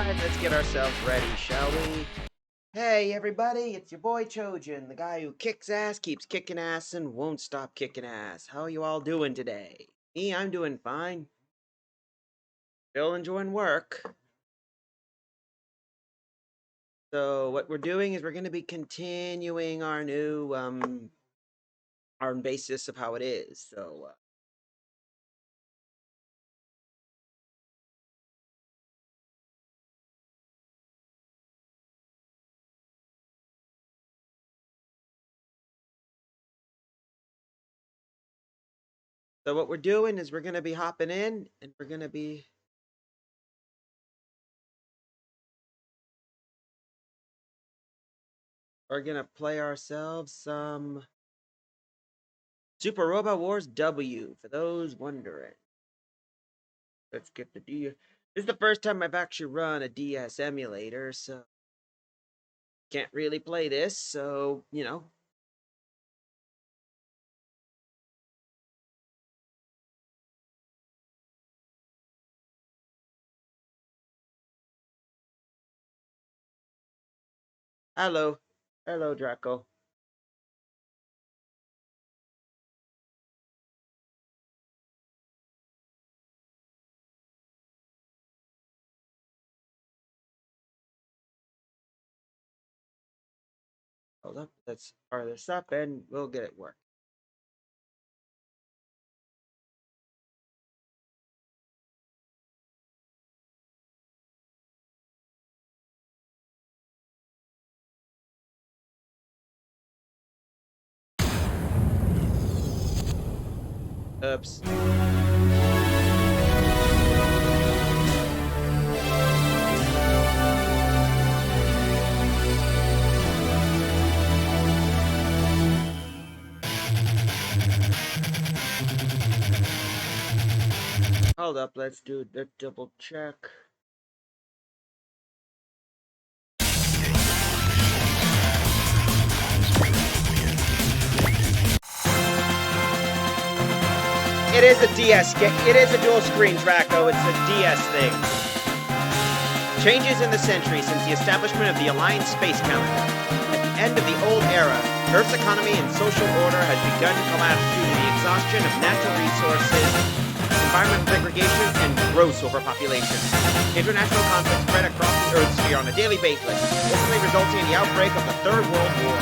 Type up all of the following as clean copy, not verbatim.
Alright, let's get ourselves ready, shall we? Hey everybody, it's your boy Trojan, the guy who kicks ass, keeps kicking ass, and won't stop kicking ass. How are you all doing today? Me, I'm doing fine. Still enjoying work. So what we're doing is we're going to be continuing our new, our basis of how it is. So what we're doing is we're going to be hopping in, and we're going to play ourselves some Super Robot Wars W, for those wondering. Let's get the DS. This is the first time I've actually run a DS emulator, so can't really play this, so, you know. Hello. Hello, Draco. Hold up. Let's fire this up and we'll get it work. Oops. Hold up. Let's do the double check. It is a DS game. It is a dual screen, Draco. It's a DS thing. Changes in the century since the establishment of the Alliance Space Calendar. At the end of the old era, Earth's economy and social order has begun to collapse due to the exhaustion of natural resources, environmental degradation, and gross overpopulation. International conflicts spread across the Earth sphere on a daily basis, ultimately resulting in the outbreak of the Third World War.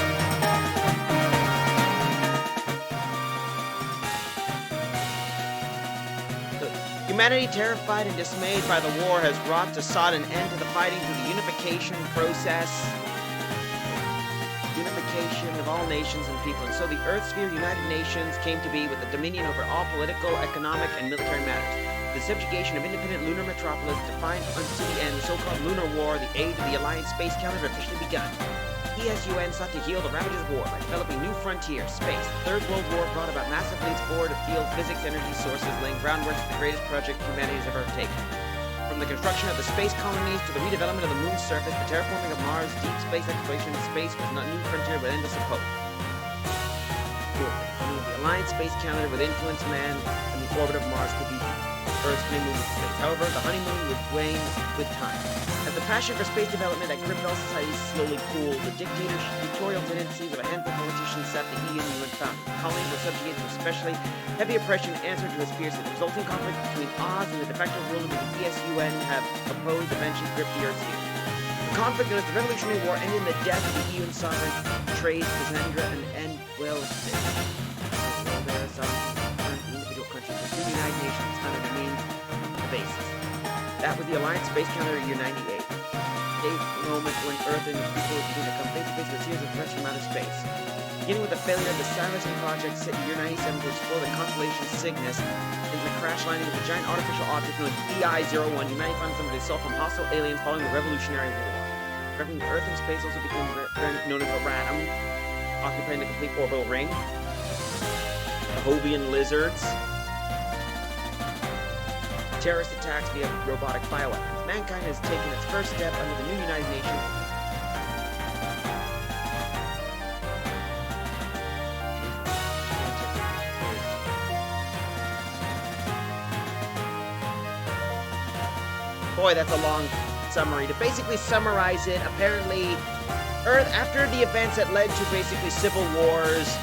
Humanity, terrified and dismayed by the war, has wrought to sought an end to the fighting through the unification of all nations and people. And so the Earth Sphere United Nations came to be with the dominion over all political, economic, and military matters. The subjugation of independent lunar metropolis defined unto the end the so-called Lunar War, the age of the Alliance Space Calendar officially begun. ESUN sought to heal the ravages of war by developing new frontiers, space. The Third World War brought about massive leaps forward of field physics, energy sources, laying groundwork for the greatest project humanity has ever taken. From the construction of the space colonies to the redevelopment of the moon's surface, the terraforming of Mars, deep space exploration in space was not a new frontier but endless of hope. The Alliance Space Calendar would influence man, and the orbit of Mars could be Earth's honeymoon with space. However, the honeymoon would wane with time. As the passion for space development that gripped all societies slowly cooled, the dictatorial tendencies of a handful of politicians set the EU and founded. The colonies were subjugated to especially heavy oppression answered to its fierce. The resulting conflict between Oz and the de facto rulers of the ESUN have opposed eventually gripped the Earth's sphere. The conflict known as the Revolutionary War ended in the death of the EU and sovereign trade, Cassandra, and end well there are some individual countries within the United Nations under the means the basis. That was the Alliance Space Calendar year 98. A moment when Earth and its people would begin to come face to face with a series of threats from outer space. Beginning with the failure of the Silencing Project set in year 97 to explore the constellation Cygnus, and the crash landing of a giant artificial object known as EI-01, humanity found something to solve from hostile aliens following the Revolutionary War. Governing Earth and space also became known as the RATM, occupying the complete orbital ring. The Hovian lizards. Terrorist attacks via robotic bioweapons. Mankind has taken its first step under the new United Nations. Boy, that's a long summary. To basically summarize it, apparently, Earth, after the events that led to basically civil wars,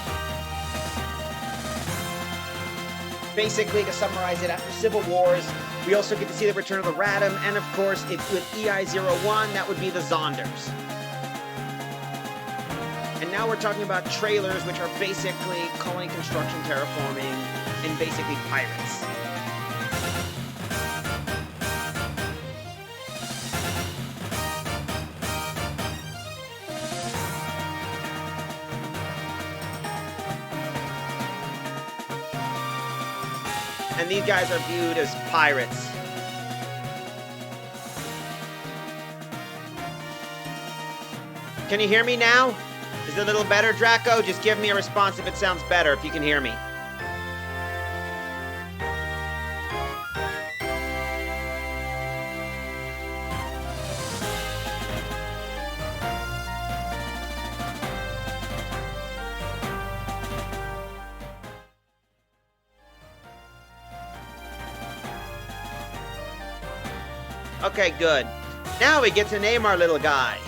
basically, to summarize it, after civil wars, we also get to see the return of the Radam, and of course, with EI-01, that would be the Zonders. And now we're talking about trailers, which are basically colony construction, terraforming, and basically pirates. And these guys are viewed as pirates. Can you hear me now? Is it a little better, Draco? Just give me a response if it sounds better, if you can hear me. Okay, good. Now we get to name our little guy.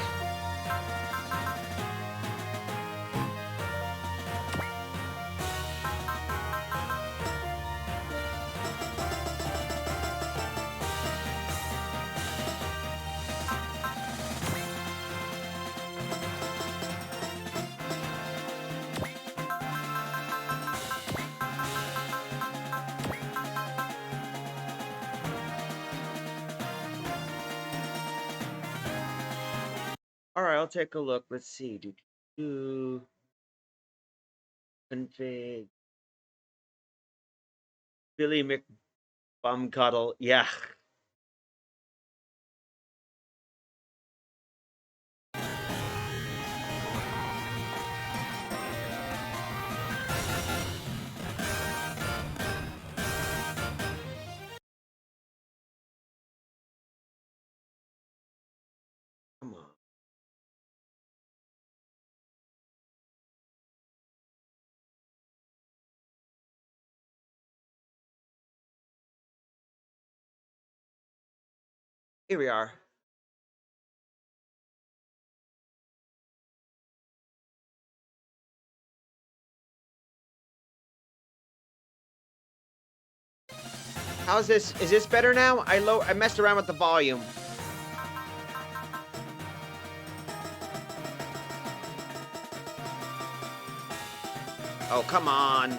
All right, I'll take a look. Let's see. Config. Billy McBumcuddle. Yeah. Come on. Here we are. How's this? Is this better now? I messed around with the volume. Oh, come on.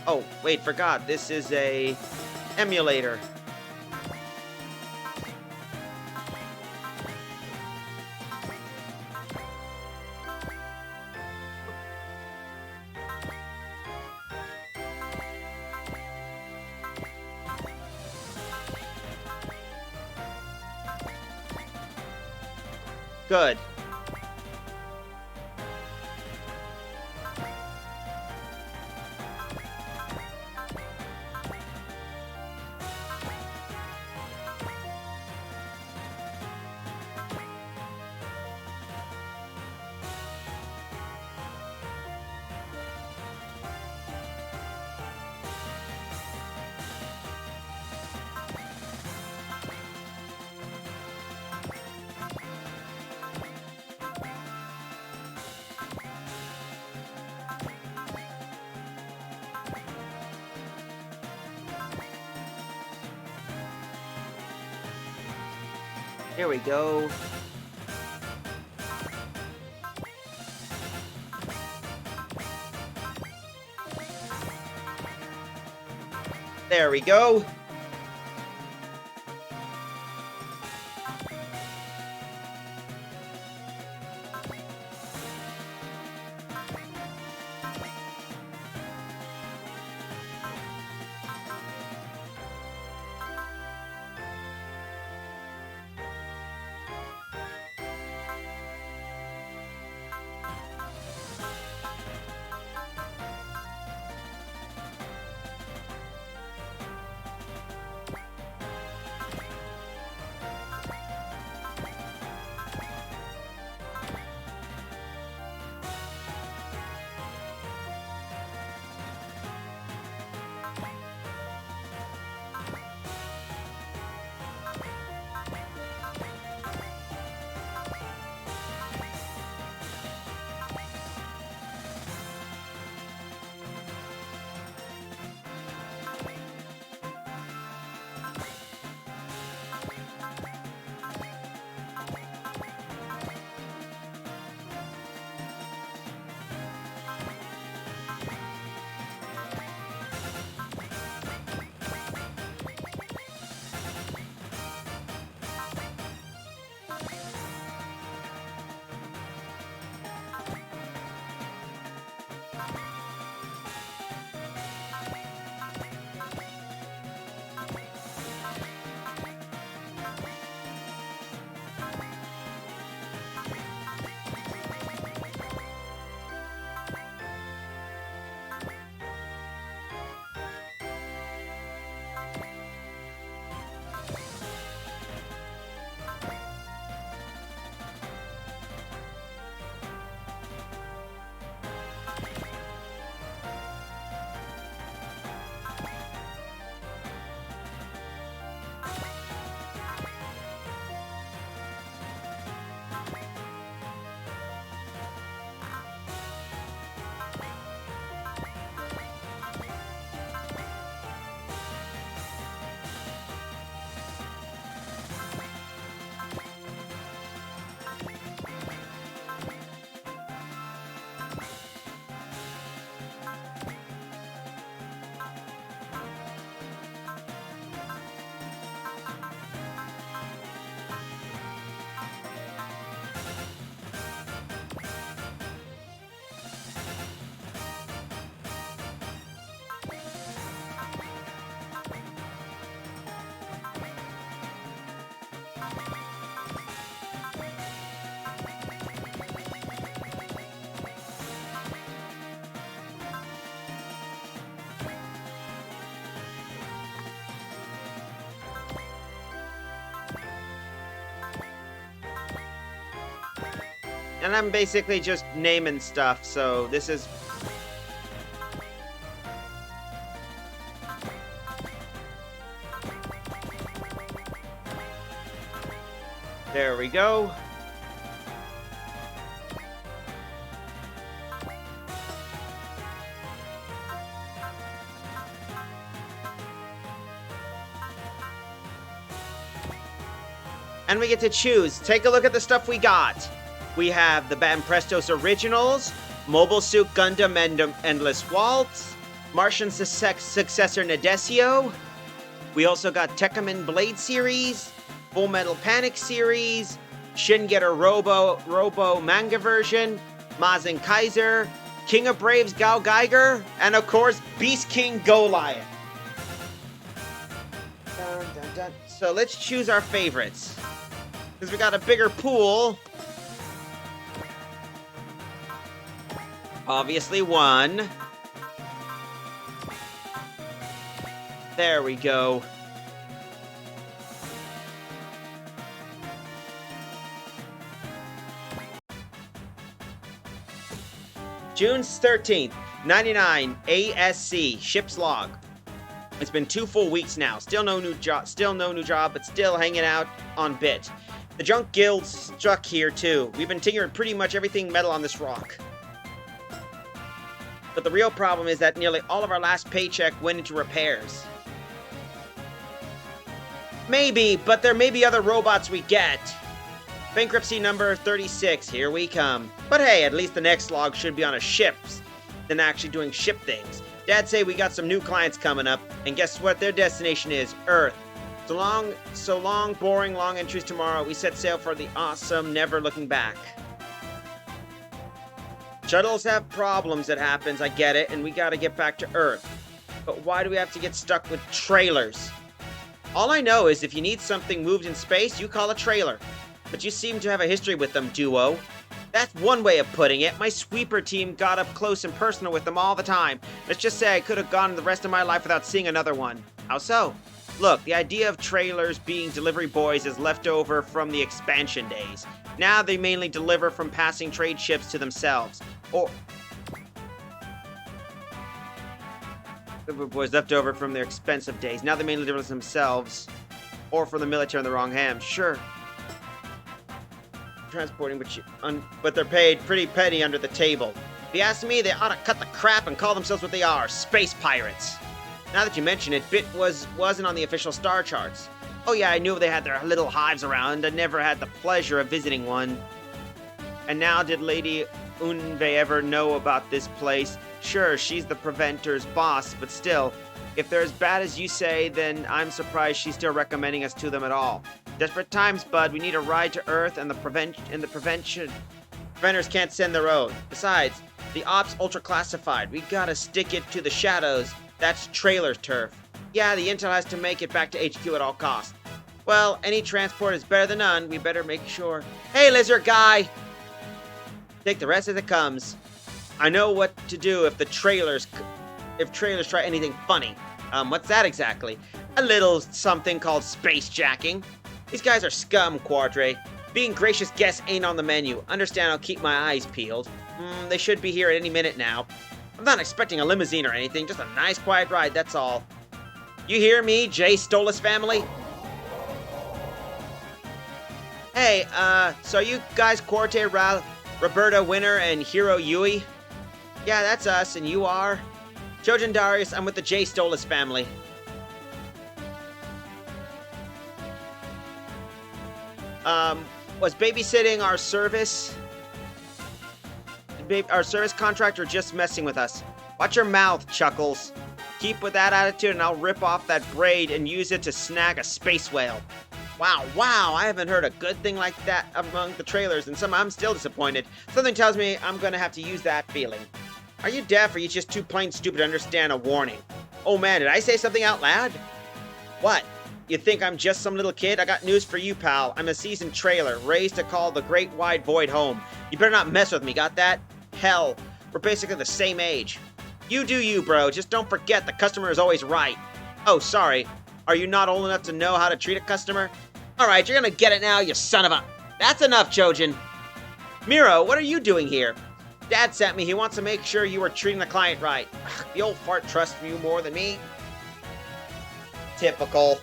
Oh, wait, forgot. This is a emulator. Good. Here we go. There we go. And I'm basically just naming stuff, so this is... There we go. And we get to choose. Take a look at the stuff we got. We have the Bam Prestos Originals, Mobile Suit Gundam Endless Waltz, Martian successor Nadesio. We also got Tekkaman Blade Series, Full Metal Panic Series, Shin Getter Robo manga version, Mazen Kaiser, King of Braves Gao Geiger, and of course Beast King Goliath. Dun, dun, dun. So let's choose our favorites. Because we got a bigger pool. Obviously one. There we go. June 13th, 99, ASC, ship's log. It's been 2 full weeks now. Still no new job, but still hanging out on bit. The junk guild's stuck here too. We've been tinkering pretty much everything metal on this rock. But the real problem is that nearly all of our last paycheck went into repairs. Maybe, but there may be other robots we get. Bankruptcy number 36, here we come. But hey, at least the next log should be on a ship than actually doing ship things. Dad say we got some new clients coming up, and guess what their destination is? Earth. So long, boring, long entries tomorrow. We set sail for the awesome, never looking back. Shuttles have problems that happens, I get it, and we gotta get back to Earth. But why do we have to get stuck with trailers? All I know is if you need something moved in space, you call a trailer. But you seem to have a history with them, Duo. That's one way of putting it. My sweeper team got up close and personal with them all the time. Let's just say I could have gone the rest of my life without seeing another one. How so? Look, the idea of trailers being delivery boys is left over from the expansion days. Now they mainly deliver from passing trade ships to themselves. Or... delivery boys left over from their expensive days. Now they mainly deliver themselves. Or from the military in the wrong hands. Sure. Transporting, but they're paid pretty petty under the table. If you ask me, they ought to cut the crap and call themselves what they are, space pirates. Now that you mention it, Bit wasn't on the official star charts. Oh yeah, I knew they had their little hives around. I never had the pleasure of visiting one. And now, did Lady Unve ever know about this place? Sure, she's the Preventor's boss, but still, if they're as bad as you say, then I'm surprised she's still recommending us to them at all. Desperate times, bud. We need a ride to Earth, and the Preventors can't send their own. Besides, the Ops ultra classified. We gotta stick it to the shadows. That's trailer turf. Yeah, the intel has to make it back to HQ at all costs. Well, any transport is better than none. We better make sure. Hey, lizard guy! Take the rest as it comes. I know what to do if trailers try anything funny. What's that exactly? A little something called space jacking. These guys are scum, Quadre. Being gracious guests ain't on the menu. Understand I'll keep my eyes peeled. They should be here at any minute now. I'm not expecting a limousine or anything, just a nice quiet ride, that's all. You hear me, J. Stolas family? Hey, so you guys Corte, Roberta Winner, and Hiro Yui? Yeah, that's us, and you are? Jojen Darius, I'm with the J. Stolas family. Was babysitting our service? Our service contractor just messing with us. Watch your mouth, Chuckles. Keep with that attitude and I'll rip off that braid and use it to snag a space whale. Wow, I haven't heard a good thing like that among the trailers, and I'm still disappointed. Something tells me I'm gonna have to use that feeling. Are you deaf or are you just too plain stupid to understand a warning? Oh man, did I say something out loud? What? You think I'm just some little kid? I got news for you, pal. I'm a seasoned trailer, raised to call the great wide void home. You better not mess with me, got that? Hell, we're basically the same age. You do you, bro. Just don't forget the customer is always right. Oh, sorry. Are you not old enough to know how to treat a customer? Alright, you're gonna get it now, you son of a... That's enough, Chojin. Miro, what are you doing here? Dad sent me. He wants to make sure you are treating the client right. Ugh, the old fart trusts you more than me. Typical.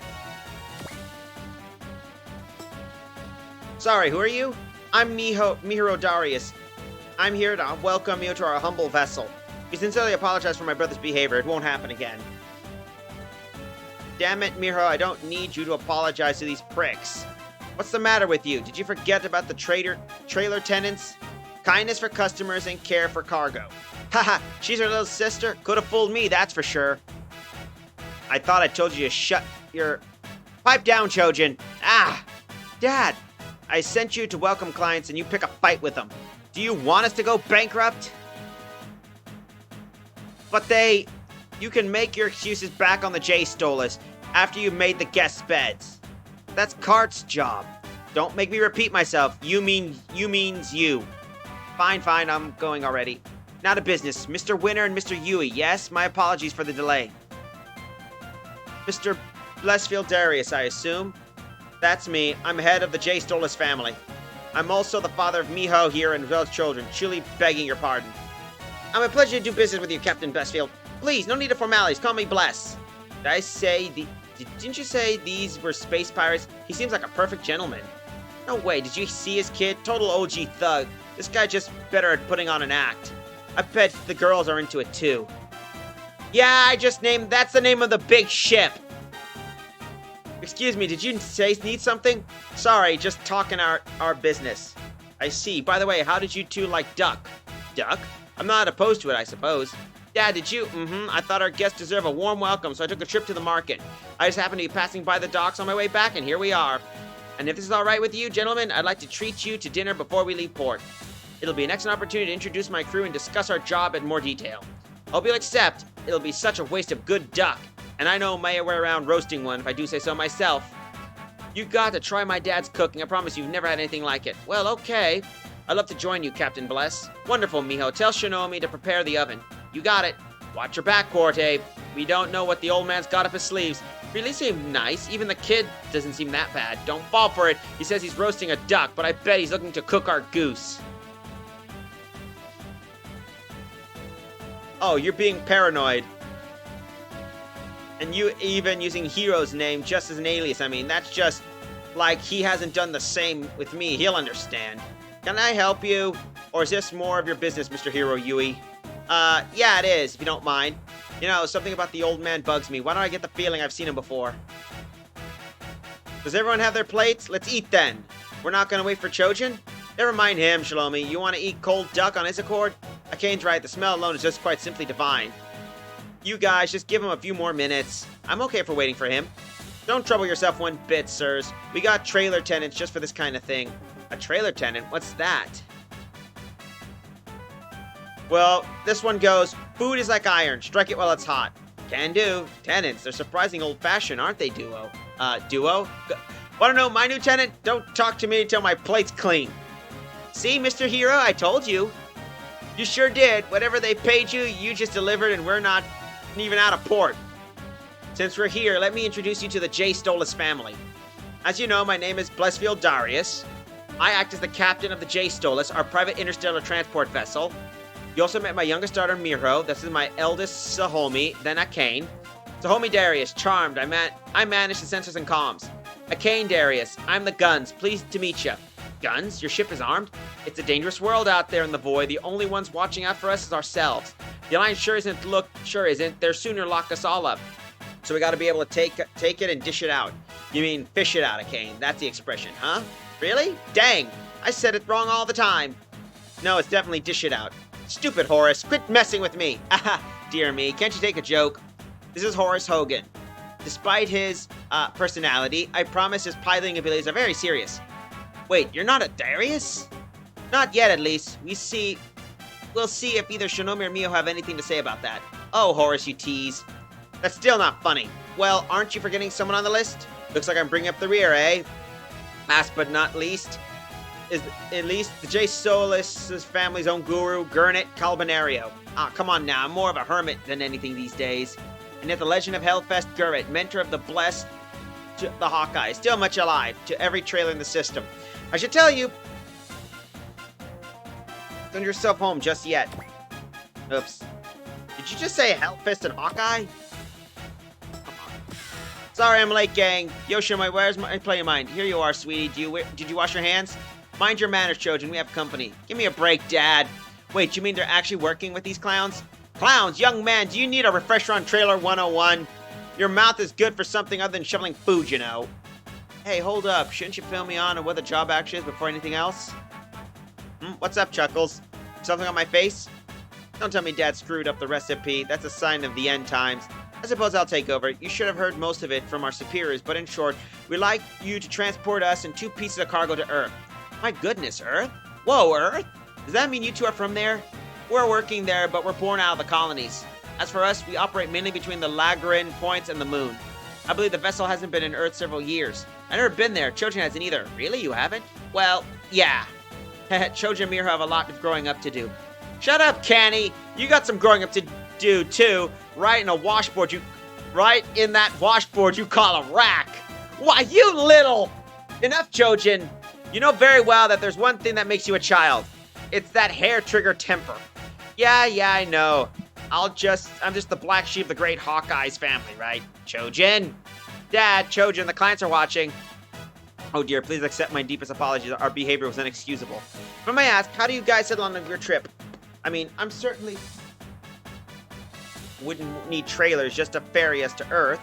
Sorry, who are you? I'm Mihiro Darius. I'm here to welcome you to our humble vessel. We sincerely apologize for my brother's behavior. It won't happen again. Damn it, Mihiro, I don't need you to apologize to these pricks. What's the matter with you? Did you forget about the trailer tenants? Kindness for customers and care for cargo. Haha, she's her little sister? Could have fooled me, that's for sure. I thought I told you to shut your... Pipe down, Chojin. Ah! Dad, I sent you to welcome clients and you pick a fight with them. Do you want us to go bankrupt? But you can make your excuses back on the J-Stolas after you've made the guest beds. That's Cart's job. Don't make me repeat myself. You means you. Fine, I'm going already. Now to business. Mr. Winner and Mr. Yui, yes? My apologies for the delay. Mr. Blessfield Darius, I assume? That's me. I'm head of the J. Stolas family. I'm also the father of Miho here and Vel's children, truly begging your pardon. I'm a pleasure to do business with you, Captain Blessfield. Please, no need of formalities. Call me Bless. Didn't you say these were space pirates? He seems like a perfect gentleman. No way. Did you see his kid? Total OG thug. This guy just better at putting on an act. I bet the girls are into it too. Yeah, that's the name of the big ship. Excuse me, did you need something? Sorry, just talking our business. I see. By the way, how did you two like duck? Duck? I'm not opposed to it, I suppose. Dad, did you? I thought our guests deserve a warm welcome, so I took a trip to the market. I just happened to be passing by the docks on my way back, and here we are. And if this is all right with you, gentlemen, I'd like to treat you to dinner before we leave port. It'll be an excellent opportunity to introduce my crew and discuss our job in more detail. Hope you'll accept. It'll be such a waste of good duck. And I know my way around roasting one, if I do say so myself. You got to try my dad's cooking. I promise you've never had anything like it. Well, okay. I'd love to join you, Captain Bless. Wonderful, Miho. Tell Shinomi to prepare the oven. You got it. Watch your back, Corte. We don't know what the old man's got up his sleeves. Really seemed nice. Even the kid doesn't seem that bad. Don't fall for it. He says he's roasting a duck, but I bet he's looking to cook our goose. Oh, you're being paranoid. And you even using Hero's name just as an alias. I mean, that's just like he hasn't done the same with me. He'll understand. Can I help you? Or is this more of your business, Mr. Hero Yui? Yeah, it is, if you don't mind. You know, something about the old man bugs me. Why don't I get the feeling I've seen him before? Does everyone have their plates? Let's eat then. We're not gonna wait for Chojin? Never mind him, Shalomi. You want to eat cold duck on his accord? Akane's right. The smell alone is just quite simply divine. You guys, just give him a few more minutes. I'm okay for waiting for him. Don't trouble yourself one bit, sirs. We got trailer tenants just for this kind of thing. A trailer tenant? What's that? Well, this one goes, food is like iron. Strike it while it's hot. Can do. Tenants, they're surprising old-fashioned, aren't they, Duo? Duo? Wanna know my new tenant? Don't talk to me until my plate's clean. See, Mr. Hero, I told you. You sure did. Whatever they paid you, you just delivered, and we're not even out of port. Since we're here, let me introduce you to the J. Stolas family. As you know, my name is Blessfield Darius. I act as the captain of the J. Stolas, our private interstellar transport vessel. You also met my youngest daughter, Miro. This is my eldest, Sahomi, then Akane. Sahomi Darius, charmed. I manage the sensors and comms. Akane Darius, I'm the guns. Pleased to meet you. Guns? Your ship is armed? It's a dangerous world out there in the void. The only ones watching out for us is ourselves. The Alliance sure isn't. They'll sooner lock us all up. So we gotta be able to take it and dish it out. You mean fish it out, Akane. That's the expression, huh? Really? Dang! I said it wrong all the time. No, it's definitely dish it out. Stupid Horace, quit messing with me. Ah, dear me, can't you take a joke? This is Horace Hogan. Despite his personality, I promise his piloting abilities are very serious. Wait, you're not a Darius? Not yet, at least. We'll see if either Shinomi or Mio have anything to say about that. Oh, Horace, you tease. That's still not funny. Well, aren't you forgetting someone on the list? Looks like I'm bringing up the rear, eh? Last but not least, is at least the J. Solis' family's own guru, Gurnet Calbanario. Ah, come on now, I'm more of a hermit than anything these days. And yet the legend of Hellfest Gurnet, mentor of the blessed to the Hawkeye, is still much alive to every trailer in the system. I should tell you, don't send yourself home just yet. Oops. Did you just say Hellfest and Hawkeye? Sorry I'm late, gang. Yoshima, where's my play of mine? Here you are, sweetie. Did you wash your hands? Mind your manners, Trojan. We have company. Give me a break, Dad. Wait, you mean they're actually working with these clowns? Clowns, young man, do you need a refresher on Trailer 101? Your mouth is good for something other than shoveling food, you know. Hey, hold up. Shouldn't you fill me on what the job actually is before anything else? What's up, Chuckles? Something on my face? Don't tell me Dad screwed up the recipe. That's a sign of the end times. I suppose I'll take over. You should have heard most of it from our superiors, but in short, we'd like you to transport us and 2 pieces of cargo to Earth. My goodness, Earth? Whoa, Earth? Does that mean you two are from there? We're working there, but we're born out of the colonies. As for us, we operate mainly between the Lagrange points and the moon. I believe the vessel hasn't been in Earth several years. I've never been there. Chojin hasn't either. Really? You haven't? Well, yeah. Chojin and Miho have a lot of growing up to do. Shut up, Canny. You got some growing up to do, too. Right in that washboard you call a rack. Why, you little... Enough, Chojin. You know very well that there's one thing that makes you a child. It's that hair trigger temper. Yeah, I know. I'm just the black sheep of the great Hawkeye's family, right? Chojin? Dad, Chojin, the clients are watching. Oh dear, please accept my deepest apologies. Our behavior was inexcusable. If I may ask, how do you guys settle on your trip? I mean, I'm certainly... wouldn't need trailers just to ferry us to Earth.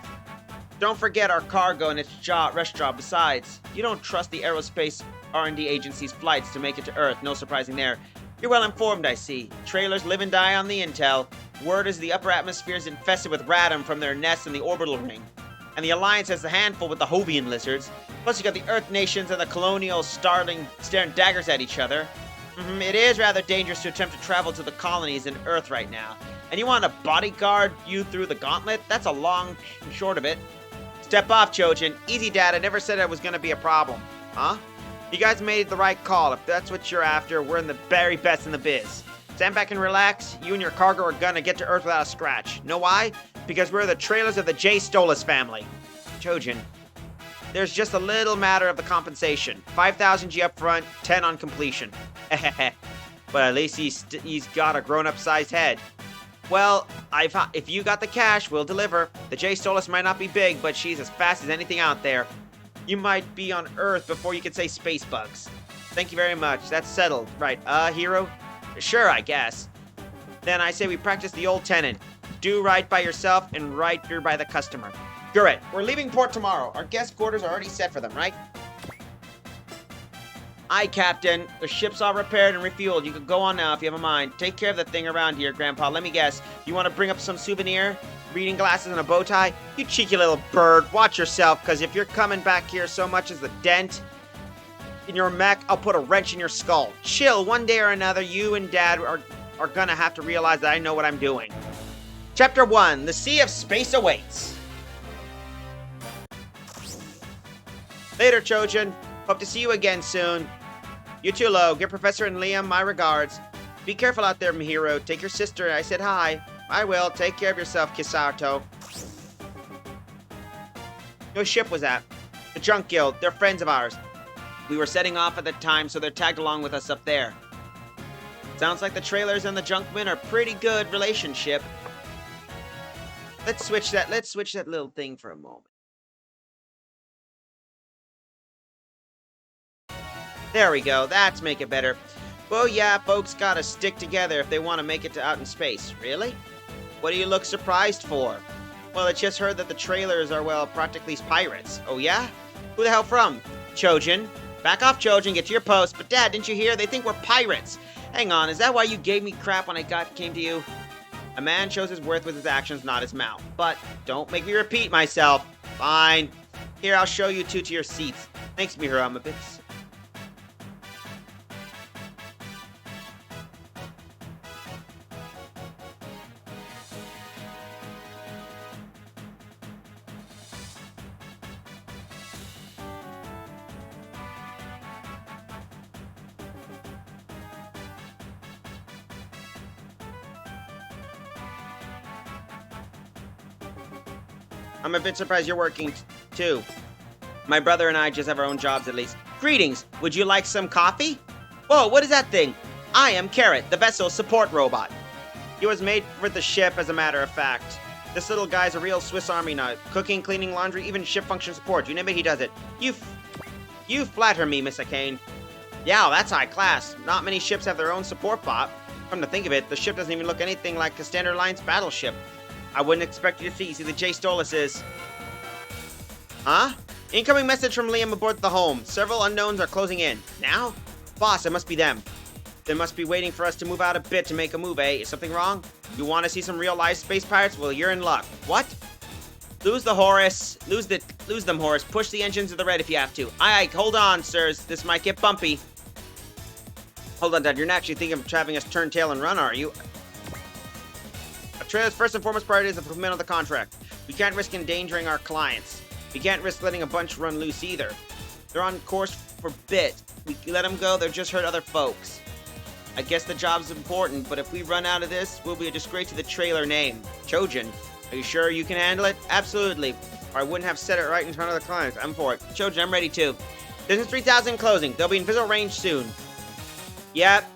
Don't forget our cargo and its rush job. Besides, you don't trust the aerospace R&D agency's flights to make it to Earth. No surprising there. You're well informed, I see. Trailers live and die on the intel. Word is the upper atmosphere is infested with radon from their nests in the orbital ring. And the Alliance has a handful with the Hovian lizards. Plus you got the Earth nations and the colonials staring daggers at each other. It is rather dangerous to attempt to travel to the colonies in Earth right now. And you want to bodyguard you through the gauntlet? That's a long short of it. Step off, Chojin. Easy, Dad. I never said it was going to be a problem. Huh? You guys made the right call. If that's what you're after, we're in the very best in the biz. Stand back and relax. You and your cargo are going to get to Earth without a scratch. Know why? Because we're the trailers of the J. Stolas family. Chojin, there's just a little matter of the compensation. 5,000 G up front, 10 on completion. But at least he's got a grown-up sized head. Well, if you got the cash, we'll deliver. The J. Stolas might not be big, but she's as fast as anything out there. You might be on Earth before you can say space bugs. Thank you very much. That's settled. Right, hero? Sure, I guess. Then I say we practice the old tenet. Do right by yourself and right by the customer. Gurret, we're leaving port tomorrow. Our guest quarters are already set for them, right? Aye, Captain. The ship's all repaired and refueled. You can go on now if you have a mind. Take care of the thing around here, Grandpa. Let me guess. You want to bring up some souvenir? Reading glasses and a bow tie? You cheeky little bird. Watch yourself, because if you're coming back here so much as a dent in your mech, I'll put a wrench in your skull. Chill. One day or another, you and Dad are going to have to realize that I know what I'm doing. Chapter 1. The Sea of Space Awaits. Later, Chojin. Hope to see you again soon. You too, Lo. Give Professor and Liam my regards. Be careful out there, Mihiro. Take your sister. I said hi. I will. Take care of yourself, Kisato. Your ship was at? The Junk Guild. They're friends of ours. We were setting off at the time, so they're tagged along with us up there. Sounds like the trailers and the junkmen are pretty good relationship. Let's switch that little thing for a moment. There we go. That's make it better. Well, yeah, folks gotta stick together if they want to make it to out in space. Really? What do you look surprised for? Well, I just heard that the trailers are, well, practically pirates. Oh, yeah? Who the hell from? Chojin. Back off, Chojin. Get to your post. But, Dad, didn't you hear? They think we're pirates. Hang on. Is that why you gave me crap when I came to you? A man shows his worth with his actions, not his mouth. But don't make me repeat myself. Fine. Here, I'll show you two to your seats. Thanks, Mihiro. I'm a bit... I'm a bit surprised you're working, too. My brother and I just have our own jobs, at least. Greetings. Would you like some coffee? Whoa, what is that thing? I am Carrot, the vessel's support robot. He was made for the ship, as a matter of fact. This little guy's a real Swiss Army knife. Cooking, cleaning, laundry, even ship function support. You name it, he does it. You flatter me, Miss Akane. Yeah, that's high class. Not many ships have their own support bot. Come to think of it, the ship doesn't even look anything like a Standard Alliance battleship. I wouldn't expect you to see. See, the J. Stolas is... Huh? Incoming message from Liam aboard the home. Several unknowns are closing in. Now? Boss, it must be them. They must be waiting for us to move out a bit to make a move, eh? Is something wrong? You want to see some real live space pirates? Well, you're in luck. What? Lose the Horus. Lose them, Horus. Push the engines to the red if you have to. Aye, hold on, sirs. This might get bumpy. Hold on, Dad. You're not actually thinking of having us turn tail and run, are you? A trailer's first and foremost priority is the fulfillment of the contract. We can't risk endangering our clients. We can't risk letting a bunch run loose either. They're on course for bit. We let them go, they'll just hurt other folks. I guess the job's important, but if we run out of this, we'll be a disgrace to the trailer name. Chojin, are you sure you can handle it? Absolutely. Or I wouldn't have said it right in front of the clients. I'm for it. Chojin, I'm ready too. Business 3000 closing. They'll be in visual range soon. Yep.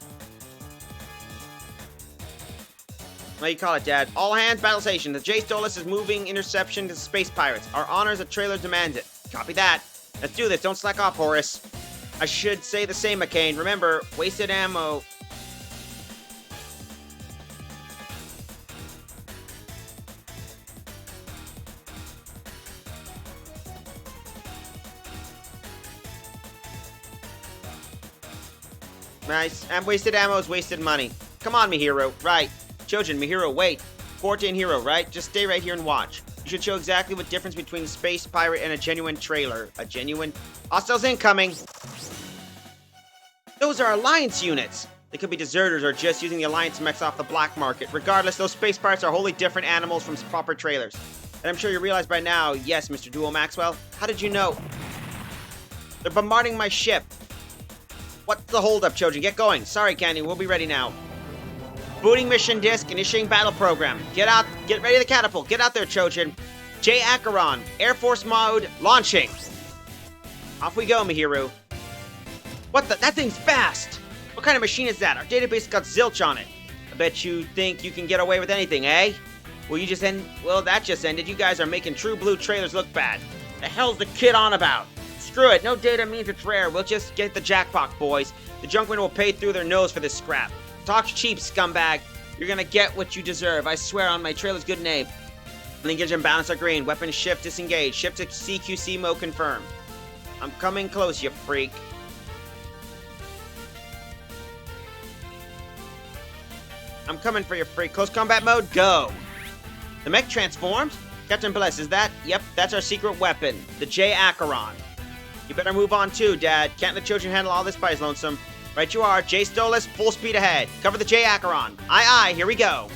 What do you call it, Dad? All hands, battle station. The J. Stolas is moving interception to space pirates. Our honors, the trailer demands it. Copy that. Let's do this. Don't slack off, Horus. I should say the same, McCain. Remember, wasted ammo. Nice. And wasted ammo is wasted money. Come on, Mihiro. Right. Chojin, Mihiro, wait. Forte and Hero, right? Just stay right here and watch. You should show exactly what difference between a space pirate and a genuine trailer. A genuine... Hostiles incoming! Those are Alliance units! They could be deserters or just using the Alliance mechs off the black market. Regardless, those space pirates are wholly different animals from proper trailers. And I'm sure you realize by now, yes, Mr. Duo Maxwell. How did you know? They're bombarding my ship. What's the holdup, Chojin? Get going. Sorry, Candy. We'll be ready now. Booting mission disk, initiating battle program. Get ready to catapult. Get out there, Chojin. J. Acheron, Air Force mode, launching. Off we go, Mihiru. What the? That thing's fast. What kind of machine is that? Our database got zilch on it. I bet you think you can get away with anything, eh? Well, that just ended. You guys are making True Blue trailers look bad. The hell's the kid on about? Screw it. No data means it's rare. We'll just get the jackpot, boys. The junkmen will pay through their nose for this scrap. Talk cheap, scumbag. You're gonna get what you deserve. I swear on my trailer's good name. Linkage and balance are green. Weapon shift disengaged. Shift to CQC mode confirmed. I'm coming close, you freak. I'm coming for your freak. Close combat mode, go. The mech transformed? Captain Bless, is that? Yep, that's our secret weapon. The J. Acheron. You better move on too, Dad. Can't let Chojin handle all this by his lonesome. Right you are. J. Stolas, full speed ahead. Cover the J. Acheron. Aye, aye, here we go.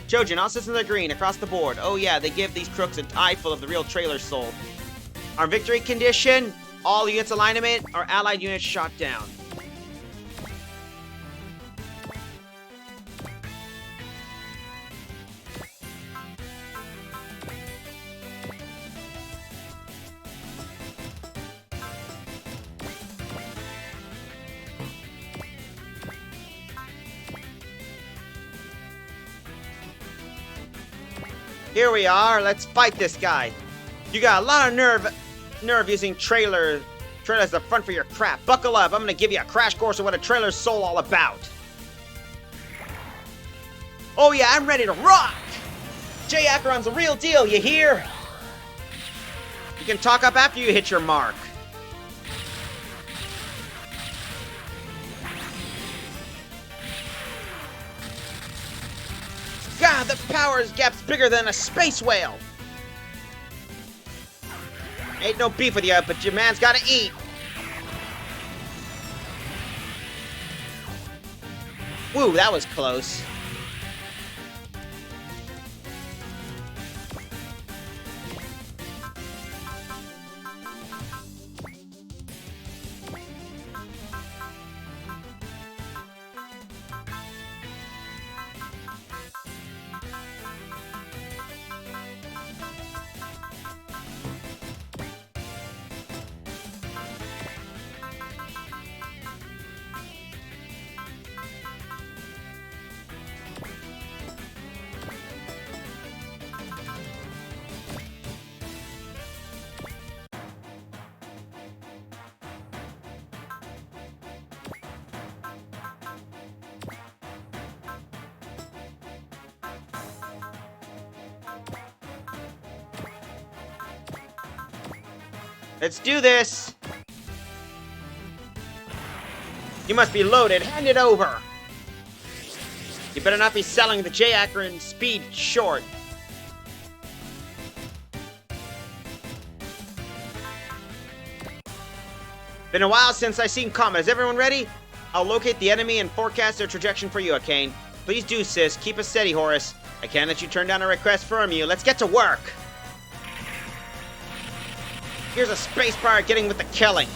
Chojin, all systems are green across the board. Oh yeah, they give these crooks an eyeful of the real trailer soul. Our victory condition, all units alignment, our allied units shot down. Here we are, let's fight this guy. You got a lot of nerve using trailers as the front for your crap. Buckle up, I'm gonna give you a crash course of what a trailer's soul all about. Oh yeah, I'm ready to rock! J. Acheron's a real deal, you hear? You can talk up after you hit your mark. God, the power gap's bigger than a space whale! Ain't no beef with you, but your man's gotta eat! Woo, that was close. Let's do this. You must be loaded. Hand it over. You better not be selling the J-Akron speed short. Been a while since I seen Comet. Is everyone ready? I'll locate the enemy and forecast their trajectory for you, Akane. Please do, sis. Keep us steady, Horace. I can't let you turn down a request from you. Let's get to work. Here's a space pirate getting with the killing.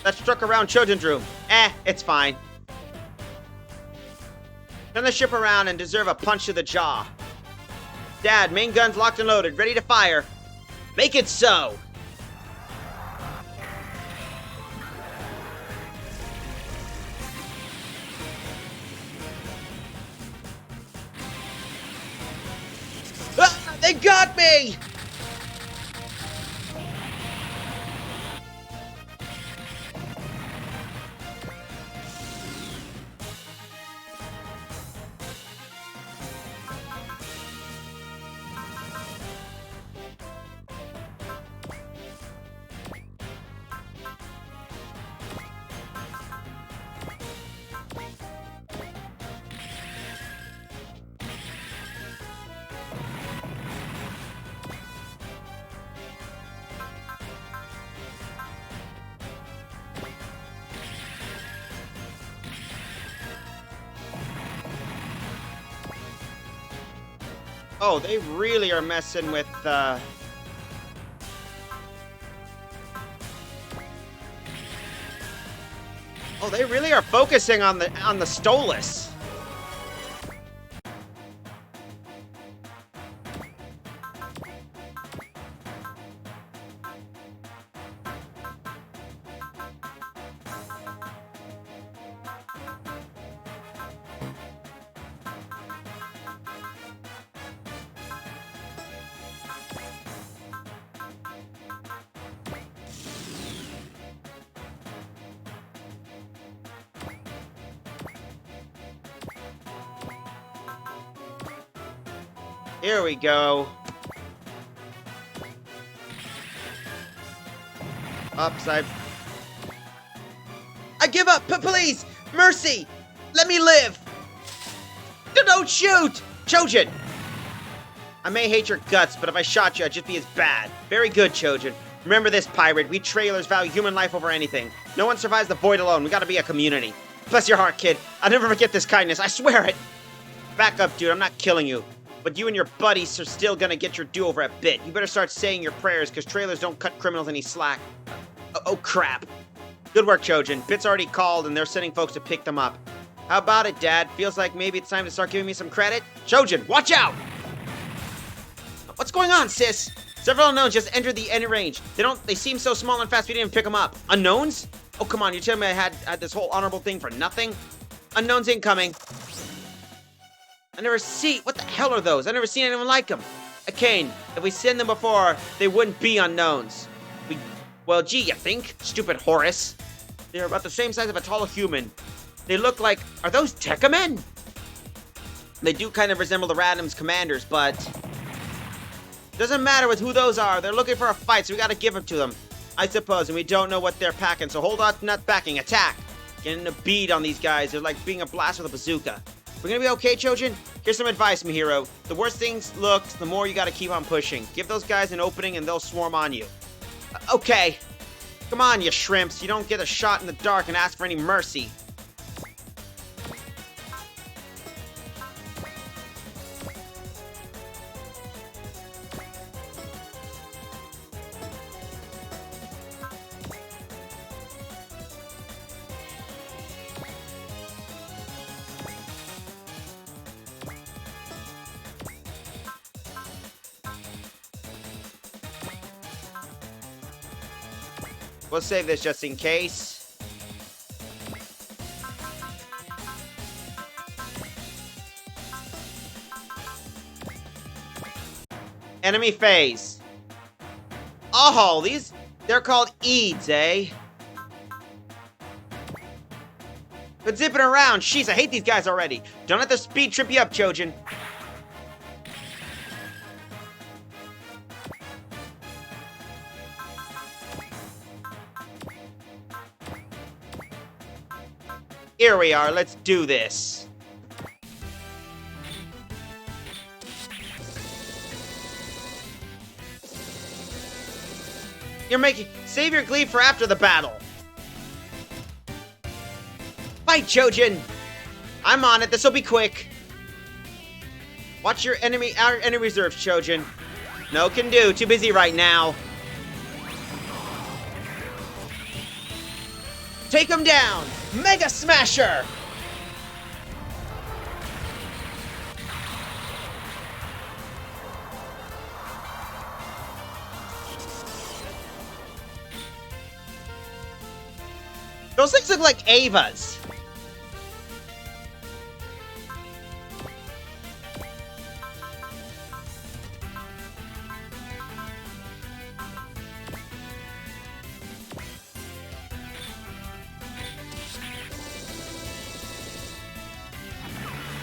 That struck around Chojin's room. It's fine. Turn the ship around and deserve a punch to the jaw. Dad, main guns locked and loaded, ready to fire. Make it so! Ah, they got me! Oh, they really are messing with, Oh, they really are focusing on the Stolas. Here we go. Upside. I give up! Please! Mercy! Let me live! Don't shoot! Chojin! I may hate your guts, but if I shot you, I'd just be as bad. Very good, Chojin. Remember this, pirate. We trailers value human life over anything. No one survives the void alone. We gotta be a community. Bless your heart, kid. I'll never forget this kindness. I swear it! Back up, dude. I'm not killing you. But you and your buddies are still gonna get your do-over a bit. You better start saying your prayers, because trailers don't cut criminals any slack. Oh, crap. Good work, Chojin. Bit's already called, and they're sending folks to pick them up. How about it, Dad? Feels like maybe it's time to start giving me some credit? Chojin, watch out! What's going on, sis? Several unknowns just entered the enemy range. They seem so small and fast we didn't even pick them up. Unknowns? Oh, come on, you telling me I had this whole honorable thing for nothing? Unknowns incoming. What the hell are those? I've never seen anyone like them. Akane, if we send them before, they wouldn't be unknowns. Well, gee, you think? Stupid Horace. They're about the same size of a tall human. They look like, are those Tekka men? They do kind of resemble the Radham's commanders, but doesn't matter with who those are. They're looking for a fight, so we gotta give them to them. I suppose, and we don't know what they're packing, so hold on, not backing, attack. Getting a bead on these guys. They're like being a blast with a bazooka. We're gonna be okay, Chojin? Here's some advice, my hero. The worse things look, the more you gotta keep on pushing. Give those guys an opening and they'll swarm on you. Okay. Come on, you shrimps. You don't get a shot in the dark and ask for any mercy. We'll save this just in case. Enemy phase. Oh, they're called Eads, eh? But zipping around, jeez, I hate these guys already. Don't let the speed trip you up, Chojin. Here we are, let's do this. Save your glee for after the battle. Fight, Chojin! I'm on it, this'll be quick. Watch our enemy reserves, Chojin. No can do, too busy right now. Take him down! Mega Smasher! Those things look like Avas.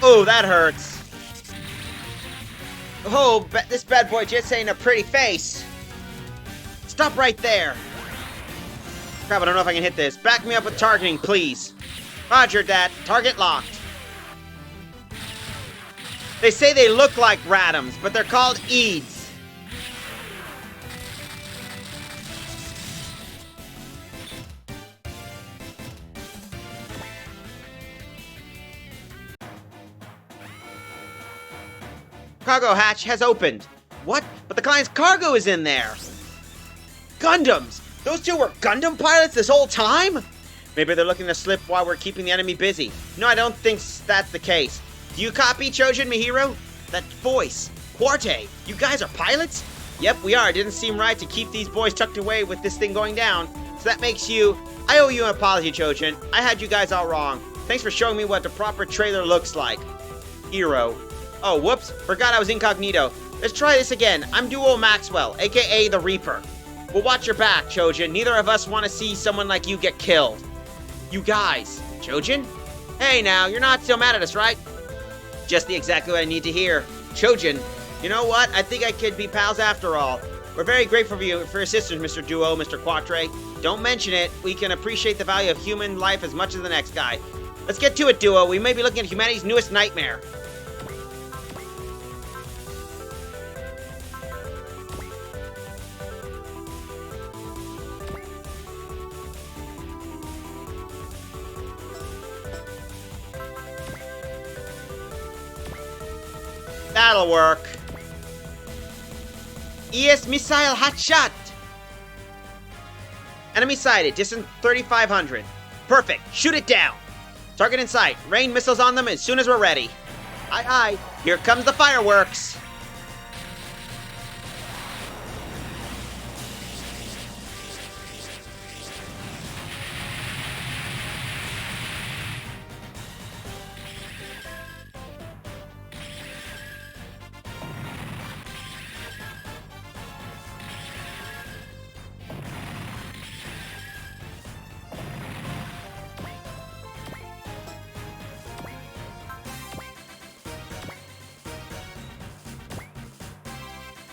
Oh, that hurts. Oh, this bad boy just ain't a pretty face. Stop right there. Crap, I don't know if I can hit this. Back me up with targeting, please. Roger that. Target locked. They say they look like Radams, but they're called Eads. Cargo hatch has opened. What? But the client's cargo is in there. Gundams! Those two were Gundam pilots this whole time? Maybe they're looking to slip while we're keeping the enemy busy. No, I don't think that's the case. Do you copy, Chojin, Mihiro? That voice. Quarte, you guys are pilots? Yep, we are. It didn't seem right to keep these boys tucked away with this thing going down. So that makes you... I owe you an apology, Chojin. I had you guys all wrong. Thanks for showing me what the proper trailer looks like. Hero. Oh, whoops. Forgot I was incognito. Let's try this again. I'm Duo Maxwell, aka the Reaper. Well, watch your back, Chojin. Neither of us want to see someone like you get killed. You guys. Chojin? Hey now, you're not still mad at us, right? Just exactly what I need to hear. Chojin, you know what? I think I could be pals after all. We're very grateful for your assistance, Mr. Duo, Mr. Quatre. Don't mention it. We can appreciate the value of human life as much as the next guy. Let's get to it, Duo. We may be looking at humanity's newest nightmare. That'll work. ES missile hot shot. Enemy sighted, distance 3,500. Perfect, shoot it down. Target in sight, rain missiles on them as soon as we're ready. Aye aye, here comes the fireworks.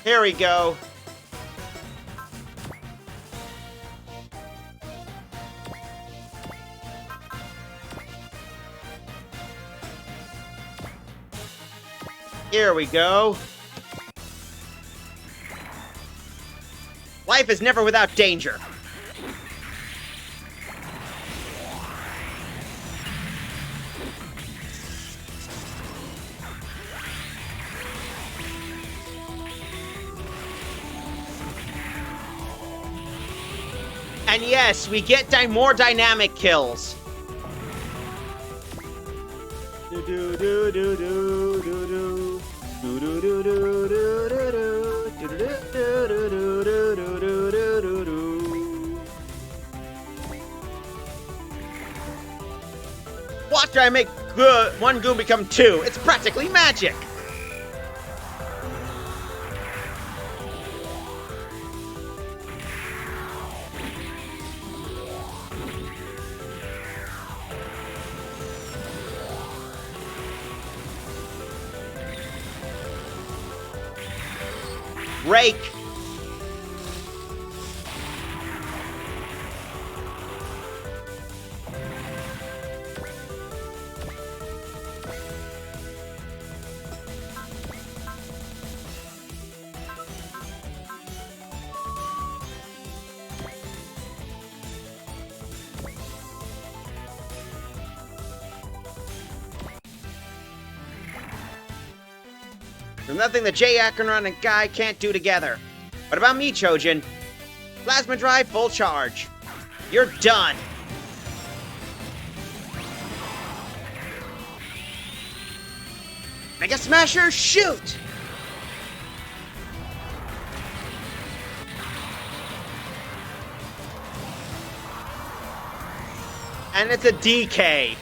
Here we go. Here we go. Life is never without danger. And yes, we get more dynamic kills. Watch I make one goon become two. It's practically magic. Rake. There's nothing the J. Acheron and Guy can't do together. What about me, Chojin? Plasma Drive, full charge. You're done. Mega Smasher, shoot! And it's a DK.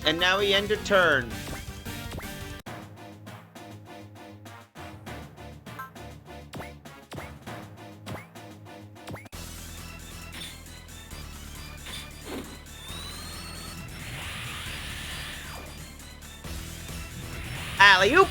And now we end a turn. Alley-oop!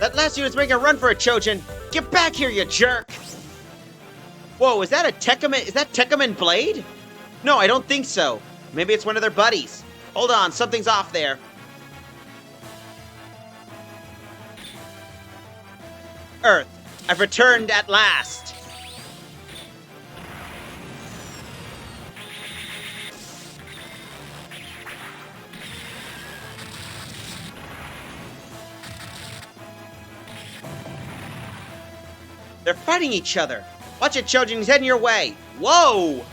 That last unit's making a run for it, Chojin! Get back here, you jerk! Whoa, is that a Tekkaman? Is that Tekkaman Blade? No, I don't think so. Maybe it's one of their buddies. Hold on, something's off there. Earth, I've returned at last! They're fighting each other. Watch it, Chojin. He's heading your way. Whoa!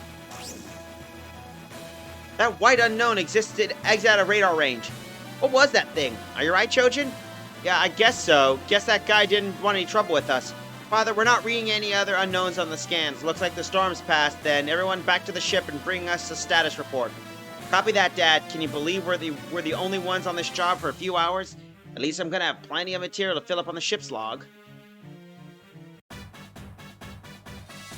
That white unknown existed out of radar range. What was that thing? Are you right, Chojin? Yeah, I guess so. Guess that guy didn't want any trouble with us. Father, we're not reading any other unknowns on the scans. Looks like the storm's passed, then. Everyone back to the ship and bring us a status report. Copy that, Dad. Can you believe we're the only ones on this job for a few hours? At least I'm gonna have plenty of material to fill up on the ship's log.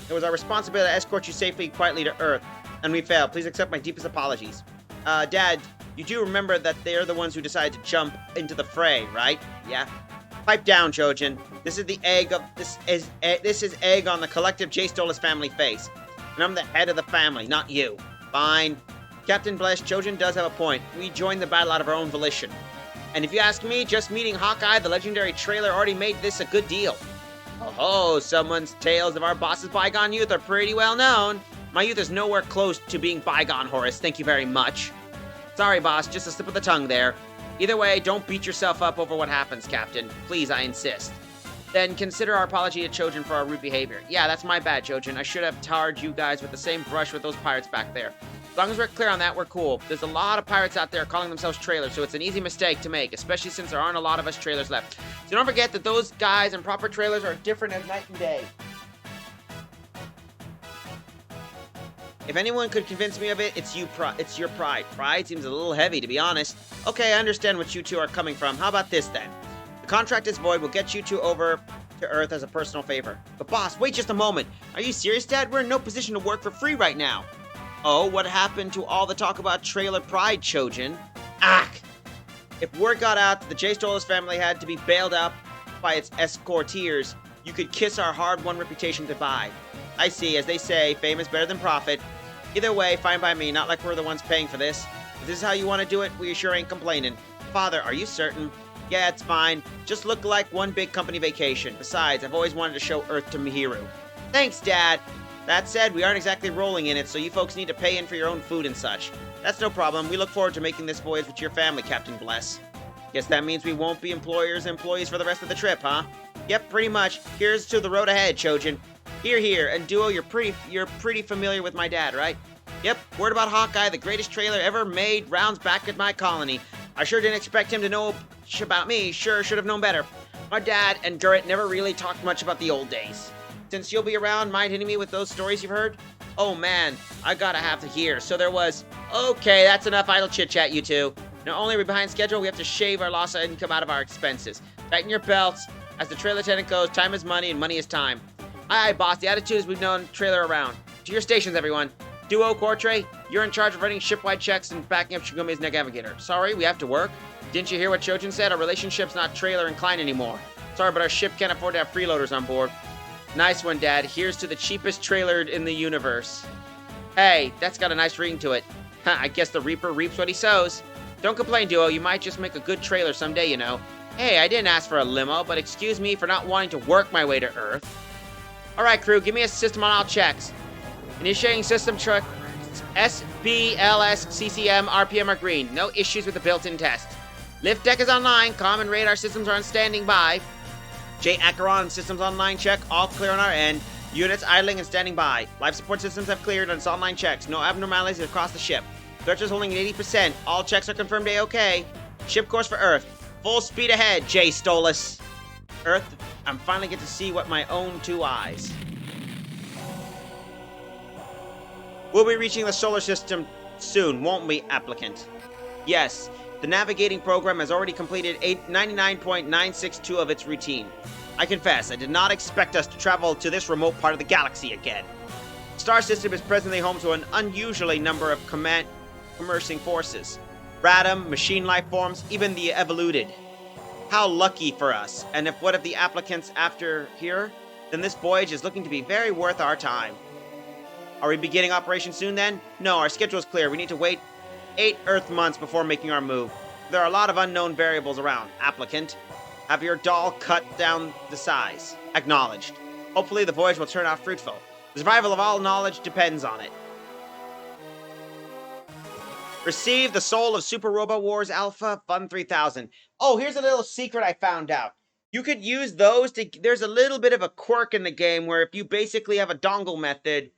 It was our responsibility to escort you safely and quietly to Earth, and we failed. Please accept my deepest apologies. Dad, you do remember that they're the ones who decided to jump into the fray, right? Yeah? Pipe down, Chojin. This is the egg of this is egg on the collective J. Stolas family face. And I'm the head of the family, not you. Fine. Captain Bless, Chojin does have a point. We joined the battle out of our own volition. And if you ask me, just meeting Hawkeye, the legendary trailer, already made this a good deal. Oh, someone's tales of our boss's bygone youth are pretty well known. My youth is nowhere close to being bygone, Horace. Thank you very much. Sorry, boss, just a slip of the tongue there. Either way, don't beat yourself up over what happens, Captain. Please, I insist. Then consider our apology to Chojin for our rude behavior. Yeah, that's my bad, Chojin. I should have tarred you guys with the same brush with those pirates back there. As long as we're clear on that, we're cool. There's a lot of pirates out there calling themselves trailers, so it's an easy mistake to make, especially since there aren't a lot of us trailers left. So don't forget that those guys and proper trailers are different as night and day. If anyone could convince me of it, it's your pride. Pride seems a little heavy, to be honest. Okay, I understand what you two are coming from. How about this, then? The contract is void. We'll get you two over to Earth as a personal favor. But boss, wait just a moment. Are you serious, Dad? We're in no position to work for free right now. Oh, what happened to all the talk about trailer pride, Chojin? Ack! If word got out that the J. Stolas family had to be bailed out by its escorteers, you could kiss our hard-won reputation goodbye. I see, as they say, fame is better than profit. Either way, fine by me, not like we're the ones paying for this. If this is how you want to do it, we sure ain't complaining. Father, are you certain? Yeah, it's fine. Just look like one big company vacation. Besides, I've always wanted to show Earth to Mihiru. Thanks, Dad! That said, we aren't exactly rolling in it, so you folks need to pay in for your own food and such. That's no problem. We look forward to making this voyage with your family, Captain Bless. Guess that means we won't be employers and employees for the rest of the trip, huh? Yep, pretty much. Here's to the road ahead, Chojin. Here, here, and Duo, you're pretty familiar with my dad, right? Yep, word about Hawkeye, the greatest trailer ever made, rounds back at my colony. I sure didn't expect him to know about me, sure should have known better. My dad and Gurrit never really talked much about the old days. Since you'll be around, mind hitting me with those stories you've heard? Oh man, I gotta have to hear. So there was. Okay, that's enough idle chit chat, you two. Not only are we behind schedule, we have to shave our loss of income out of our expenses. Tighten your belts. As the trailer lieutenant goes, time is money and money is time. Aye, aye, boss. The attitude is we've known trailer around. To your stations, everyone. Duo, Quartre, you're in charge of running shipwide checks and backing up Shigumi's navigator. Sorry, we have to work. Didn't you hear what Chojin said? Our relationship's not trailer inclined anymore. Sorry, but our ship can't afford to have freeloaders on board. Nice one, Dad. Here's to the cheapest trailer in the universe. Hey, that's got a nice ring to it. I guess the Reaper reaps what he sows. Don't complain, Duo. You might just make a good trailer someday, you know. Hey, I didn't ask for a limo, but excuse me for not wanting to work my way to Earth. Alright, crew, give me a system on all checks. Initiating system check. SBLS, CCM, RPM are green. No issues with the built-in test. Lift deck is online. Comm and radar systems are on standing by. J. Acheron systems online check. All clear on our end. Units idling and standing by. Life support systems have cleared on its online checks. No abnormalities across the ship. Searchers holding at 80%. All checks are confirmed A-OK. Ship course for Earth. Full speed ahead, J. Stolas. Earth, I'm finally get to see what my own two eyes. We'll be reaching the solar system soon, won't we, applicant? Yes, the navigating program has already completed 99.962 of its routine. I confess, I did not expect us to travel to this remote part of the galaxy again. The star system is presently home to an unusually number of commercing forces. Radom, machine life forms, even the evoluted. How lucky for us, and what if the applicants after here? Then this voyage is looking to be very worth our time. Are we beginning operation soon then? No, our schedule is clear. We need to wait 8 Earth months before making our move. There are a lot of unknown variables around. Applicant, have your doll cut down the size. Acknowledged. Hopefully the voyage will turn out fruitful. The survival of all knowledge depends on it. Receive the soul of Super Robo Wars Alpha Fun 3000. Oh, here's a little secret I found out. You could use those to... There's a little bit of a quirk in the game where if you basically have a dongle method...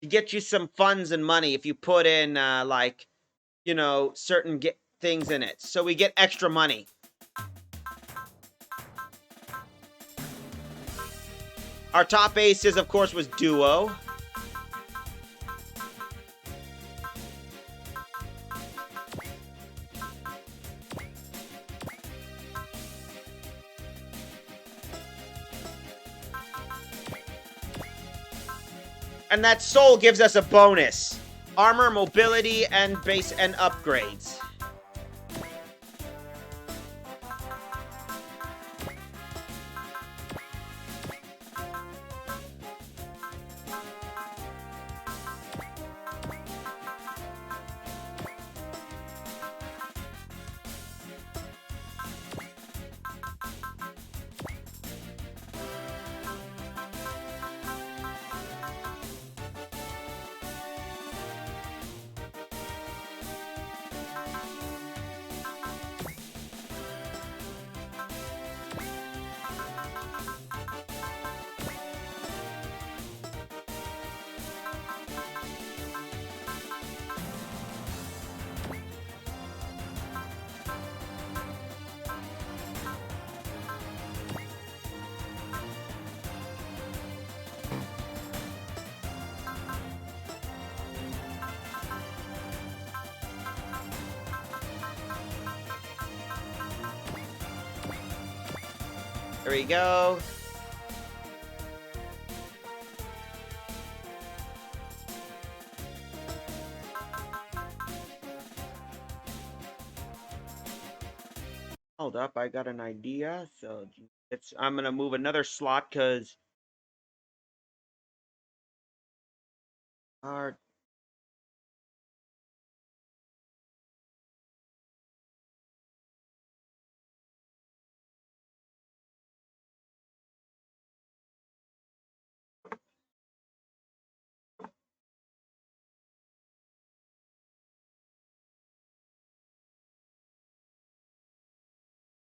to get you some funds and money if you put in, like, you know, certain things in it. So we get extra money. Our top aces, of course, was Duo. And that soul gives us a bonus. Armor, mobility, and base and upgrades. There we go. Hold up, I got an idea. So I'm gonna move another slot because our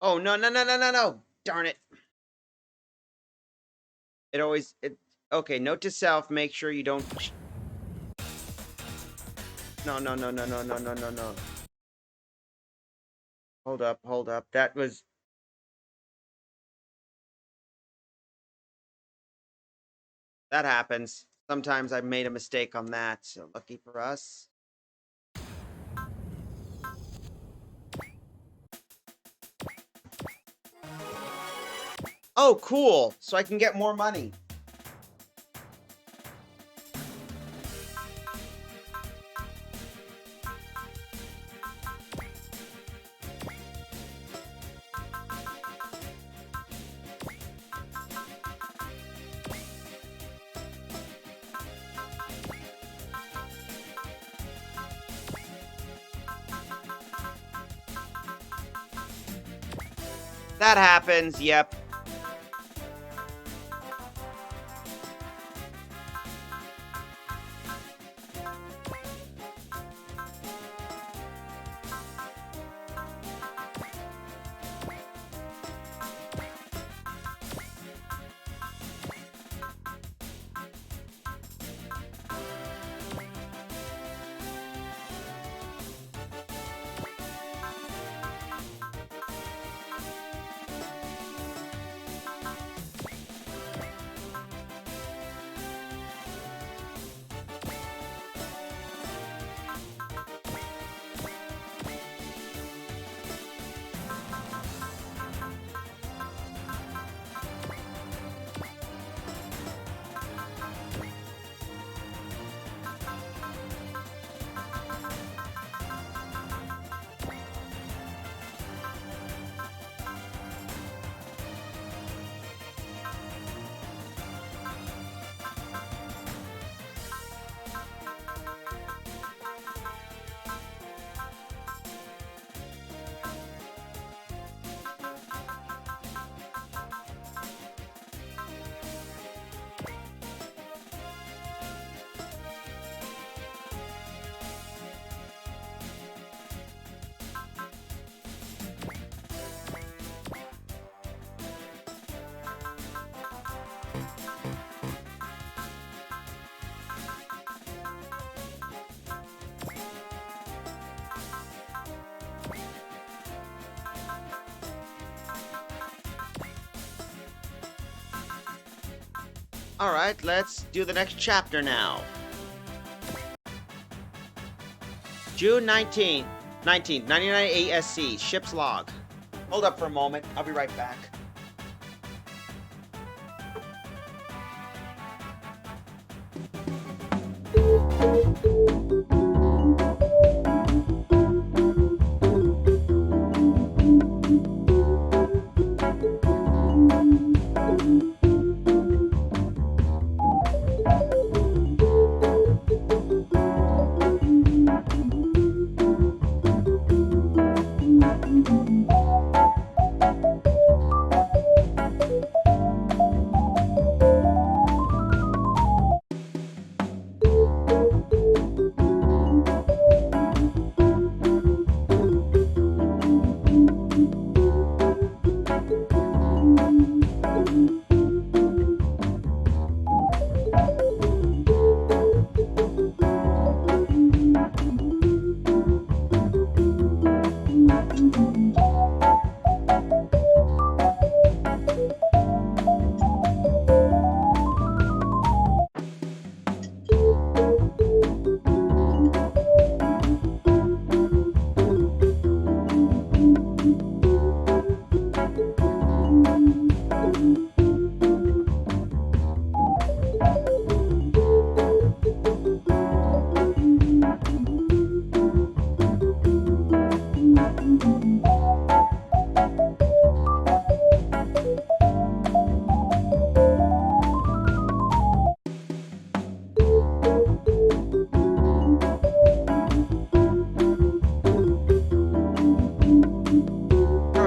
oh no. Darn it. It always it okay, note to self, make sure you don't no, no, no, no, no, no, no, no, no. Hold up, hold up. That happens. Sometimes I made a mistake on that, so lucky for us. Oh, cool. So I can get more money. That happens, yep. Alright, let's do the next chapter now. June 19th, 99 ASC, ship's log. Hold up for a moment, I'll be right back.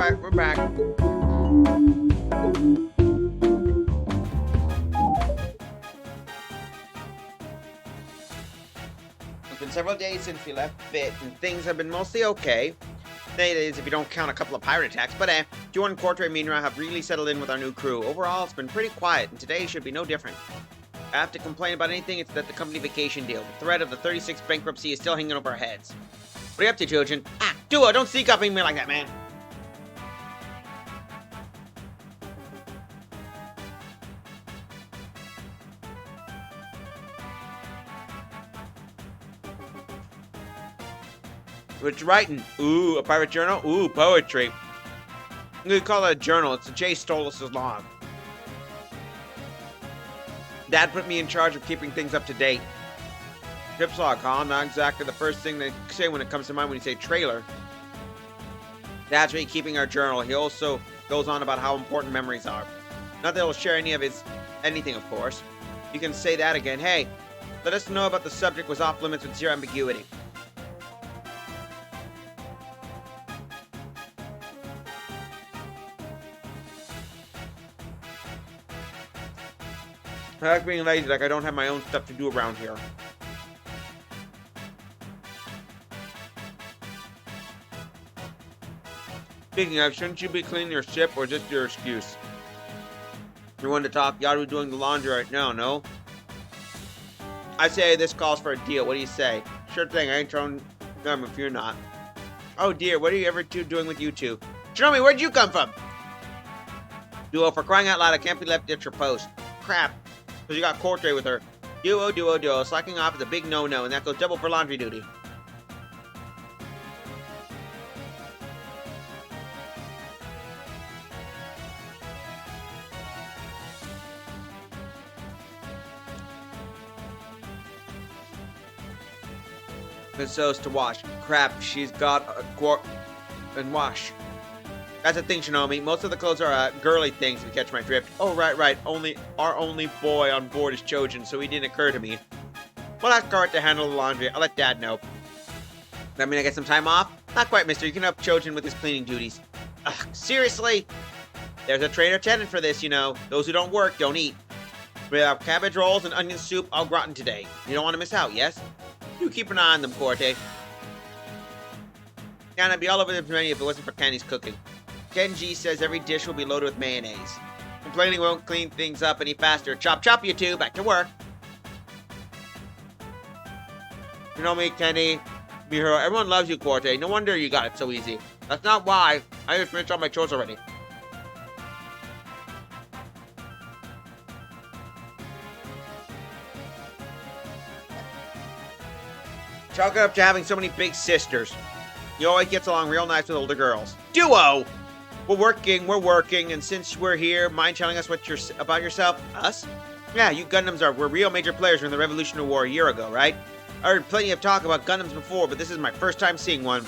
Alright, we're back. It's been several days since we left Fit, and things have been mostly okay. That is, if you don't count a couple of pirate attacks. But Joe and Quartre and Minra have really settled in with our new crew. Overall, it's been pretty quiet, and today should be no different. If I have to complain about anything, it's that the company vacation deal. The threat of the 36th bankruptcy is still hanging over our heads. What are you up to, Chojin? Ah, Duo, don't sneak up on me like that, man. What's writing? Ooh, a pirate journal? Ooh, poetry. We call it a journal. It's a Jay Stolas' log. Dad put me in charge of keeping things up to date. Trip's log, huh? Not exactly the first thing they say when it comes to mind when you say trailer. Dad's really keeping our journal. He also goes on about how important memories are. Not that he'll share anything, of course. You can say that again. Hey, let us know about the subject was off limits with zero ambiguity. I like being lazy, like I don't have my own stuff to do around here. Speaking of, shouldn't you be cleaning your ship, or just your excuse? You want to talk? Yaru doing the laundry right now, no? I say this calls for a deal. What do you say? Sure thing, I ain't throwing them if you're not. Oh dear, what are you ever two doing with you two? Jerome, where'd you come from? Duo, for crying out loud, I can't be left at your post. Crap. Because you got Quartre with her. Duo. Slacking off is a big no-no, and that goes double for laundry duty. And so's to wash. Crap, she's got a quart and wash. That's the thing, Shinomi. Most of the clothes are girly things, if you catch my drift. Oh, right. Our only boy on board is Chojin, so it didn't occur to me. Well, ask Garrett to handle the laundry. I'll let Dad know. That mean I get some time off? Not quite, mister. You can help Chojin with his cleaning duties. Ugh, seriously? There's a trainer tenant for this, you know. Those who don't work, don't eat. We have cabbage rolls and onion soup au gratin today. You don't want to miss out, yes? You keep an eye on them, Quartre. Yeah, I'd be all over the menu if it wasn't for Candy's cooking. Kenji says every dish will be loaded with mayonnaise. Complaining won't clean things up any faster. Chop, you two. Back to work. You know me, Kenny. Mihiro, everyone loves you, Quartre. No wonder you got it so easy. That's not why. I just finished all my chores already. Chalk it up to having so many big sisters. You always gets along real nice with older girls. Duo! We're working, and since we're here, mind telling us about yourself? Us? Yeah, you Gundams were real major players during the Revolutionary War a year ago, right? I heard plenty of talk about Gundams before, but this is my first time seeing one.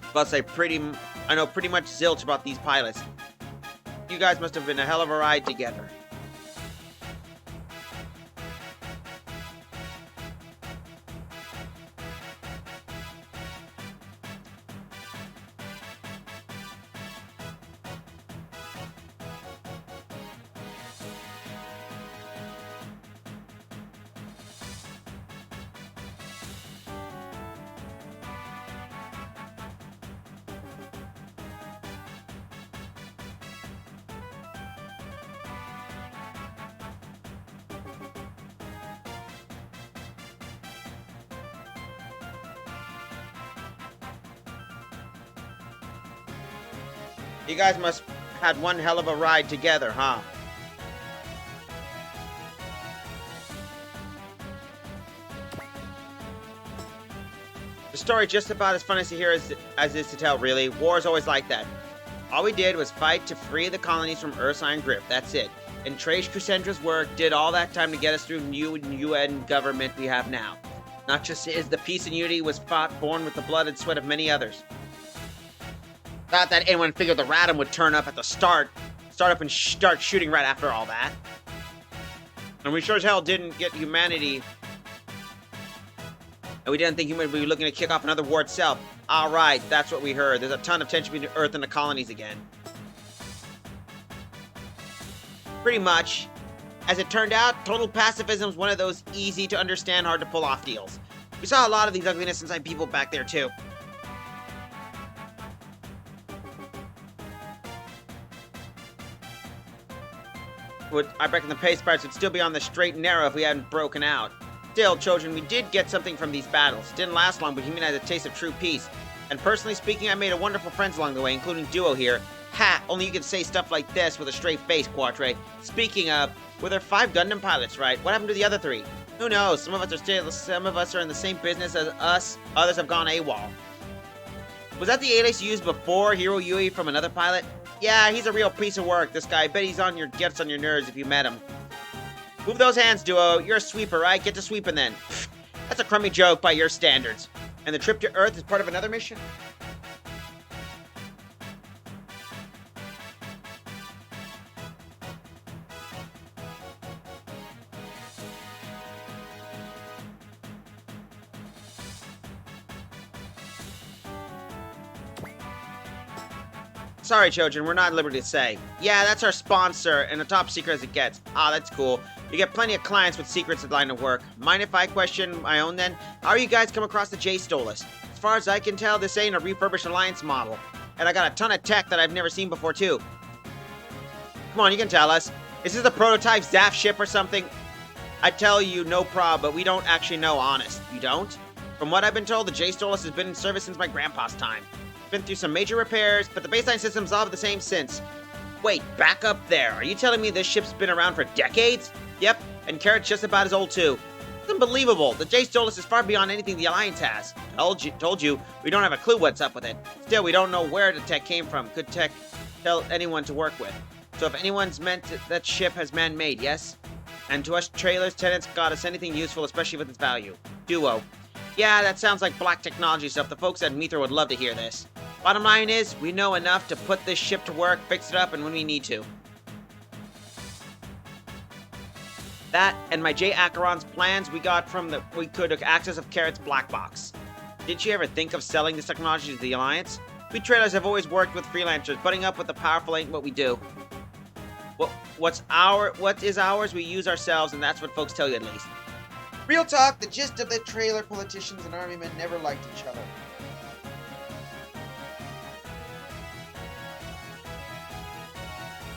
Plus, I know pretty much zilch about these pilots. You guys must have been a hell of a ride together. You guys must have had one hell of a ride together, huh? The story's just about as fun as to hear as is to tell, really. War is always like that. All we did was fight to free the colonies from Earth's iron grip, that's it. And Trace Crucendra's work did all that time to get us through new UN government we have now. Not just his, the peace and unity was fought, born with the blood and sweat of many others. Not that anyone figured the Radom would turn up at the start up and start shooting right after all that. And we sure as hell didn't get humanity. And we didn't think humanity would be looking to kick off another war itself. Alright, that's what we heard. There's a ton of tension between Earth and the colonies again. Pretty much. As it turned out, total pacifism was one of those easy to understand, hard to pull off deals. We saw a lot of these ugliness inside people back there too. I reckon the pace parts would still be on the straight and narrow if we hadn't broken out. Still, children, we did get something from these battles. It didn't last long, but Human had a taste of true peace. And personally speaking, I made a wonderful friends along the way, including Duo here. Ha! Only you can say stuff like this with a straight face, Quatre. Speaking of, were there 5 Gundam pilots, right? What happened to the other 3? Who knows? Some of us are in the same business as us. Others have gone AWOL. Was that the alias you used before, Hiro Yui from another pilot? Yeah, he's a real piece of work, this guy. I bet he's gets on your nerves if you met him. Move those hands, Duo. You're a sweeper, right? Get to sweeping then. That's a crummy joke by your standards. And the trip to Earth is part of another mission? Sorry, children, we're not at liberty to say. Yeah, that's our sponsor, and a top secret as it gets. Ah, that's cool. You get plenty of clients with secrets at line of work. Mind if I question my own then? How are you guys come across the J-Stolas? As far as I can tell, this ain't a refurbished Alliance model. And I got a ton of tech that I've never seen before, too. Come on, you can tell us. Is this a prototype ZAF ship or something? I tell you, no prob, but we don't actually know, honest. You don't? From what I've been told, the J-Stolas has been in service since my grandpa's time. Been through some major repairs, but the baseline system's all the same since. Wait, back up there. Are you telling me this ship's been around for decades? Yep, and Carrot's just about as old too. It's unbelievable. The J-Stolas is far beyond anything the Alliance has. Told you, we don't have a clue what's up with it. Still, we don't know where the tech came from. Could tech tell anyone to work with? So if anyone's meant that ship has man-made, yes? And to us trailers, tenants got us anything useful, especially with its value. Duo. Yeah, that sounds like black technology stuff. The folks at Mithra would love to hear this. Bottom line is, we know enough to put this ship to work, fix it up, and when we need to. That and my J. Acheron's plans we could access of Carrot's black box. Did you ever think of selling this technology to the Alliance? We trailers have always worked with freelancers. Butting up with the powerful ain't what we do. What is ours, we use ourselves, and that's what folks tell you at least. Real talk, the gist of the trailer politicians and army men never liked each other.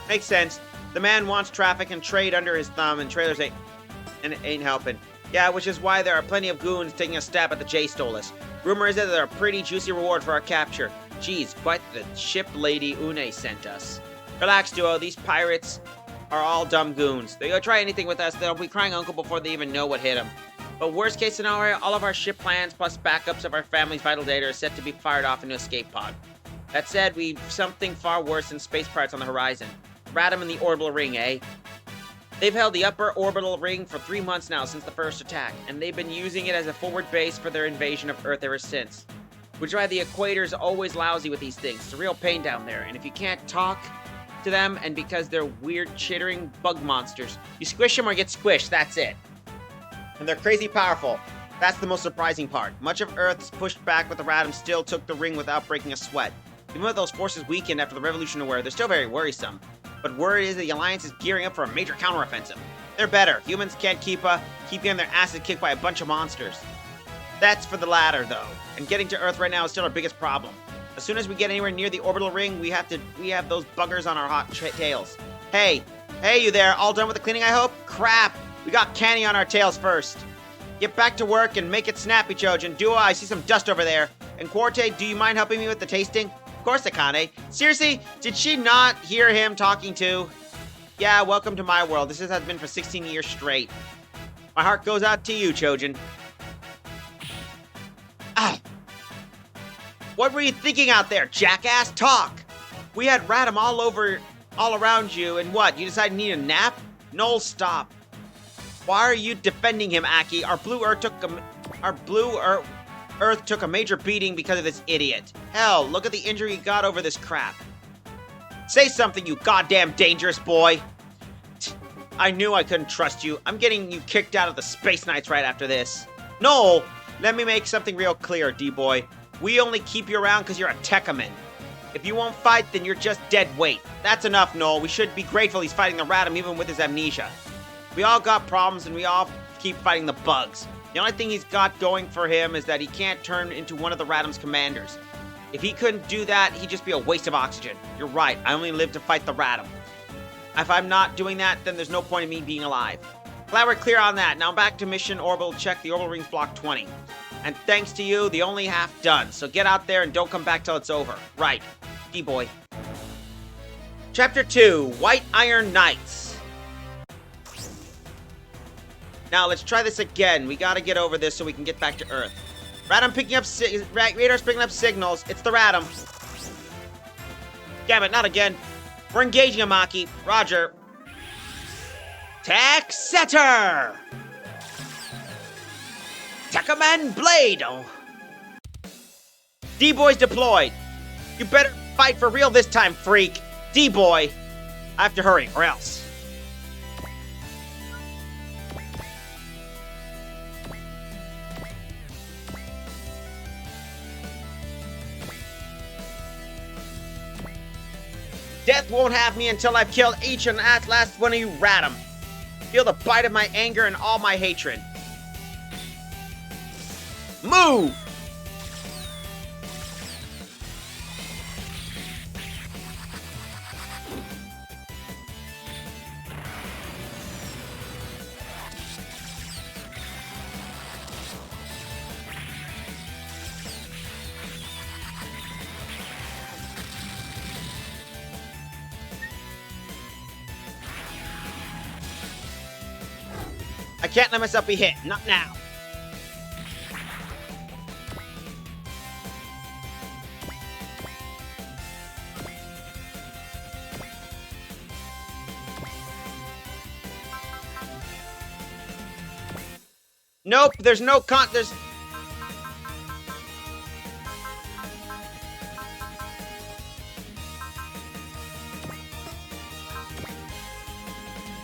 Makes sense. The man wants traffic and trade under his thumb, and trailers ain't helping. Yeah, which is why there are plenty of goons taking a stab at the J-Stolas. Rumor is that they're a pretty juicy reward for our capture. Geez, quite the ship Lady Une sent us. Relax, Duo. These pirates are all dumb goons. They go try anything with us, they'll be crying uncle before they even know what hit them. But worst case scenario, all of our ship plans plus backups of our family's vital data are set to be fired off into escape pod. That said, we've something far worse than space pirates on the horizon. Radam in the orbital ring, eh? They've held the upper orbital ring for 3 months now since the first attack, and they've been using it as a forward base for their invasion of Earth ever since. Which is why the equator's always lousy with these things. It's a real pain down there, and if you can't talk to them, and because they're weird, chittering bug monsters, you squish them or get squished, that's it. And they're crazy powerful. That's the most surprising part. Much of Earth's pushed back, but the Radam still took the ring without breaking a sweat. Even with those forces weakened after the revolution of War, they're still very worrisome. But word is the Alliance is gearing up for a major counteroffensive. They're better. Humans can't keep getting their asses kicked by a bunch of monsters. That's for the latter, though. And getting to Earth right now is still our biggest problem. As soon as we get anywhere near the orbital ring, we have those buggers on our hot tails. Hey, you there? All done with the cleaning, I hope? Crap! We got Canny on our tails first. Get back to work and make it snappy, Chojin. Duo, I see some dust over there. And Quarte, do you mind helping me with the tasting? Of course, Akane. Seriously, did she not hear him talking to? Yeah, welcome to my world. This has been for 16 years straight. My heart goes out to you, Chojin. Ah! What were you thinking out there, jackass? Talk! We had Radam all around you, and what? You decided you need a nap? Noel, stop. Why are you defending him, Aki? Our blue Earth took a major beating because of this idiot. Hell, look at the injury he got over this crap. Say something, you goddamn dangerous boy. I knew I couldn't trust you. I'm getting you kicked out of the Space Knights right after this. Noel, let me make something real clear, D-boy. We only keep you around because you're a Tekkaman. If you won't fight, then you're just dead weight. That's enough, Noel. We should be grateful he's fighting the Radam even with his amnesia. We all got problems and we all keep fighting the bugs. The only thing he's got going for him is that he can't turn into one of the Radam's commanders. If he couldn't do that, he'd just be a waste of oxygen. You're right, I only live to fight the Radam. If I'm not doing that, then there's no point in me being alive. Glad we're clear on that. Now back to mission orbital check. The orbital rings block 20. And thanks to you, the only half done. So get out there and don't come back till it's over. Right. D-boy. Chapter 2, White Iron Knights. Now let's try this again. We gotta get over this so we can get back to Earth. Radom picking up radar's picking up signals. It's the Radom. Damn it, not again. We're engaging Amaki. Roger. Tech Setter! Tekaman Blade! D-Boy's deployed. You better fight for real this time, freak. D-Boy. I have to hurry, or else. Death won't have me until I've killed each and last one of you Radom. Feel the bite of my anger and all my hatred. Move! I can't let myself be hit. Not now. Nope, there's no there's...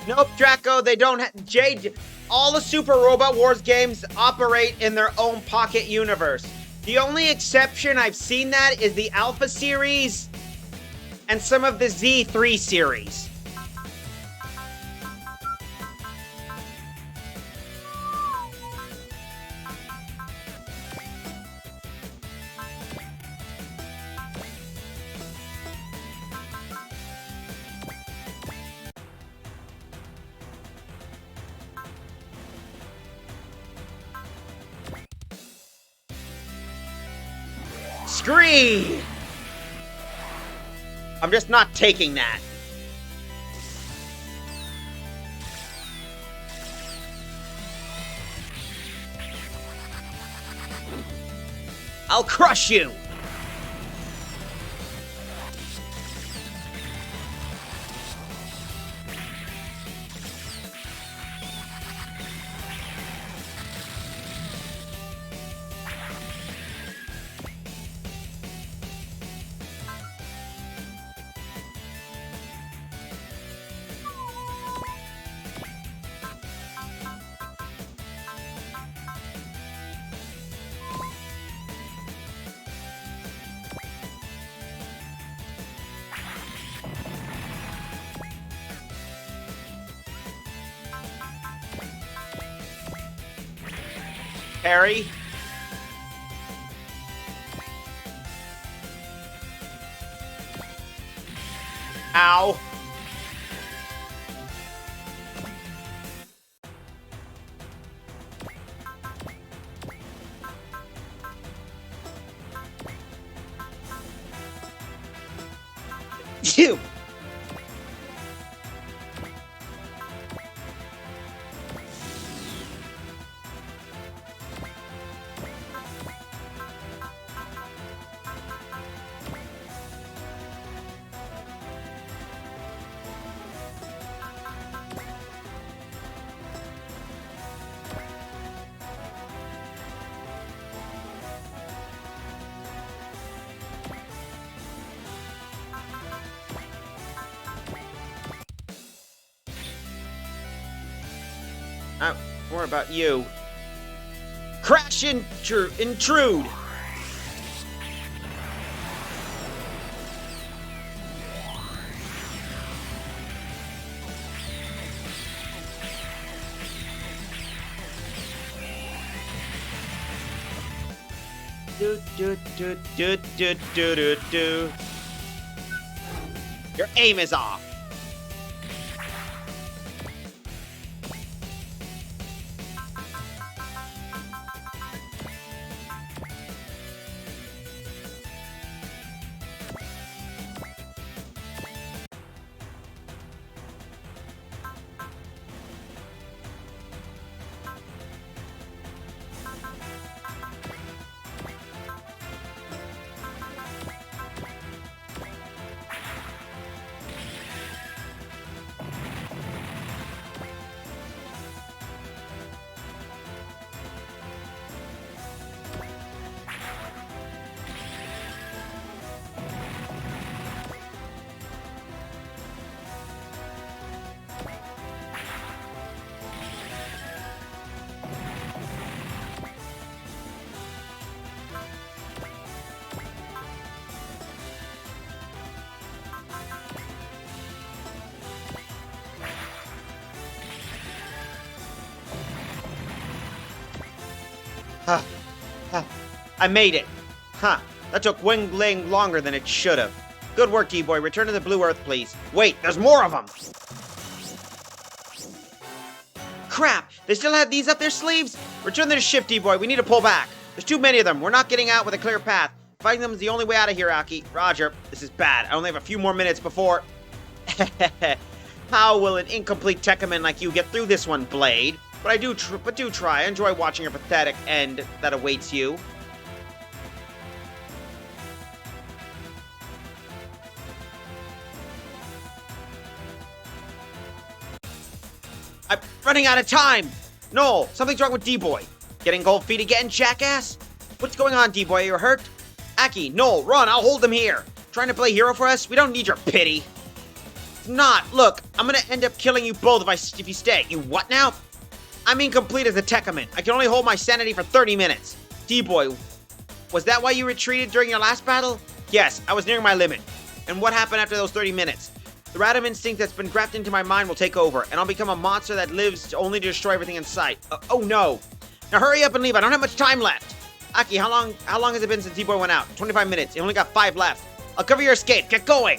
Nope, Draco, they don't have... Jade... All the Super Robot Wars games operate in their own pocket universe. The only exception I've seen that is the Alpha series and some of the Z3 series. Scream! I'm just not taking that. I'll crush you! Harry. Ow. You. More about you. Crash intrude! Do. Your aim is off. I made it. Huh. That took Wingling longer than it should have. Good work, D-Boy. Return to the Blue Earth, please. Wait, there's more of them! Crap! They still had these up their sleeves? Return to the ship, D-Boy. We need to pull back. There's too many of them. We're not getting out with a clear path. Fighting them is the only way out of here, Aki. Roger. This is bad. I only have a few more minutes before... How will an incomplete Tekkaman like you get through this one, Blade? But do try. I enjoy watching your pathetic end that awaits you. I'm running out of time! No, something's wrong with D-Boy. Getting cold feet again, jackass? What's going on, D-Boy? You're hurt? Aki, no, run, I'll hold him here. Trying to play hero for us? We don't need your pity. It's not. Look, I'm gonna end up killing you both if you stay. You what now? I'm incomplete as a Tekkaman. I can only hold my sanity for 30 minutes. D-Boy, was that why you retreated during your last battle? Yes, I was nearing my limit. And what happened after those 30 minutes? The Radam instinct that's been grafted into my mind will take over, and I'll become a monster that lives only to destroy everything in sight. Oh no. Now hurry up and leave. I don't have much time left. Aki, how long has it been since D-Boy went out? 25 minutes. You only got 5 left. I'll cover your escape. Get going.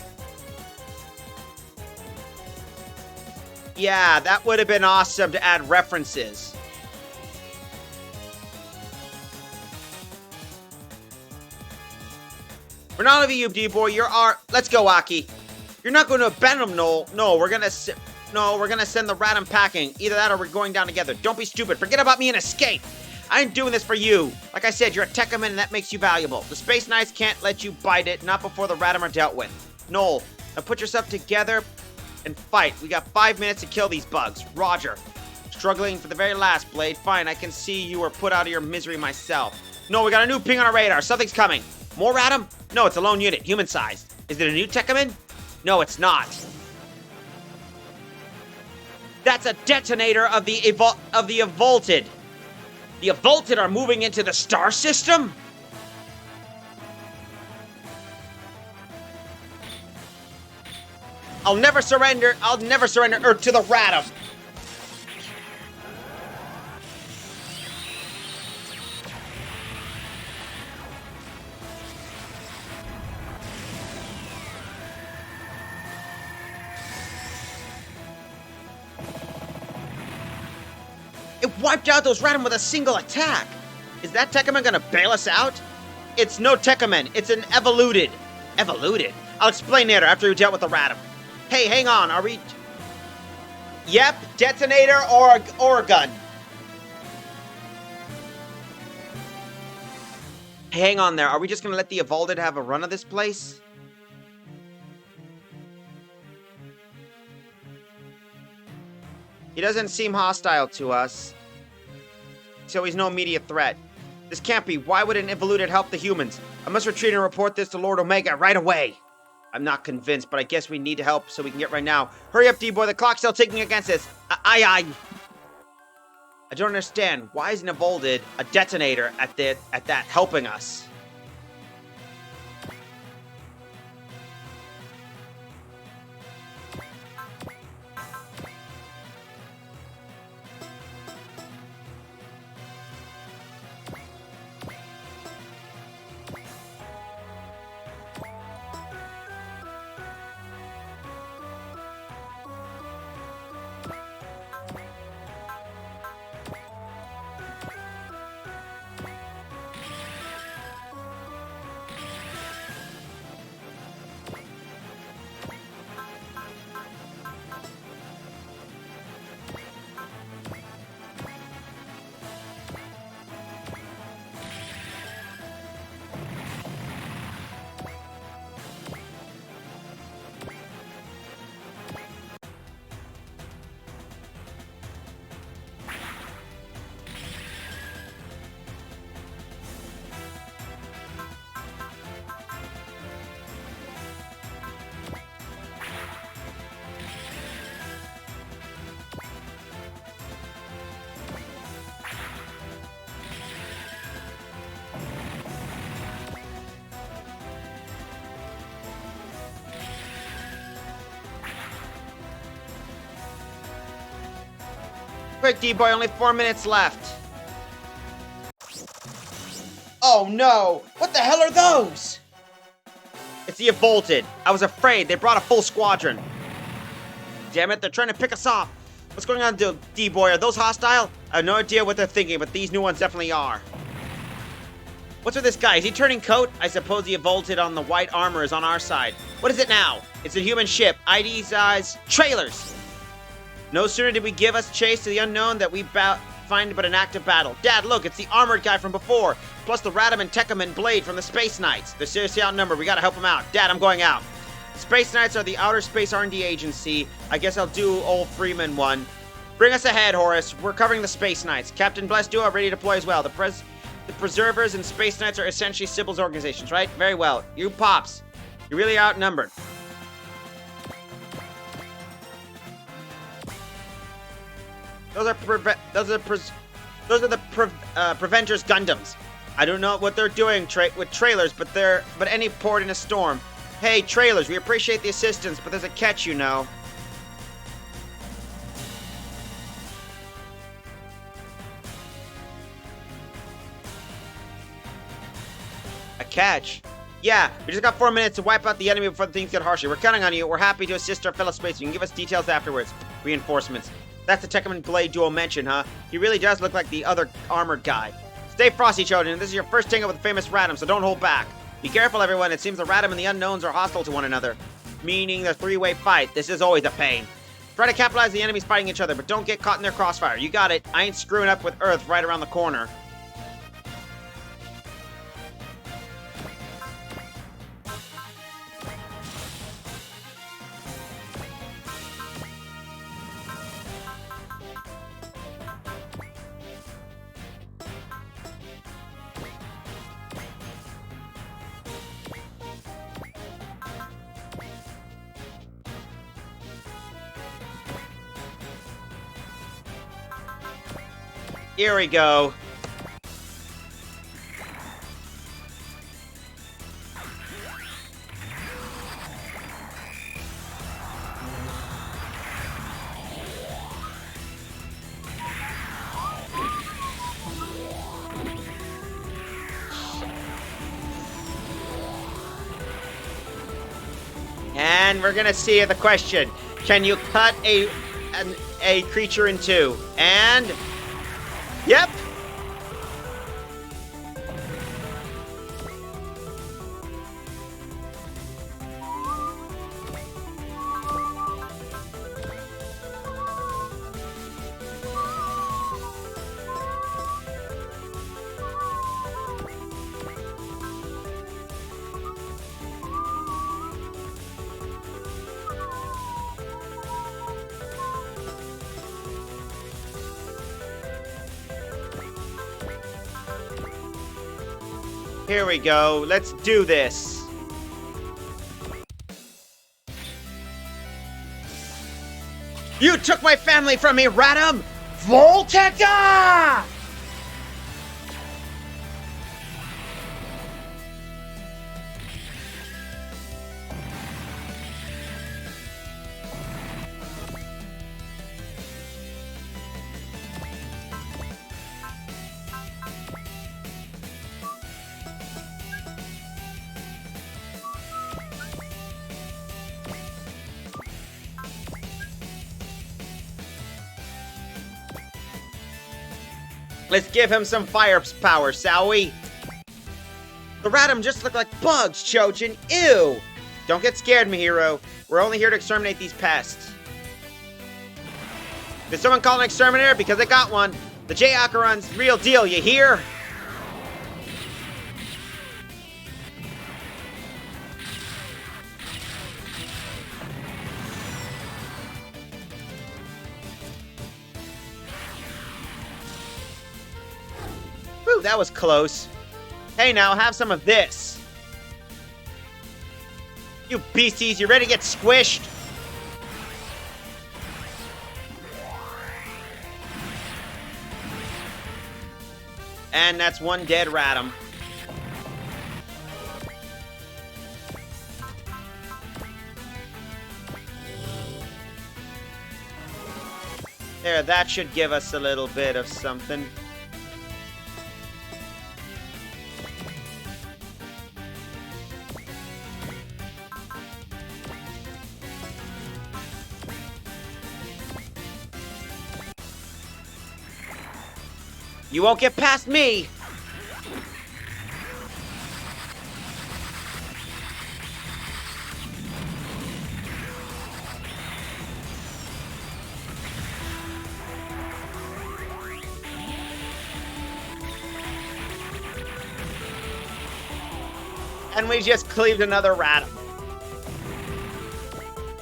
Yeah, that would have been awesome to add references. For none of you, D-Boy, let's go, Aki. You're not going to abandon him, Noel. No, we're gonna send the Radam packing. Either that or we're going down together. Don't be stupid. Forget about me and escape. I ain't doing this for you. Like I said, you're a Tekkaman and that makes you valuable. The Space Knights can't let you bite it, not before the Radam are dealt with. Noel, now put yourself together and fight. We got 5 minutes to kill these bugs. Roger. Struggling for the very last, Blade. Fine, I can see you were put out of your misery myself. No, we got a new ping on our radar. Something's coming. More Radam? No, it's a lone unit, human-sized. Is it a new Tekkaman? No, it's not. That's a detonator of the Evolted. The Evolted are moving into the star system? I'll never surrender Earth to the Radam. It wiped out those Radam with a single attack. Is that Tekkaman gonna bail us out? It's no Tekkaman, it's an evoluted. Evoluted? I'll explain later after you dealt with the Radam. Hey, hang on, are we... Yep, detonator or a gun. Hey, hang on there, are we just gonna let the Evolted have a run of this place? He doesn't seem hostile to us, so he's no immediate threat. This can't be. Why would an evoluted help the humans? I must retreat and report this to Lord Omega right away. I'm not convinced, but I guess we need help so we can get right now. Hurry up, D-Boy. The clock's still ticking against us. I don't understand. Why is an evolted a detonator at that helping us? Quick, D-Boy, only 4 minutes left. Oh no! What the hell are those? It's the Evolted. I was afraid. They brought a full squadron. Damn it, they're trying to pick us off. What's going on, D-Boy? Are those hostile? I have no idea what they're thinking, but these new ones definitely are. What's with this guy? Is he turning coat? I suppose the Evolted on the white armor is on our side. What is it now? It's a human ship. ID size trailers. No sooner did we give us chase to the unknown that we find but an active battle. Dad, look, it's the armored guy from before, plus the Radam and Tekam and Blade from the Space Knights. They're seriously outnumbered. We gotta help them out. Dad, I'm going out. Space Knights are the outer space R&D agency. I guess I'll do old Freeman one. Bring us ahead, Horace. We're covering the Space Knights. Captain Bless Duo ready to deploy as well. The Preservers and Space Knights are essentially Sybil's organizations, right? Very well. You Pops, you're really outnumbered. Those are the Preventers Gundams. I don't know what they're doing with trailers, but any port in a storm. Hey, trailers, we appreciate the assistance, but there's a catch, you know. A catch? Yeah, we just got 4 minutes to wipe out the enemy before things get harsher. We're counting on you. We're happy to assist our fellow spacemen. You can give us details afterwards. Reinforcements. That's the Tekam and Blade duo mentioned, huh? He really does look like the other armored guy. Stay frosty, children. This is your first tango with the famous Radam, so don't hold back. Be careful, everyone. It seems the Radam and the Unknowns are hostile to one another, meaning a three-way fight. This is always a pain. Try to capitalize the enemies fighting each other, but don't get caught in their crossfire. You got it. I ain't screwing up with Earth right around the corner. Here we go. And we're gonna see the question. Can you cut a creature in two? And yep. Here we go. Let's do this. You took my family from me, Radam! Voltecta! Let's give him some firepower, shall we? The Radam just look like bugs, Chojin. Ew! Don't get scared, my hero. We're only here to exterminate these pests. Did someone call an exterminator? Because I got one. The J-Akaron's real deal, you hear? Whew, that was close. Hey now, have some of this. You beasties, you ready to get squished? And that's one dead Radam. There, that should give us a little bit of something. You won't get past me! And we just cleaved another Ratum.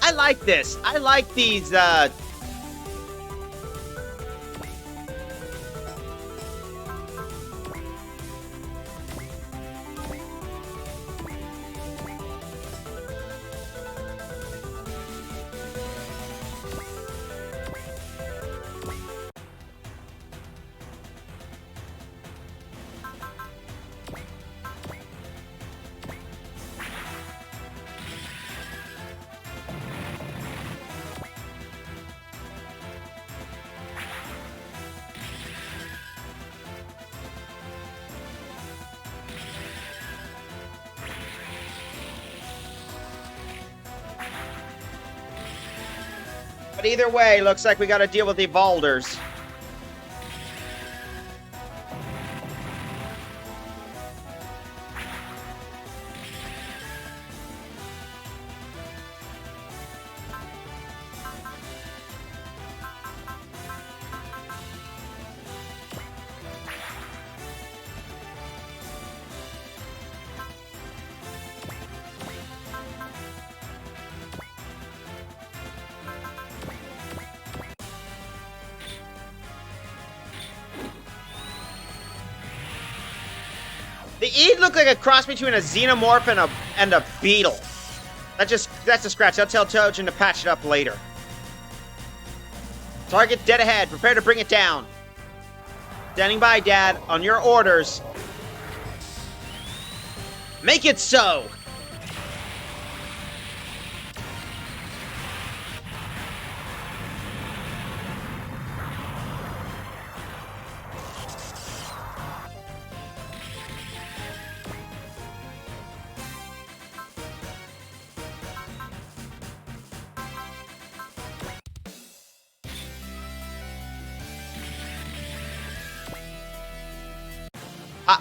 I like this. I like these, but either way, looks like we gotta deal with the Evolders. The Eid looked like a cross between a Xenomorph and a Beetle. That's a scratch. I'll tell Trojan to patch it up later. Target dead ahead. Prepare to bring it down. Standing by, Dad. On your orders. Make it so!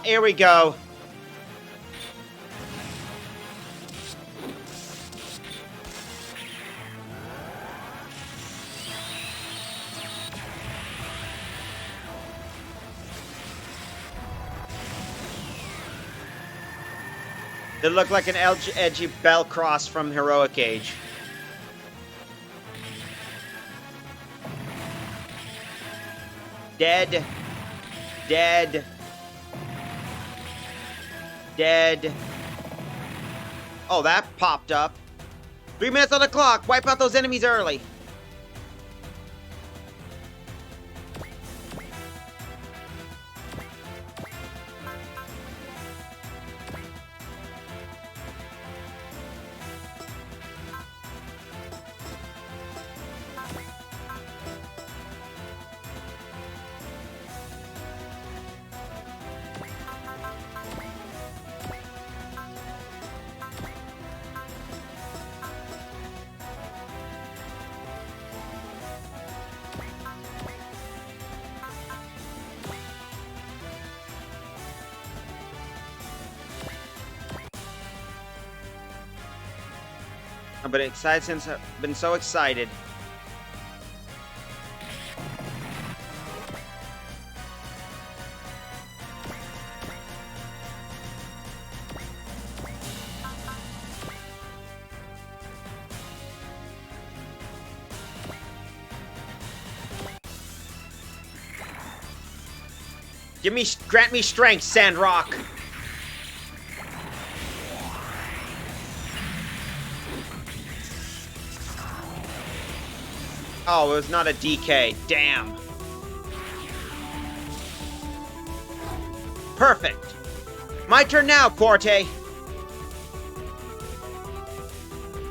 Here we go. They look like an edgy bell cross from Heroic Age. Dead. Dead. Dead. Oh, that popped up. 3 minutes on the clock. Wipe out those enemies early. I've been excited since I've been so excited. Grant me strength, Sandrock. Oh, it was not a DK. Damn. Perfect. My turn now, Corte.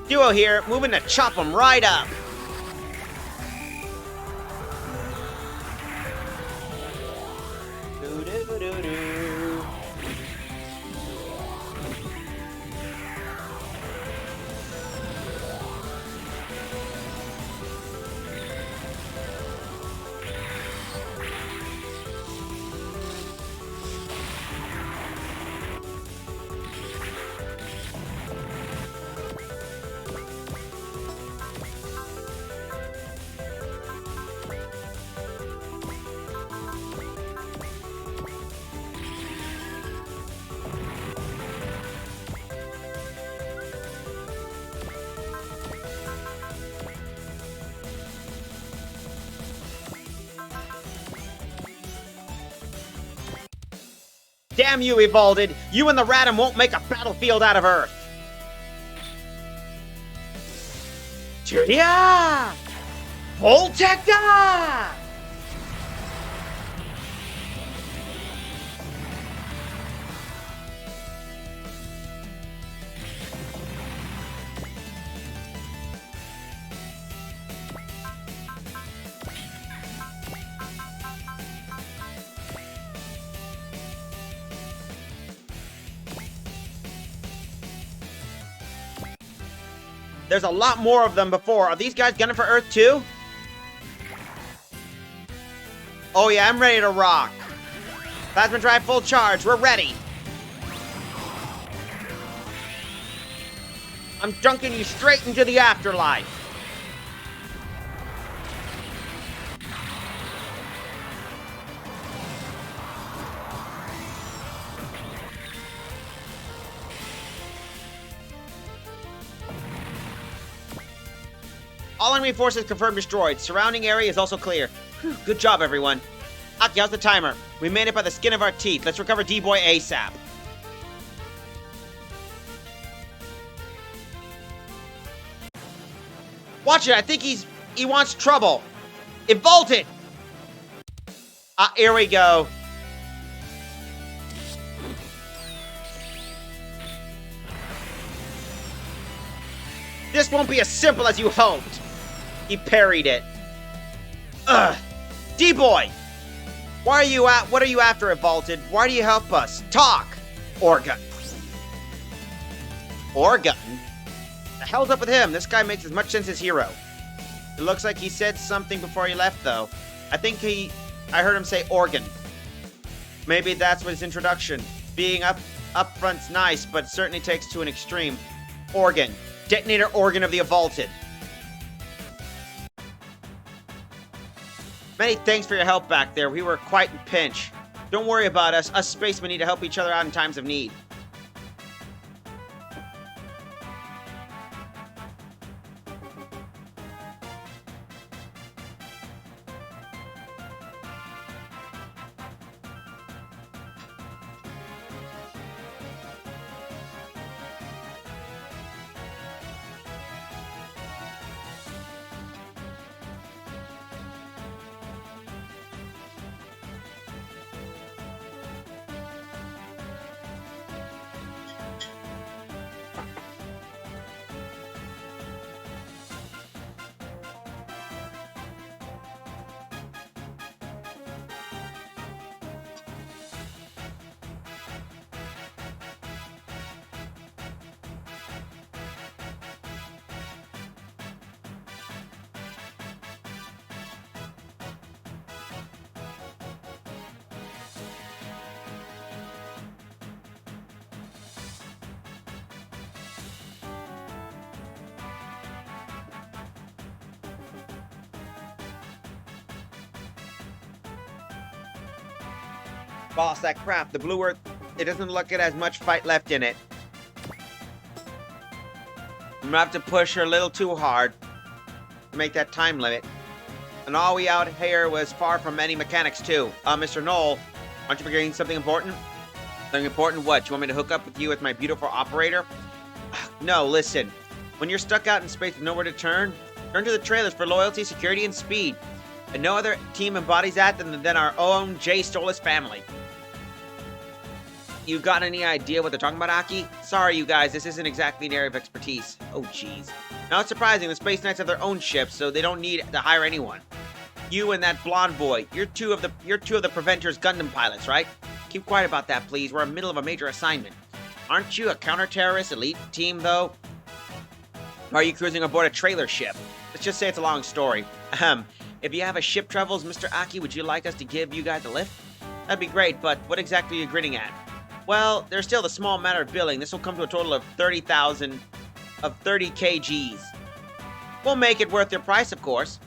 Duo here, moving to chop them right up. Damn you, Evolved! You and the Radam won't make a battlefield out of Earth! Julia! Voltecta! There's a lot more of them before. Are these guys gunning for Earth too? Oh yeah, I'm ready to rock. Plasma drive full charge. We're ready. I'm dunking you straight into the afterlife. All enemy forces confirmed destroyed. Surrounding area is also clear. Whew, good job, everyone. Aki, how's the timer? We made it by the skin of our teeth. Let's recover D-Boy ASAP. Watch it. I think he wants trouble. It vaulted. Here we go. This won't be as simple as you hoped. He parried it. Ugh. D-Boy! What are you after, Vaulted? Why do you help us? Talk! Orgun. Orgun? The hell's up with him? This guy makes as much sense as Hero. It looks like he said something before he left, though. I heard him say organ. Maybe that's what his introduction. Being up front's nice, but certainly takes to an extreme. Organ. Detonator organ of the Vaulted. Many thanks for your help back there. We were quite in pinch. Don't worry about us. Us spacemen need to help each other out in times of need. Boss, that crap, the Blue Earth, it doesn't look like it has much fight left in it. I'm gonna have to push her a little too hard to make that time limit. And all we out here was far from any mechanics too. Mr. Knoll, aren't you forgetting something important? Something important what? You want me to hook up with you as my beautiful operator? No, listen. When you're stuck out in space with nowhere to turn to the trailers for loyalty, security, and speed. And no other team embodies that than our own Jay Stolas family. You got any idea what they're talking about, Aki? Sorry, you guys, this isn't exactly an area of expertise. Oh, jeez. Now, it's surprising the Space Knights have their own ships, so they don't need to hire anyone. You and that blonde boy, you're two of the Preventor's Gundam pilots, right? Keep quiet about that, please. We're in the middle of a major assignment. Aren't you a counter-terrorist elite team, though? Or are you cruising aboard a trailer ship? Let's just say it's a long story. If you have a ship travels, Mr. Aki, would you like us to give you guys a lift? That'd be great, but what exactly are you grinning at? Well, there's still the small matter of billing. This will come to a total of 30 kgs. We'll make it worth your price, of course.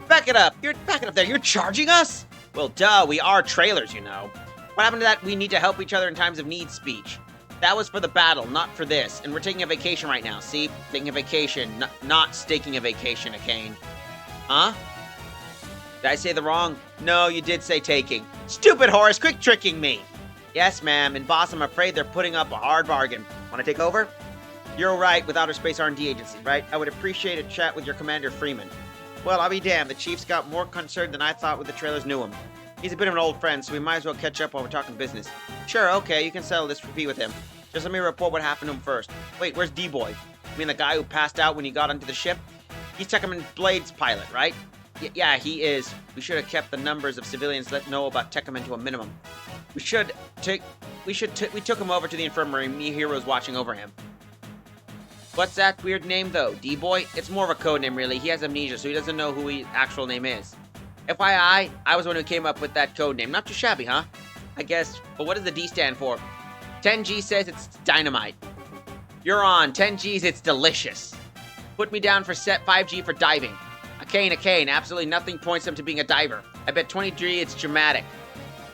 Back it up there. You're charging us? Well, duh, we are trailers, you know. What happened to that we need to help each other in times of need speech? That was for the battle, not for this. And we're taking a vacation right now, see? Taking a vacation, not staking a vacation, Akane. Huh? Did I say the wrong? No, you did say taking. Stupid Horace, quick tricking me. Yes, ma'am, and boss, I'm afraid they're putting up a hard bargain. Want to take over? You're right with Outer Space R&D Agency, right? I would appreciate a chat with your Commander Freeman. Well, I'll be damned, the Chief's got more concerned than I thought when the trailers knew him. He's a bit of an old friend, so we might as well catch up while we're talking business. Sure, okay, you can settle this fee with him. Just let me report what happened to him first. Wait, where's D-Boy? You mean the guy who passed out when he got onto the ship? He's Techman Blade's pilot, right? Yeah, he is. We should have kept the numbers of civilians let know about Techman to a minimum. We took him over to the infirmary. Mihiro's watching over him. What's that weird name, though? D-Boy? It's more of a code name, really. He has amnesia, so he doesn't know who his actual name is. FYI, I was the one who came up with that code name. Not too shabby, huh? I guess. But what does the D stand for? 10G says it's dynamite. You're on. 10G's, it's delicious. Put me down for set 5G for diving. A cane. Absolutely nothing points him to being a diver. I bet 20G, it's dramatic.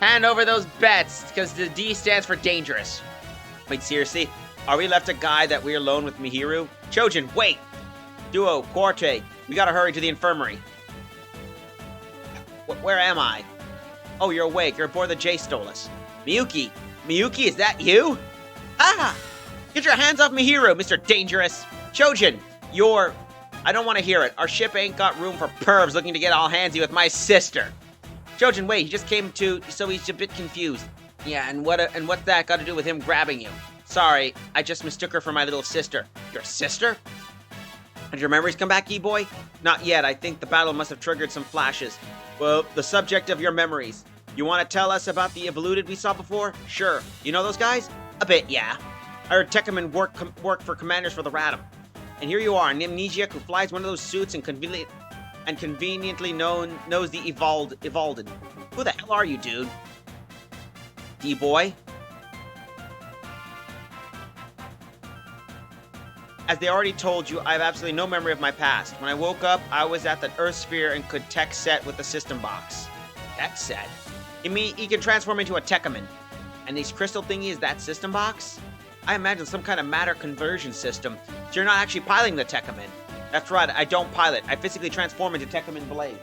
Hand over those bets, because the D stands for dangerous. Wait, seriously? Are we left a guy that we're alone with Mihiru? Chojin, wait! Duo, Quarte, we gotta hurry to the infirmary. Where am I? Oh, you're awake. You're aboard the J Stolas. Miyuki! Miyuki, is that you? Ah! Get your hands off Mihiru, Mr. Dangerous! Chojin, I don't want to hear it. Our ship ain't got room for pervs looking to get all handsy with my sister. Chojin, wait, he just came to, so he's a bit confused. Yeah, and what's that got to do with him grabbing you? Sorry, I just mistook her for my little sister. Your sister? Did your memories come back, E-Boy? Not yet. I think the battle must have triggered some flashes. Well, the subject of your memories. You want to tell us about the Evoluted we saw before? Sure. You know those guys? A bit, yeah. I heard Tekkaman work for commanders for the Radam. And here you are, an amnesiac who flies one of those suits and conveniently knows the Evolved. Who the hell are you, dude? D-Boy? As they already told you, I have absolutely no memory of my past. When I woke up, I was at the Earth sphere and could tech set with the system box. Tech set? He can transform into a Tekkaman. And these crystal thingy is that system box? I imagine some kind of matter conversion system. So you're not actually piloting the Tekkaman. That's right, I don't pilot. I physically transform into Tekkaman Blade.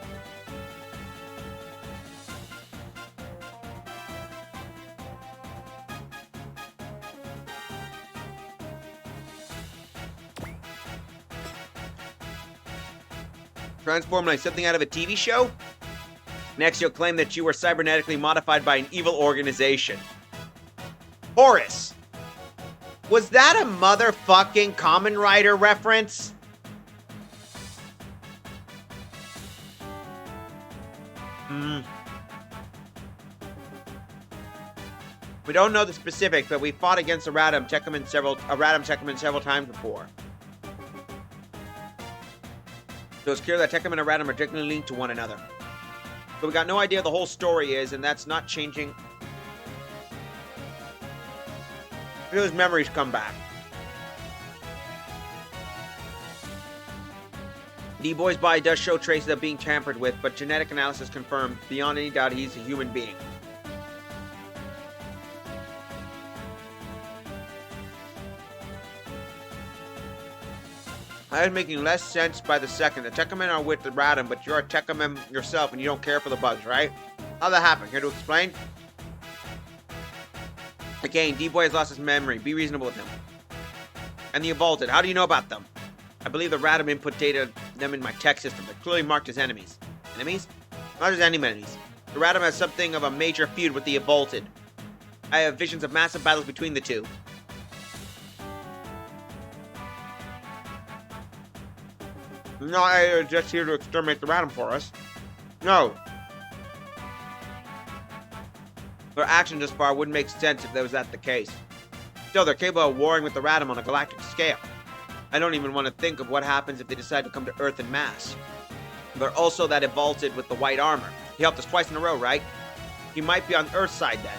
Transform like something out of a TV show? Next, you'll claim that you were cybernetically modified by an evil organization. Horus! Was that a motherfucking Kamen Rider reference? We don't know the specifics, but we fought against a Radam Tekkaman several times before. So it's clear that Tekkaman and Radam are directly linked to one another. But we got no idea what the whole story is, and that's not changing. Look at those memories come back. D-Boy's body does show traces of being tampered with, but genetic analysis confirmed, beyond any doubt, he's a human being. I was making less sense by the second. The Tekkamen are with the Radam, but you're a Tekkaman yourself and you don't care for the bugs, right? How'd that happen? Here to explain? Again, D-Boy has lost his memory. Be reasonable with him. And the Evolved. How do you know about them? I believe the Radam input data them in my tech system. They're clearly marked as enemies. Enemies? Not just any enemies. The Radam has something of a major feud with the Evolved. I have visions of massive battles between the two. Not just here to exterminate the Radam for us. No. Their action this far wouldn't make sense if that was the case. Still, they're capable of warring with the Radam on a galactic scale. I don't even want to think of what happens if they decide to come to Earth en masse. They're also that Evolved with the white armor. He helped us twice in a row, right? He might be on Earth's side then.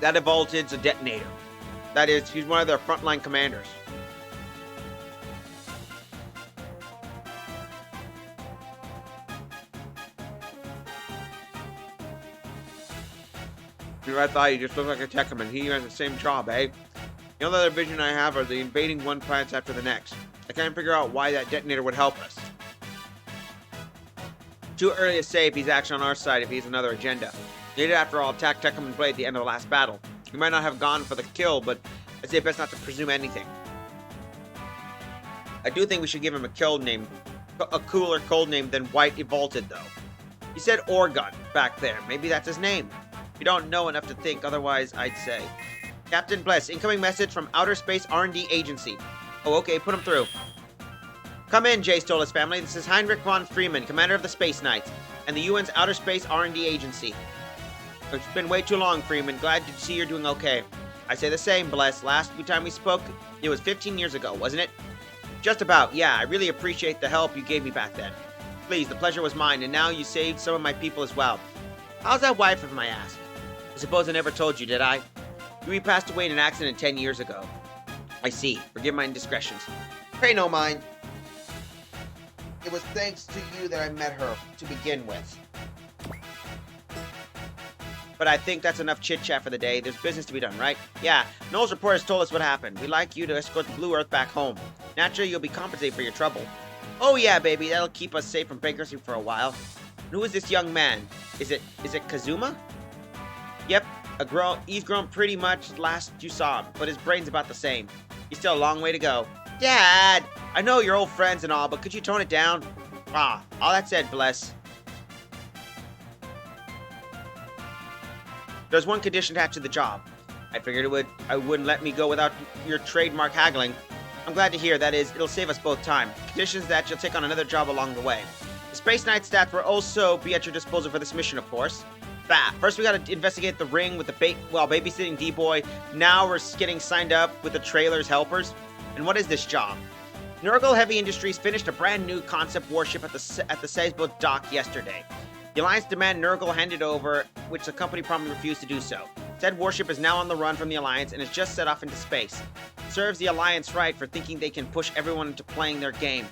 That Evolved's a detonator. That is, he's one of their frontline commanders. I thought he just looked like a Tekkaman. He has the same job, eh? The only other vision I have are the invading one planets after the next. I can't figure out why that detonator would help us. Too early to say if he's actually on our side, if he has another agenda. He did, after all, attack Tecum and Blade at the end of the last battle. He might not have gone for the kill, but I'd say best not to presume anything. I do think we should give him a cooler code name than White Evolted, though. He said Orgun back there. Maybe that's his name. You don't know enough to think, otherwise I'd say. Captain Bless, incoming message from Outer Space R&D Agency. Oh, okay, put him through. Come in, J. Stolas family. This is Heinrich von Freeman, commander of the Space Knights, and the UN's Outer Space R&D Agency. It's been way too long, Freeman. Glad to see you're doing okay. I say the same, Bless. Last time we spoke, it was 15 years ago, wasn't it? Just about, yeah. I really appreciate the help you gave me back then. Please, the pleasure was mine, and now you saved some of my people as well. How's that wife of mine, I asked? I suppose I never told you, did I? We passed away in an accident 10 years ago. I see. Forgive my indiscretions. Pay no mind. It was thanks to you that I met her to begin with. But I think that's enough chit-chat for the day. There's business to be done, right? Yeah, Noel's report has told us what happened. We'd like you to escort the Blue Earth back home. Naturally, you'll be compensated for your trouble. Oh yeah, baby, that'll keep us safe from bankruptcy for a while. And who is this young man? Is it Kazuma? Yep, he's grown pretty much last you saw him, but his brain's about the same. He's still a long way to go. Dad! I know you're old friends and all, but could you tone it down? Ah, all that said, Bless. There's one condition attached to the job. I figured I wouldn't let me go without your trademark haggling. I'm glad to hear, that is, it'll save us both time. Conditions that you'll take on another job along the way. The Space Knight stats will also be at your disposal for this mission, of course. Bah, first we gotta investigate the ring with the while babysitting D-Boy. Now we're getting signed up with the trailer's helpers. And what is this job? Nurgle Heavy Industries finished a brand new concept warship at the Sezbo dock yesterday. The Alliance demand Nurgle hand it over, which the company promptly refused to do so. Said warship is now on the run from the Alliance and has just set off into space. Serves the Alliance right for thinking they can push everyone into playing their game.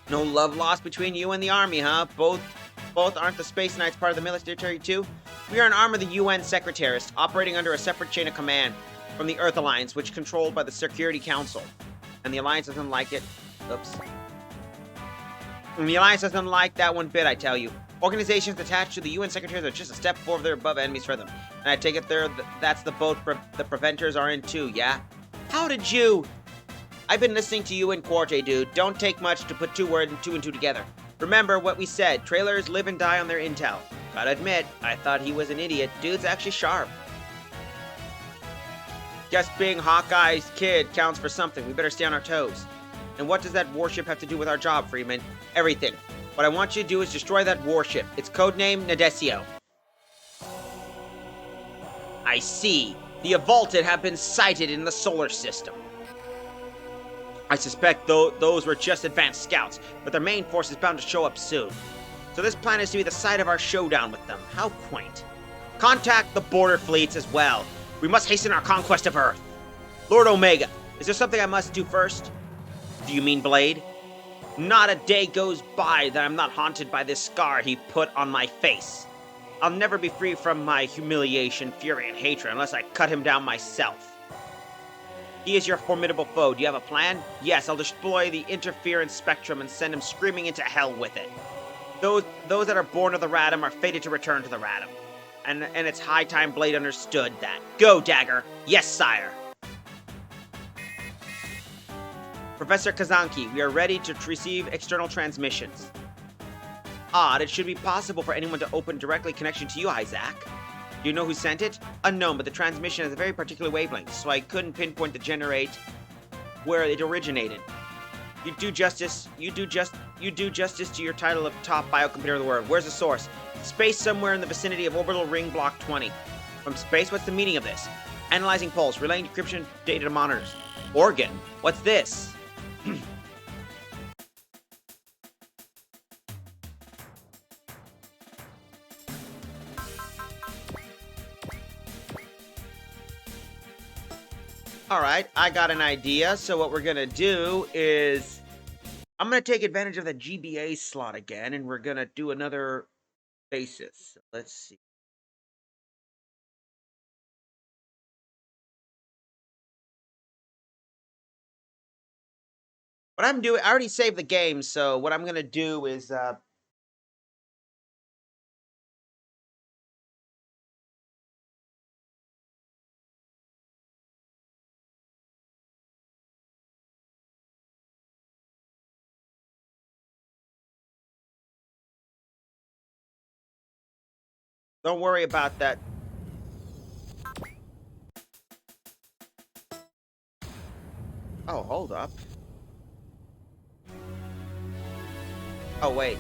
No love lost between you and the Army, huh? Both aren't the Space Knights part of the military too? We are an arm of the UN Secretariat, operating under a separate chain of command from the Earth Alliance, which is controlled by the Security Council. And the Alliance doesn't like it. Oops. And the Alliance doesn't like that one bit, I tell you. Organizations attached to the UN Secretaries are just a step above enemies for them. And I take it that's the boat the Preventers are in too, yeah? How did you... I've been listening to you in Quartet, dude. Don't take much to put two and two together. Remember what we said. Trailers live and die on their intel. Gotta admit, I thought he was an idiot. Dude's actually sharp. Guess being Hawkeye's kid counts for something. We better stay on our toes. And what does that warship have to do with our job, Freeman? Everything. What I want you to do is destroy that warship. Its codename, Nadesio. I see. The Evolted have been sighted in the solar system. I suspect those were just advanced scouts, but their main force is bound to show up soon. So this plan is to be the site of our showdown with them. How quaint. Contact the border fleets as well. We must hasten our conquest of Earth. Lord Omega, is there something I must do first? Do you mean Blade? Not a day goes by that I'm not haunted by this scar he put on my face. I'll never be free from my humiliation, fury, and hatred unless I cut him down myself. He is your formidable foe. Do you have a plan? Yes, I'll deploy the interference spectrum and send him screaming into hell with it. Those that are born of the Radam are fated to return to the Radam. And it's high time Blade understood that. Go, Dagger. Yes, sire. Professor Kazanki, we are ready to receive external transmissions. Odd, it should be possible for anyone to open directly connection to you, Isaac. Do you know who sent it? Unknown, but the transmission has a very particular wavelength, so I couldn't pinpoint where it originated. You do justice to your title of top biocomputer of the world. Where's the source? Space somewhere in the vicinity of orbital ring block 20. From space, what's the meaning of this? Analyzing pulse, relaying decryption data to monitors. Organ? What's this? Alright, I got an idea. So what we're gonna do is I'm gonna take advantage of the GBA slot again, and we're gonna do another basis. Let's see. What I'm doing, I already saved the game, so what I'm gonna do is, don't worry about that. Oh, hold up. Oh, wait.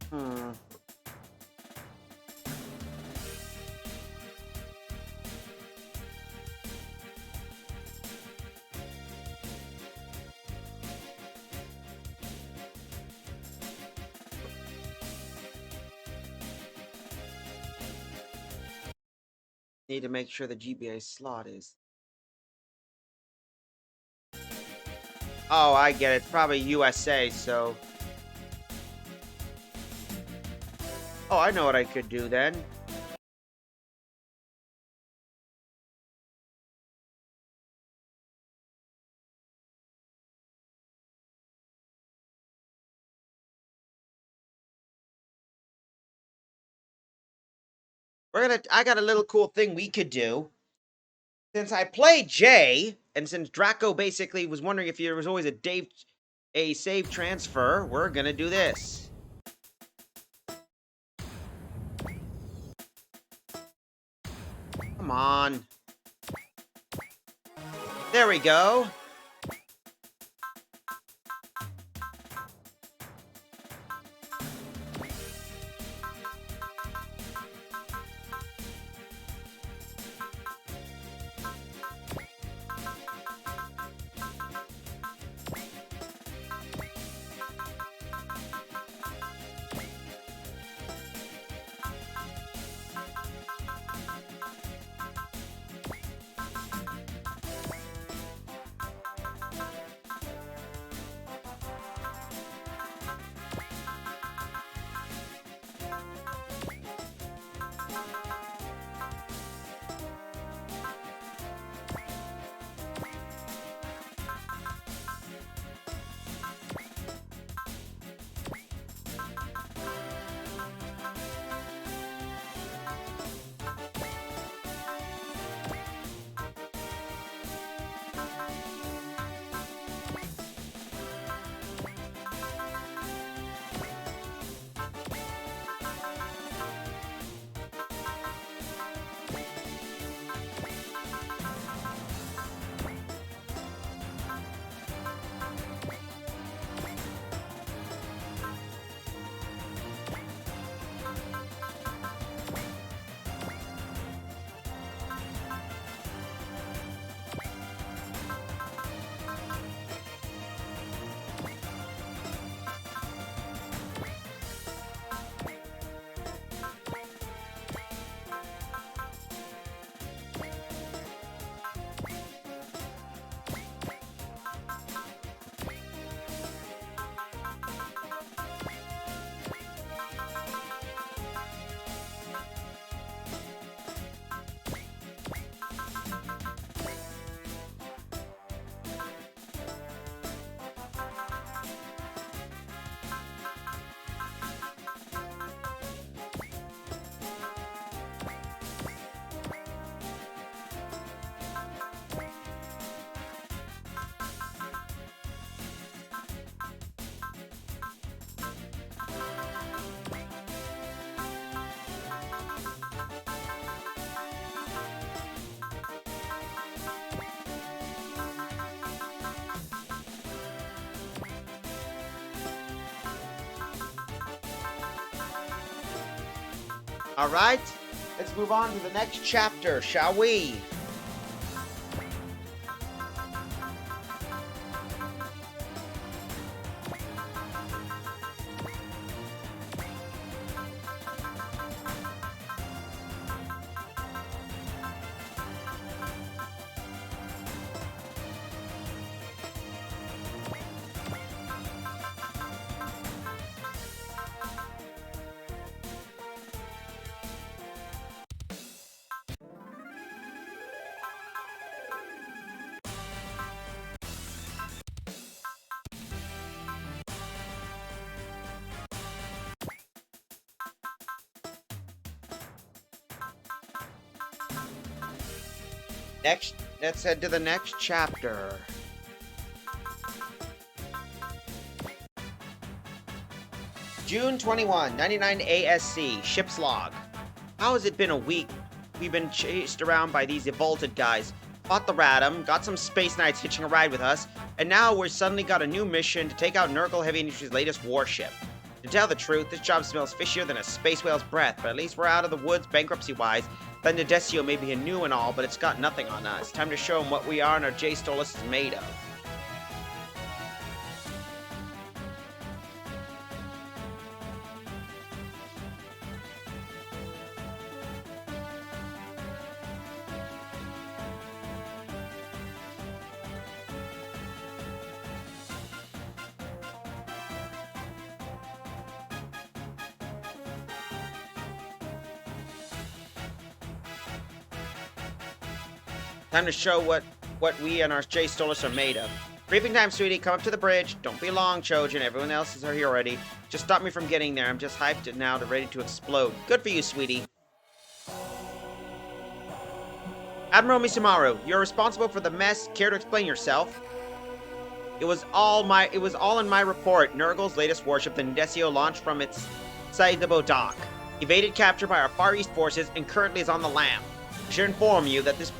Hmm. Need to make sure the GBA slot is. Oh, I get it. It's probably USA, so. Oh, I know what I could do then. I got a little cool thing we could do. Since I played Jay, and since Draco basically was wondering if there was always a save transfer, we're gonna do this. Come on. There we go. All right, let's move on to the next chapter, shall we? Next, let's head to the next chapter. June 21, 99 ASC, ship's log. How has it been a week? We've been chased around by these evolted guys. Fought the Radam, got some space knights hitching a ride with us, and now we're suddenly got a new mission to take out Nurgle Heavy Industries' latest warship. To tell the truth, this job smells fishier than a space whale's breath, but at least we're out of the woods bankruptcy-wise. The Nadesio may be new and all, but it's got nothing on us. Time to show them what we are and our J Stolas is made of. Time to show what we and our J Stolas are made of. Briefing time, sweetie. Come up to the bridge. Don't be long, Trojan. Everyone else is here already. Just stop me from getting there. I'm just hyped now to ready to explode. Good for you, sweetie. Admiral Misumaru, you're responsible for the mess. Care to explain yourself? It was all in my report. Nurgle's latest warship, the Nadesio, launched from its Saidabo dock, evaded capture by our Far East forces, and currently is on the lam. I should inform you that it's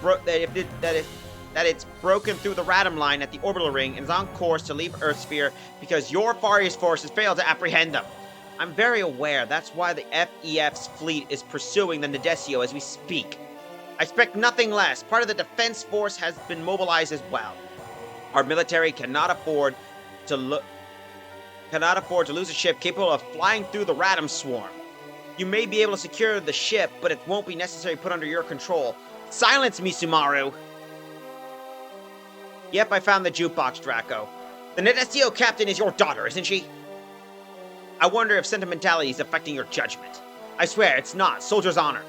broken through the Radam line at the orbital ring and is on course to leave Earth sphere because your Far East forces failed to apprehend them. I'm very aware. That's why the FEF's fleet is pursuing the Nadesio as we speak. I expect nothing less. Part of the defense force has been mobilized as well. Our military cannot afford to lose a ship capable of flying through the Radam swarm. You may be able to secure the ship, but it won't be necessary to put under your control. Silence, Misumaru! Yep, I found the jukebox, Draco. The Nadesio captain is your daughter, isn't she? I wonder if sentimentality is affecting your judgment. I swear, it's not. Soldier's honor.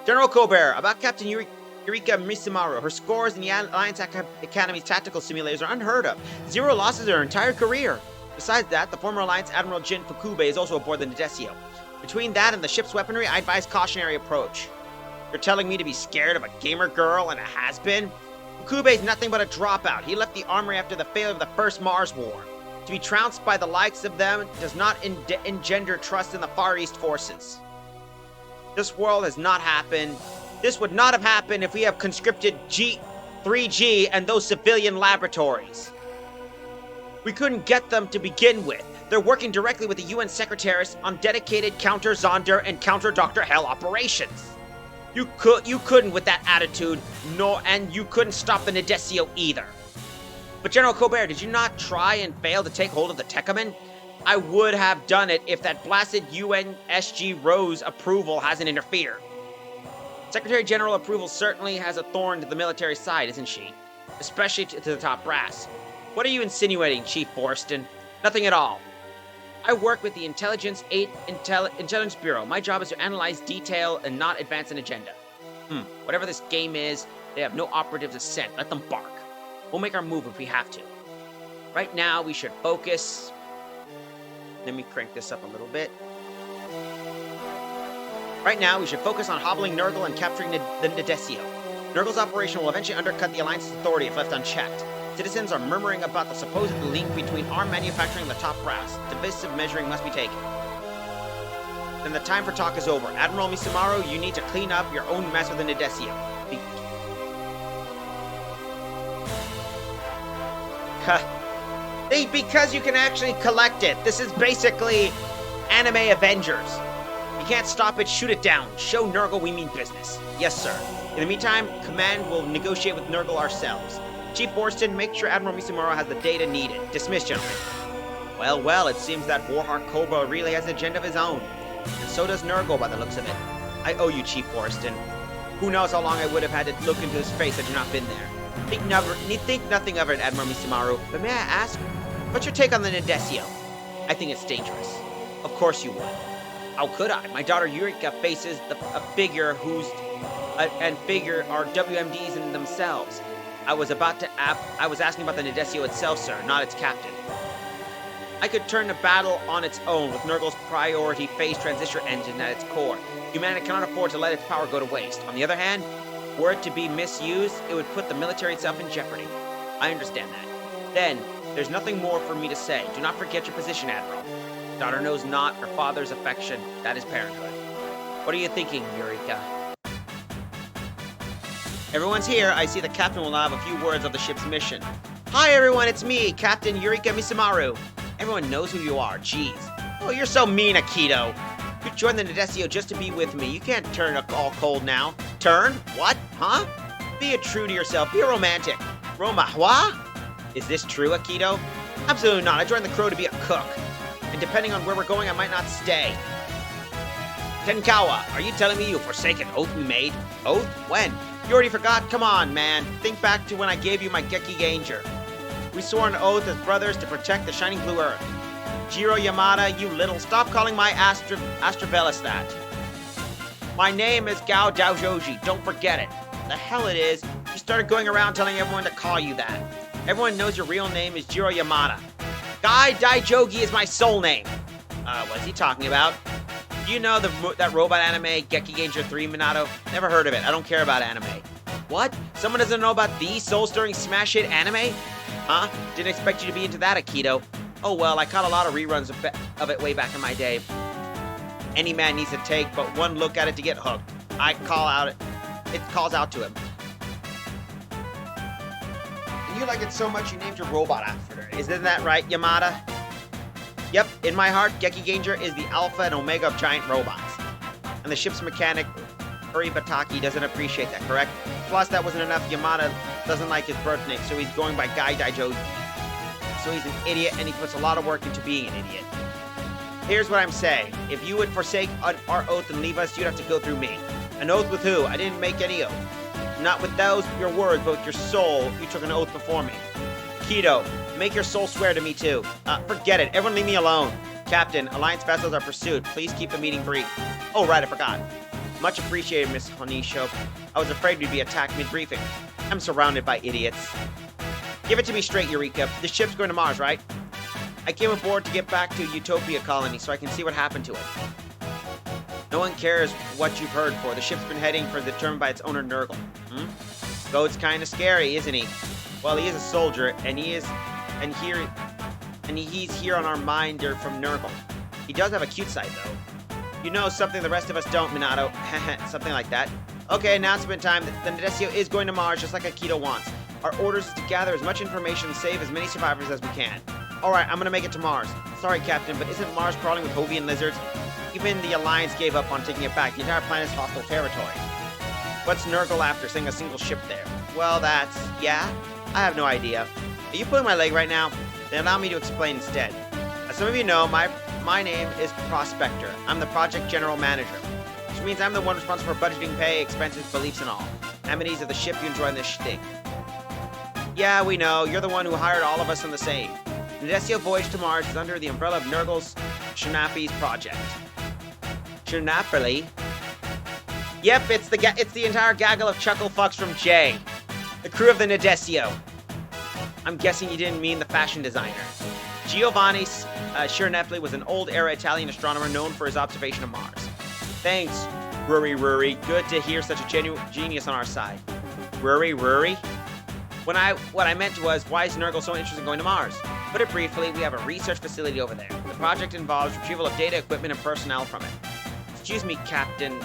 General Colbert, about Captain Eureka Misumaru. Her scores in the Alliance Academy's tactical simulators are unheard of. 0 losses in her entire career. Besides that, the former Alliance Admiral Jin Fukube is also aboard the Nadesio. Between that and the ship's weaponry, I advise cautionary approach. You're telling me to be scared of a gamer girl and a has-been? Fukube's nothing but a dropout. He left the armory after the failure of the first Mars War. To be trounced by the likes of them does not engender trust in the Far East forces. This world has not happened. This would not have happened if we have conscripted 3G and those civilian laboratories. We couldn't get them to begin with. They're working directly with the UN Secretaries on dedicated counter-Zonder and counter-Dr. Hell operations. You couldn't with that attitude, and you couldn't stop the Nadesio either. But General Colbert, did you not try and fail to take hold of the Techaman? I would have done it if that blasted UNSG Rose approval hasn't interfered. Secretary General approval certainly has a thorn to the military side, isn't she? Especially to the top brass. What are you insinuating, Chief Borston? Nothing at all. I work with the Intelligence Bureau. My job is to analyze detail and not advance an agenda. Whatever this game is, they have no operatives assent. Let them bark. We'll make our move if we have to. Right now, we should focus. Let me crank this up a little bit. Right now, we should focus on hobbling Nurgle and capturing the Nadesio. Nurgle's operation will eventually undercut the Alliance's authority if left unchecked. Citizens are murmuring about the supposed link between arm manufacturing and the top brass. Divisive measuring must be taken. Then the time for talk is over. Admiral Misumaru, you need to clean up your own mess with the Nadesio. Because you can actually collect it. This is basically anime Avengers. You can't stop it, shoot it down. Show Nurgle we mean business. Yes, sir. In the meantime, Command will negotiate with Nurgle ourselves. Chief Borston, make sure Admiral Misumaru has the data needed. Dismissed, gentlemen. Well, it seems that Warhawk Cobra really has an agenda of his own. And so does Nurgle by the looks of it. I owe you, Chief Borston. Who knows how long I would have had to look into his face had you not been there. Think nothing of it, Admiral Misumaru. But may I ask, what's your take on the Nadesio? I think it's dangerous. Of course you would. How could I? My daughter Eureka faces a figure figure are WMDs in themselves. I was asking about the Nadesio itself, sir, not its captain. I could turn the battle on its own with Nurgle's priority phase transistor engine at its core. Humanity cannot afford to let its power go to waste. On the other hand, Were it to be misused, it would put the military itself in jeopardy. I understand that. Then, there's nothing more for me to say. Do not forget your position, Admiral. Daughter knows not her father's affection. That is parenthood. What are you thinking, Eureka? Everyone's here. I see the captain will now have a few words on the ship's mission. Hi, everyone. It's me, Captain Eureka Misamaru. Everyone knows who you are. Jeez. Oh, you're so mean, Akito. You joined the Nadesio just to be with me. You can't turn all cold now. Turn? What? Huh? Be true to yourself. Be a romantic. Roma, what? Is this true, Akito? Absolutely not. I joined the Crow to be a cook. And depending on where we're going, I might not stay. Tenkawa, are you telling me you forsake an oath we made? Oath? When? You already forgot? Come on, man. Think back to when I gave you my Geki Ganger. We swore an oath as brothers to protect the shining blue earth. Jiro Yamada, you little, stop calling my Astravelis that. My name is Gao Daojoji, don't forget it. The hell it is, you started going around telling everyone to call you that. Everyone knows your real name is Jiro Yamada. Guy Daijogi is my soul name. What's he talking about? Do you know that robot anime, Geki Ganger 3, Minato? Never heard of it, I don't care about anime. What? Someone doesn't know about the soul-stirring smash hit anime? Huh? Didn't expect you to be into that, Akito. Oh well, I caught a lot of reruns of it way back in my day. Any man needs to take but one look at it to get hooked. It calls out to him. And you like it so much you named your robot after it. Isn't that right, Yamada? Yep, in my heart, Geki Ganger is the alpha and omega of giant robots. And the ship's mechanic, Uribataki, doesn't appreciate that, correct? Plus, that wasn't enough. Yamada doesn't like his birth name, so he's going by Guy Daijoji. So he's an idiot, and he puts a lot of work into being an idiot. Here's what I'm saying. If you would forsake our oath and leave us, you'd have to go through me. An oath with who? I didn't make any oath. Not with your words, but with your soul. You took an oath before me. Kido, make your soul swear to me too. Forget it. Everyone leave me alone. Captain, Alliance vessels are pursued. Please keep the meeting brief. Oh, right, I forgot. Much appreciated, Miss Honisho. I was afraid we'd be attacked mid-briefing. I'm surrounded by idiots. Give it to me straight, Eureka. The ship's going to Mars, right? I came aboard to get back to Utopia Colony so I can see what happened to it. No one cares what you've heard for. The ship's been heading for determined by its owner, Nurgle. Goat's kind of scary, isn't he? Well, he is a soldier, and he's here on our minder from Nurgle. He does have a cute side, though. You know something the rest of us don't, Minato. Something like that. Okay, announcement time. The Nadesio is going to Mars just like Akito wants. Our orders is to gather as much information and save as many survivors as we can. Alright, I'm gonna make it to Mars. Sorry, Captain, but isn't Mars crawling with Hovian lizards? Even the Alliance gave up on taking it back. The entire planet is hostile territory. What's Nurgle after sending a single ship there? Well, yeah? I have no idea. Are you pulling my leg right now? Then allow me to explain instead. As some of you know, my name is Prospector. I'm the Project General Manager, which means I'm the one responsible for budgeting pay, expenses, beliefs, and all. Amenities of the ship you enjoy in this shtick. Yeah, we know. You're the one who hired all of us on the same. The Nadesio voyage to Mars is under the umbrella of Nurgle's Shinapi's project. Shinapoli? Yep, it's the entire gaggle of chuckle fucks from J. The crew of the Nadesio. I'm guessing you didn't mean the fashion designer. Giovanni Schirinapoli was an old-era Italian astronomer known for his observation of Mars. Thanks, Ruri. Good to hear such a genius on our side. Ruri? What I meant was, why is Nurgle so interested in going to Mars? Put it briefly, we have a research facility over there. The project involves retrieval of data, equipment, and personnel from it. Excuse me, Captain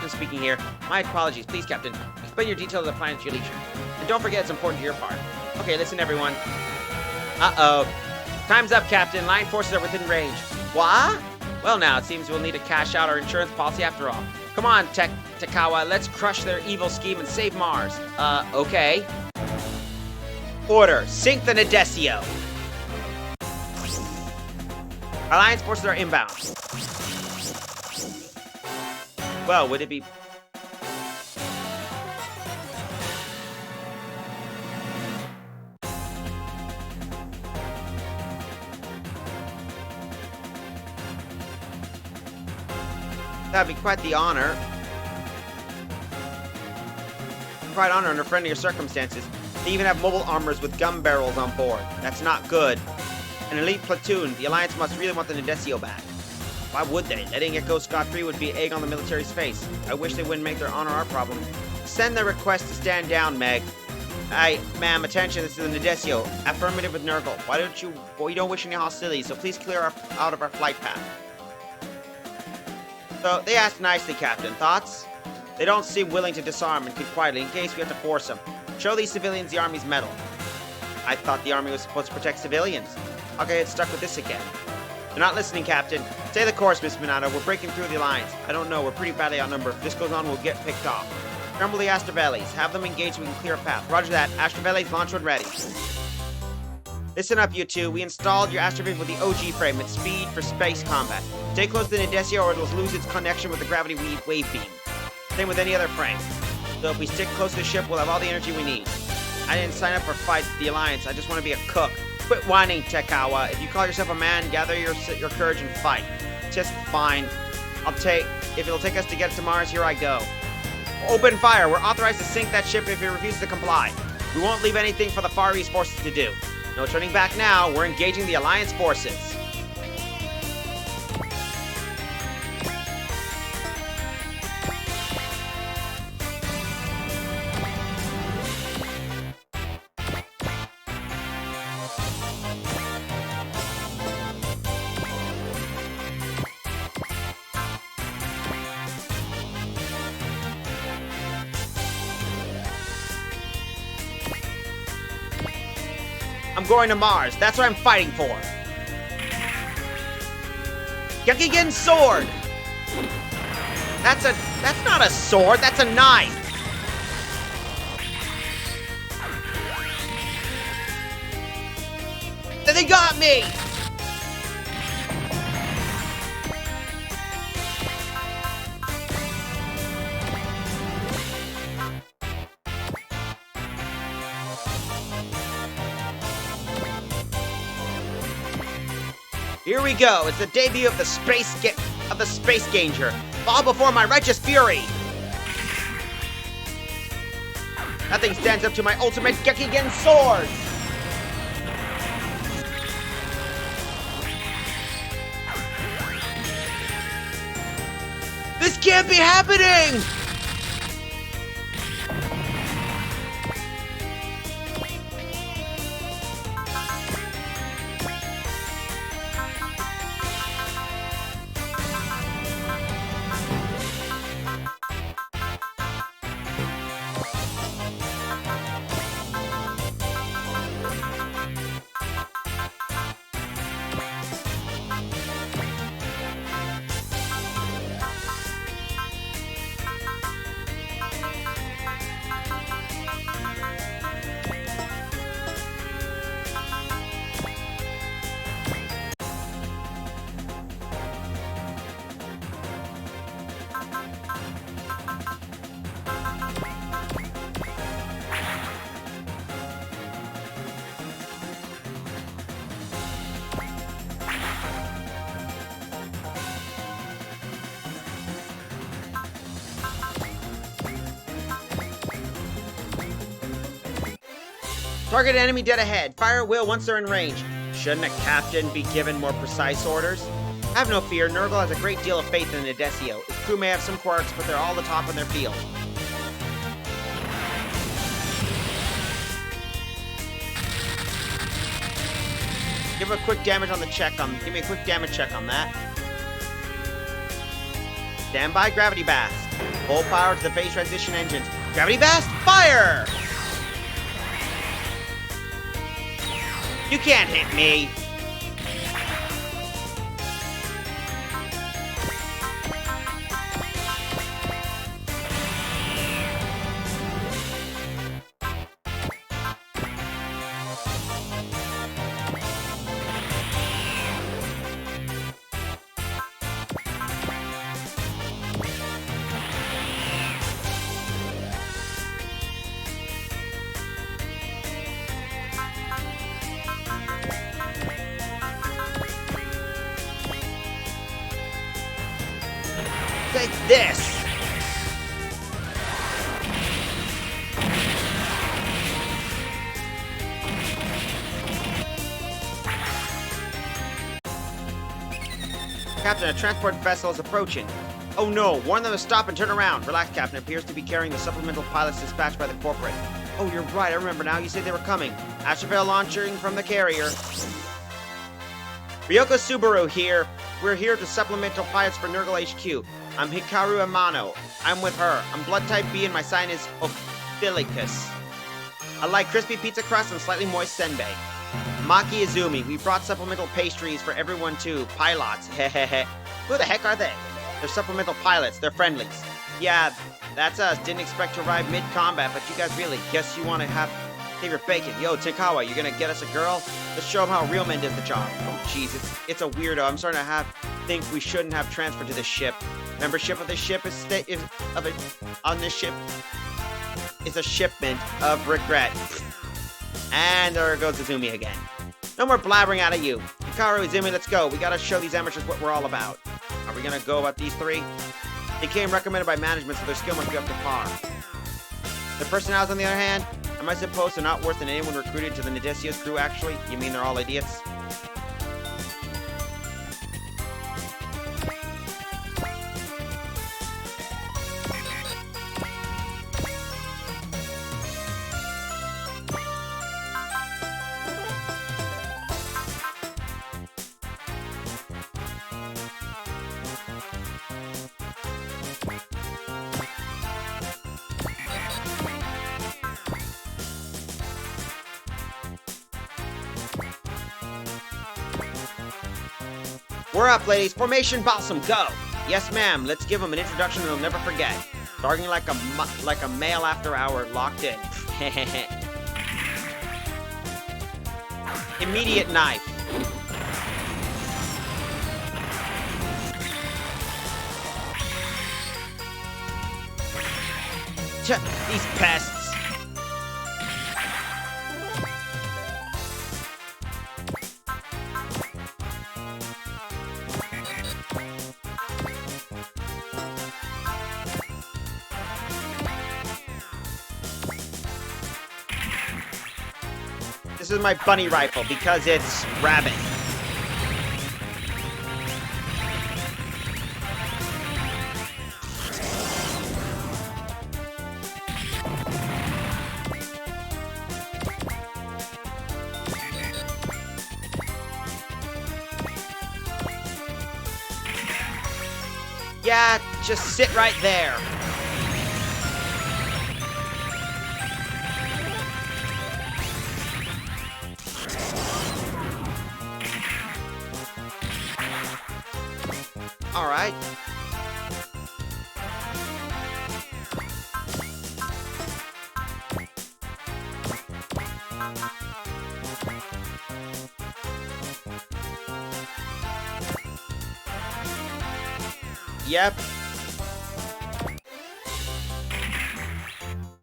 speaking here. My apologies, please, Captain. Explain your details of the plan at your leisure. And don't forget it's important to your part. Okay, listen, everyone. Uh-oh. Time's up, Captain. Line forces are within range. What? Well, now, it seems we'll need to cash out our insurance policy after all. Come on, Takawa, let's crush their evil scheme and save Mars. Okay. Order, sink the Nadesio. Alliance forces are inbound. Well, would it be... That'd be quite the honor. Quite honor under friendlier circumstances. They even have mobile armors with gun barrels on board. That's not good. An elite platoon. The Alliance must really want the Nadesio back. Why would they? Letting it go scot-free would be egg on the military's face. I wish they wouldn't make their honor our problem. Send the request to stand down, Meg. Ma'am, attention, this is the Nadesio. Affirmative with Nurgle. We don't wish any hostility, so please clear out of our flight path. So, they asked nicely, Captain. Thoughts? They don't seem willing to disarm and keep quietly in case we have to force them. Show these civilians the Army's mettle. I thought the Army was supposed to protect civilians. How can I get stuck with this again? They're not listening, Captain. Stay the course, Miss Minato. We're breaking through the Alliance. I don't know. We're pretty badly outnumbered. If this goes on, we'll get picked off. Scramble the Astraveles. Have them engaged so we can clear a path. Roger that. Astraveles, launch when ready. Listen up, you two. We installed your Astravale with the OG frame at speed for space combat. Stay close to the Nadesio or it'll lose its connection with the gravity wave beam. Same with any other frame. So if we stick close to the ship, we'll have all the energy we need. I didn't sign up for fight the Alliance. I just want to be a cook. Quit whining, Tekawa. If you call yourself a man, gather your courage and fight. Just fine. If it'll take us to get to Mars, here I go. Open fire. We're authorized to sink that ship if it refuses to comply. We won't leave anything for the Far East forces to do. No turning back now. We're engaging the Alliance forces. I'm going to Mars. That's what I'm fighting for. Gekigen sword. That's not a sword. That's a knife. They got me. Here we go. It's the debut of the Space Ganger. Fall before my righteous fury. Nothing stands up to my ultimate Gekigen sword. This can't be happening. Target enemy dead ahead. Fire at will once they're in range. Shouldn't a captain be given more precise orders? Have no fear, Nurgle has a great deal of faith in Nadesio. His crew may have some quirks, but they're all the top in their field. Give me a quick damage check on that. Stand by, Gravity Blast. Full power to the phase transition engines. Gravity Blast, fire! You can't hit me! Take this! Captain, a transport vessel is approaching. Oh no, warn them to stop and turn around. Relax, Captain. It appears to be carrying the supplemental pilots dispatched by the corporate. Oh, you're right. I remember now. You said they were coming. Astrovale launching from the carrier. Ryoko Subaru here. We're here to supplemental pilots for Nurgle HQ. I'm Hikaru Amano. I'm with her. I'm blood type B and my sign is Ophilicus. I like crispy pizza crust and slightly moist senbei. Maki Izumi. We brought supplemental pastries for everyone too. Pilots. Hehehe. Who the heck are they? They're supplemental pilots. They're friendlies. Yeah, that's us. Didn't expect to arrive mid-combat, but you guys really guess you want to have your bacon. Yo, Tenkawa, you gonna get us a girl? Let's show them how real men does the job. Oh, jeez, it's a weirdo. I'm starting to think we shouldn't have transferred to this ship. Membership of this ship on this ship is a shipment of regret. And there goes Izumi again. No more blabbering out of you. Hikaru, Izumi, let's go. We gotta show these amateurs what we're all about. Are we gonna go about these three? They came recommended by management, so their skill must be up to par. The personalities, on the other hand, am I supposed to not worse than anyone recruited to the Nadesia's crew, actually? You mean they're all idiots? We're up, ladies. Formation Balsam, go! Yes, ma'am. Let's give them an introduction they'll never forget. Starting like a male after hour, locked in. Immediate knife. These pests. This is my bunny rifle because it's rabbit. Yeah, just sit right there. All right. Yep.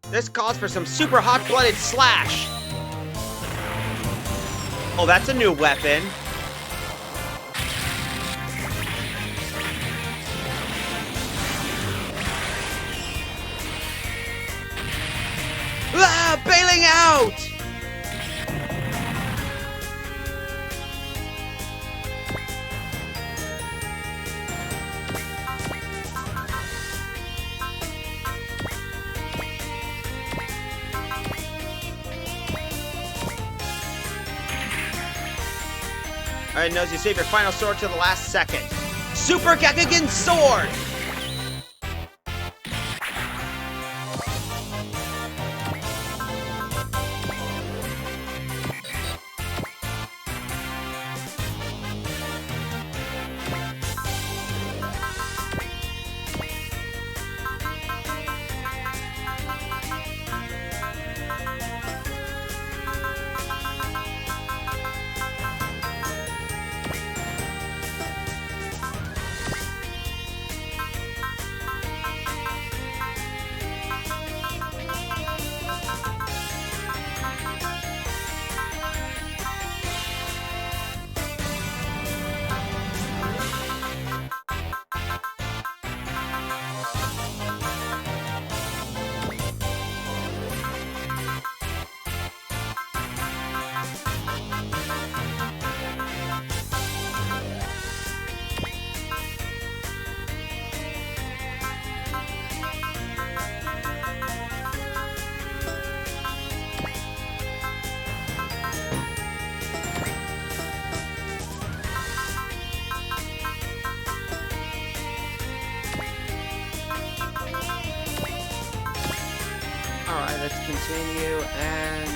This calls for some super hot-blooded slash. Oh, that's a new weapon. Ah, bailing out! Alright, Nose, you save your final sword till the last second. Super Gekagen Sword! Alright, let's continue, and...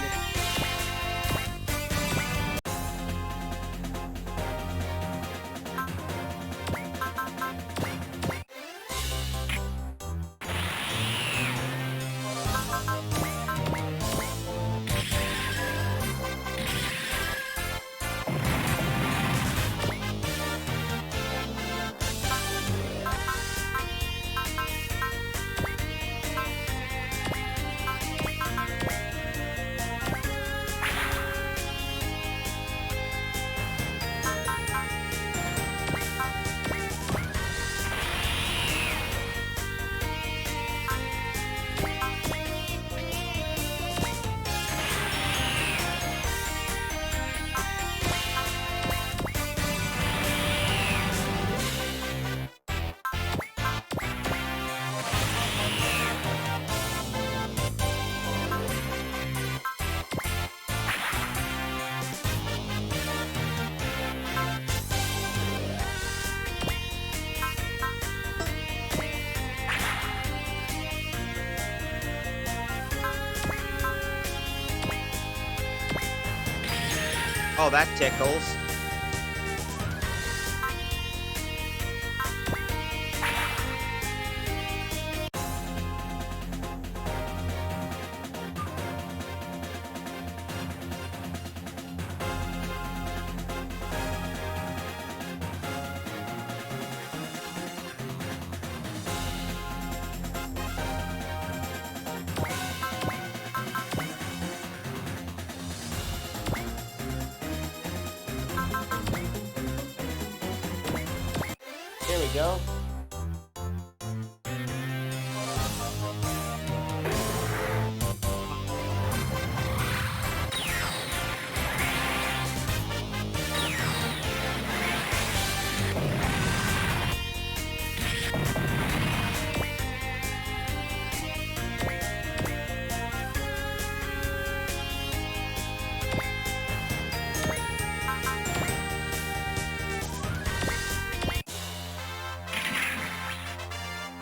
Oh, that tickles. There we go.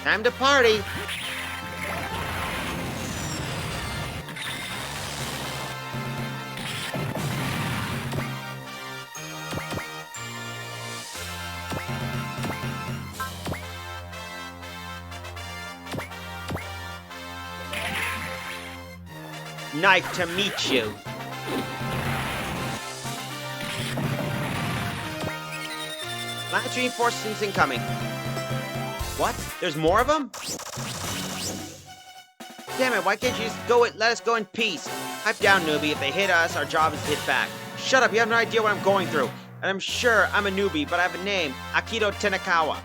Time to party! Nice to meet you. Last reinforcements incoming. What? There's more of them? Damn it, why can't you just let us go in peace? Pipe down, newbie. If they hit us, our job is to hit back. Shut up, you have no idea what I'm going through. And I'm sure I'm a newbie, but I have a name. Akito Tenakawa.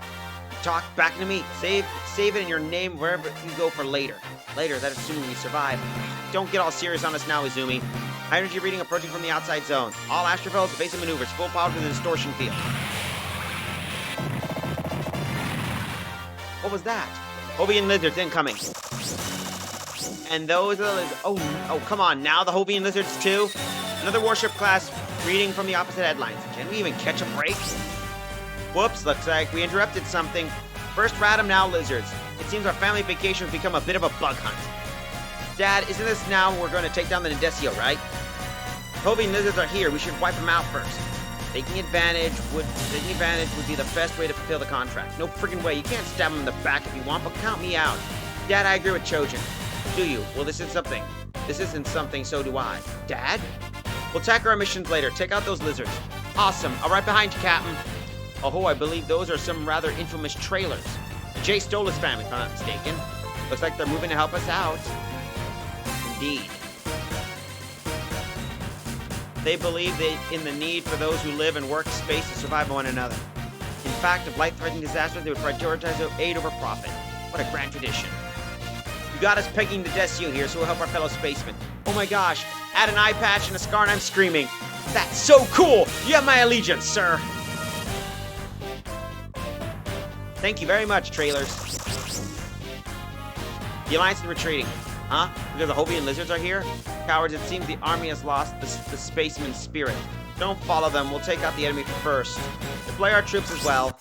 Talk back to me. Save it in your name wherever you go for later. Later, that's assuming we survive. Don't get all serious on us now, Izumi. High energy reading approaching from the outside zone. All astrophiles, evasive maneuvers, full power to the distortion field. What was that? Hovian lizards incoming. And those are the lizards. Oh, come on. Now the Hovian lizards too? Another warship class reading from the opposite headlines. Can we even catch a break? Whoops, looks like we interrupted something. First Radom, now lizards. It seems our family vacation has become a bit of a bug hunt. Dad, isn't this now we're going to take down the Nadesio, right? Hovian lizards are here. We should wipe them out first. Taking advantage would be the best way to fulfill the contract. No friggin' way. You can't stab him in the back if you want, but count me out. Dad, I agree with Chojin. Do you? Well, this isn't something, so do I. Dad? We'll tackle our missions later. Take out those lizards. Awesome. I'm right behind you, Captain. Oh, I believe those are some rather infamous trailers. Jay Stolas family, if I'm not mistaken. Looks like they're moving to help us out. Indeed. They believe in the need for those who live and work in space to survive one another. In fact, if life-threatening disasters, they would prioritize aid over profit. What a grand tradition. You got us pegging the Desio here, so we'll help our fellow spacemen. Oh my gosh, add an eye patch and a scar and I'm screaming. That's so cool! You have my allegiance, sir! Thank you very much, trailers. The Alliance is retreating. Huh? Because the Hovian lizards are here? Cowards, it seems the army has lost the spaceman's spirit. Don't follow them. We'll take out the enemy first. Deploy our troops as well.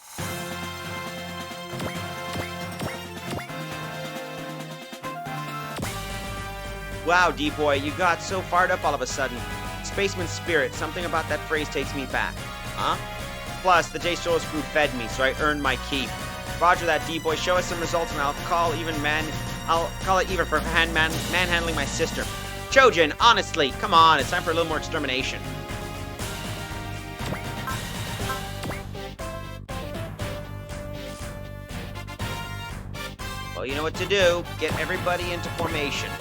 Wow, D-Boy, you got so fired up all of a sudden. Spaceman spirit, something about that phrase takes me back. Huh? Plus, the J Solos crew fed me, so I earned my keep. Roger that, D-Boy. Show us some results and I'll call it even for manhandling my sister. Chojin, honestly, come on, it's time for a little more extermination. Well, you know what to do. Get everybody into formation.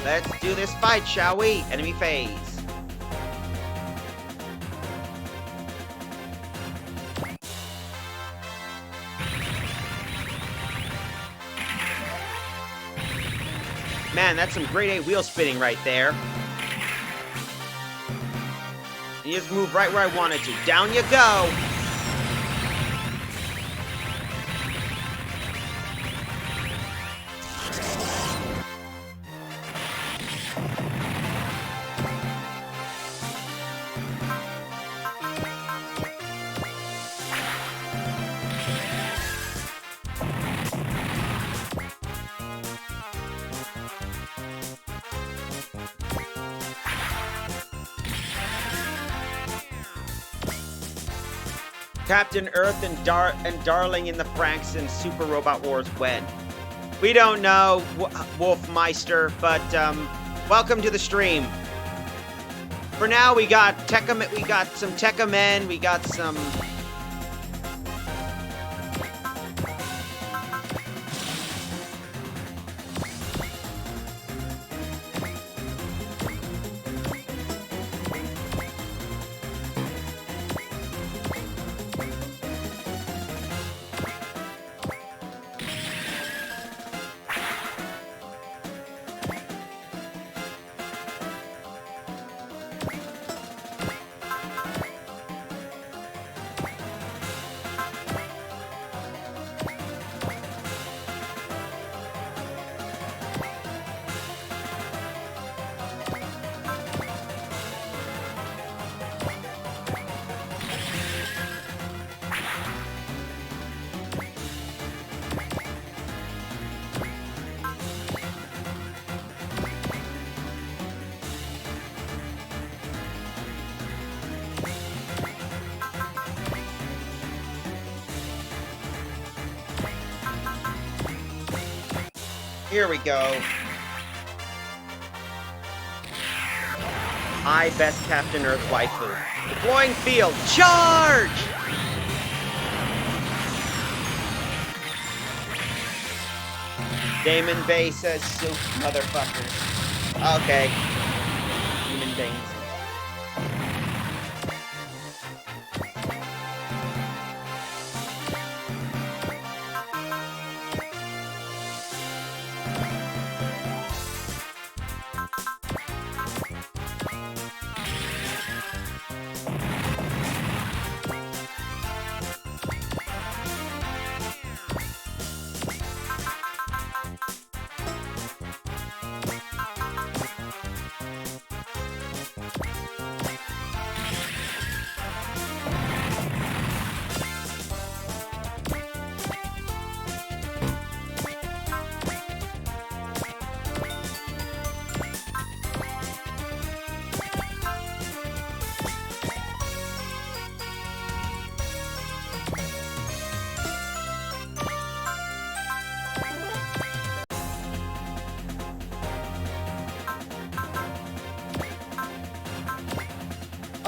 Let's do this fight, shall we? Enemy phase. Man, that's some grade A wheel spinning right there. You just moved right where I wanted to. Down you go! Captain Earth and Darling in the Franks and Super Robot Wars wed. We don't know, Wolfmeister, but welcome to the stream. For now, we got some Tekka men, we got some. Here we go. I best Captain Earth waifu. Deploying field. Charge! Damon Bay says soup, motherfuckers. Okay. Human beings.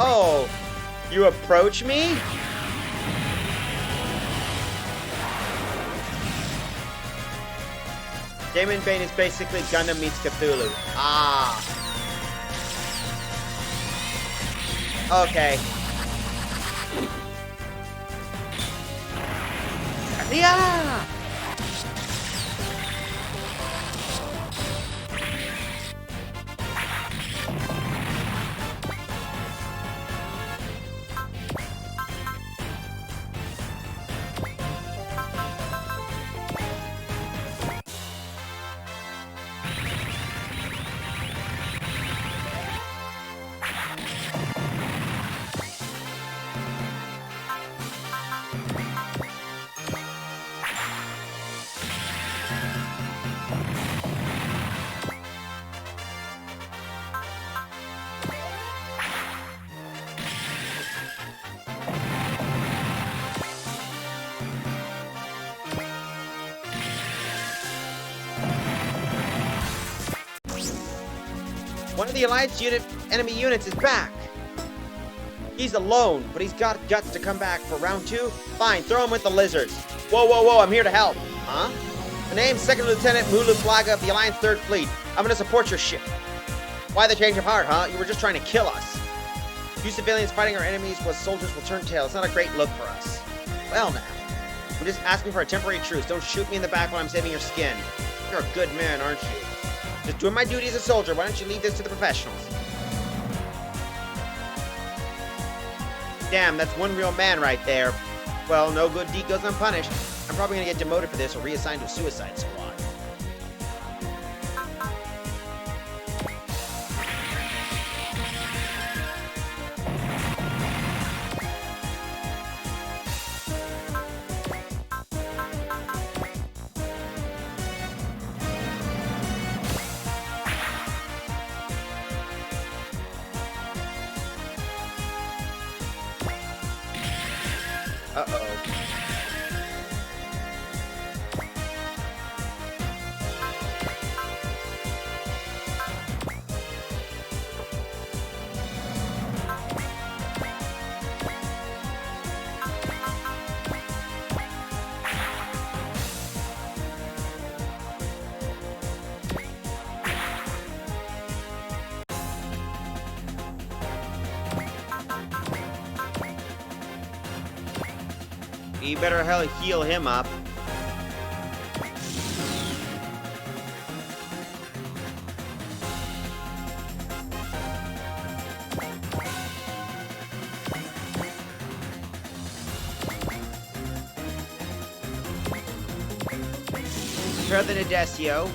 Oh, You approach me? Damon Bane is basically Gundam meets Cthulhu. Ah. Okay. Yeah! One of the Alliance enemy units is back. He's alone, but he's got guts to come back for round 2. Fine, throw him with the lizards. Whoa, whoa, whoa, I'm here to help. Huh? The name's Second Lieutenant Mulu Flaga of the Alliance 3rd Fleet. I'm gonna support your ship. Why the change of heart, huh? You were just trying to kill us. You civilians fighting our enemies while soldiers will turn tail. It's not a great look for us. Well now, I'm just asking for a temporary truce. Don't shoot me in the back while I'm saving your skin. You're a good man, aren't you? Just doing my duty as a soldier. Why don't you leave this to the professionals? Damn, that's one real man right there. Well, no good deed goes unpunished. I'm probably gonna get demoted for this or reassigned to a suicide squad. Uh-oh. You better hell heal him up. Prepare the Nadesio.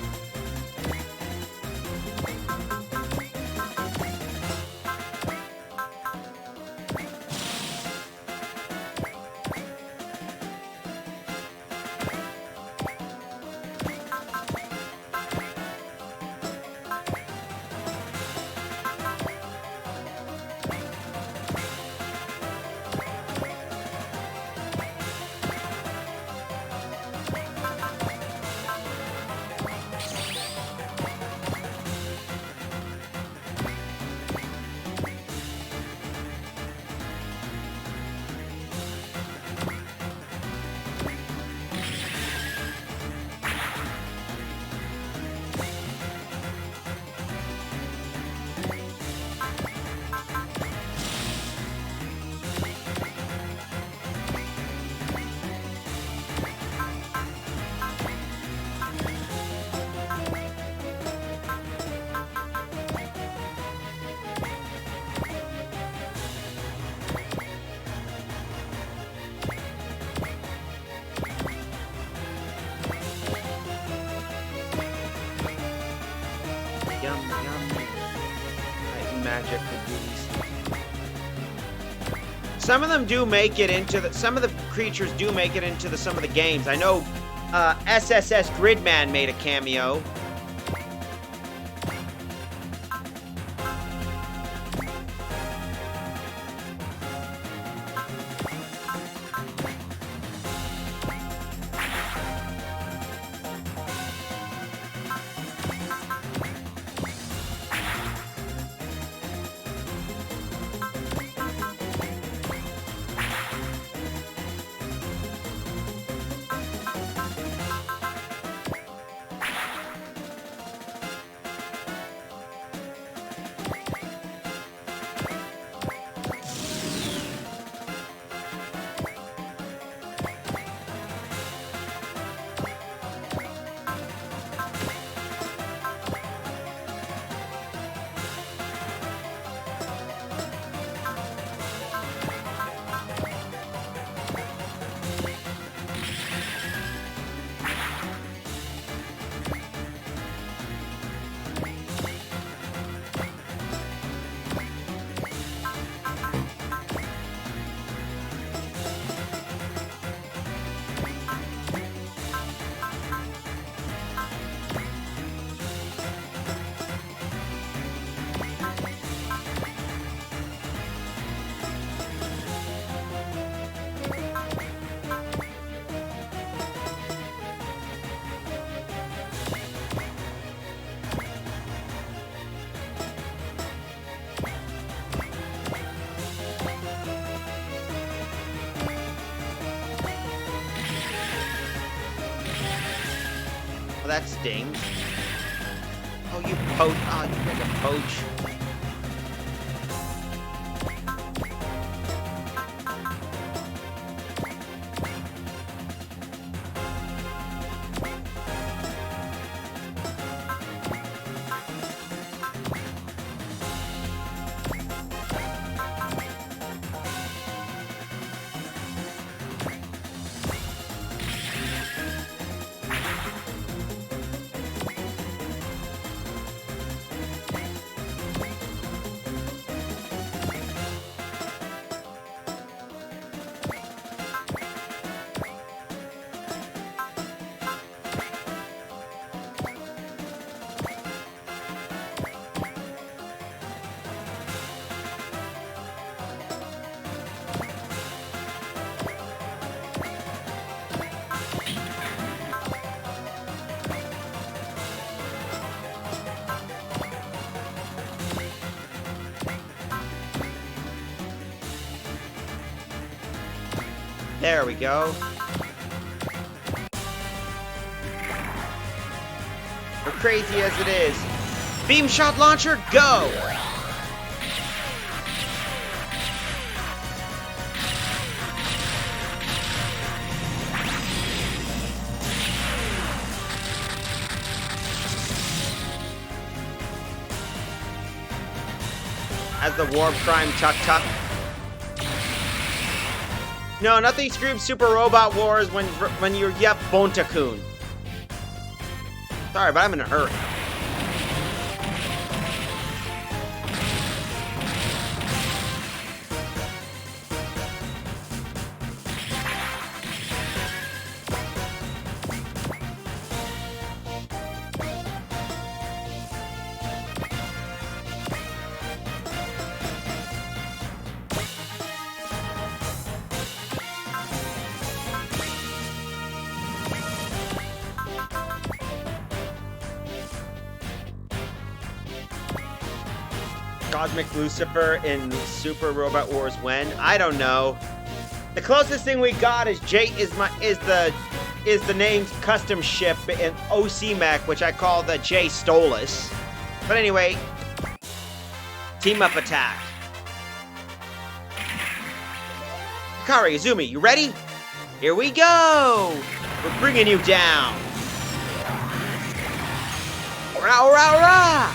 Yum, yum. Like magic cookies. Some of them do make it into the... Some of the creatures do make it into some of the games. I know SSS Gridman made a cameo. Well, that stings. Oh, you poach. Oh, you mega poach. There we go. For crazy as it is. Beam shot launcher, go! As the warp prime tuck. No, nothing screams Super Robot Wars when you're yep Bonta-kun. Sorry, but I'm in a hurry. Cosmic Lucifer in Super Robot Wars when? I don't know. The closest thing we got is the named custom ship in OC Mech, which I call the J Stolas. But anyway, team up attack. Hikari, Izumi, you ready? Here we go! We're bringing you down. Rah, rah, rah!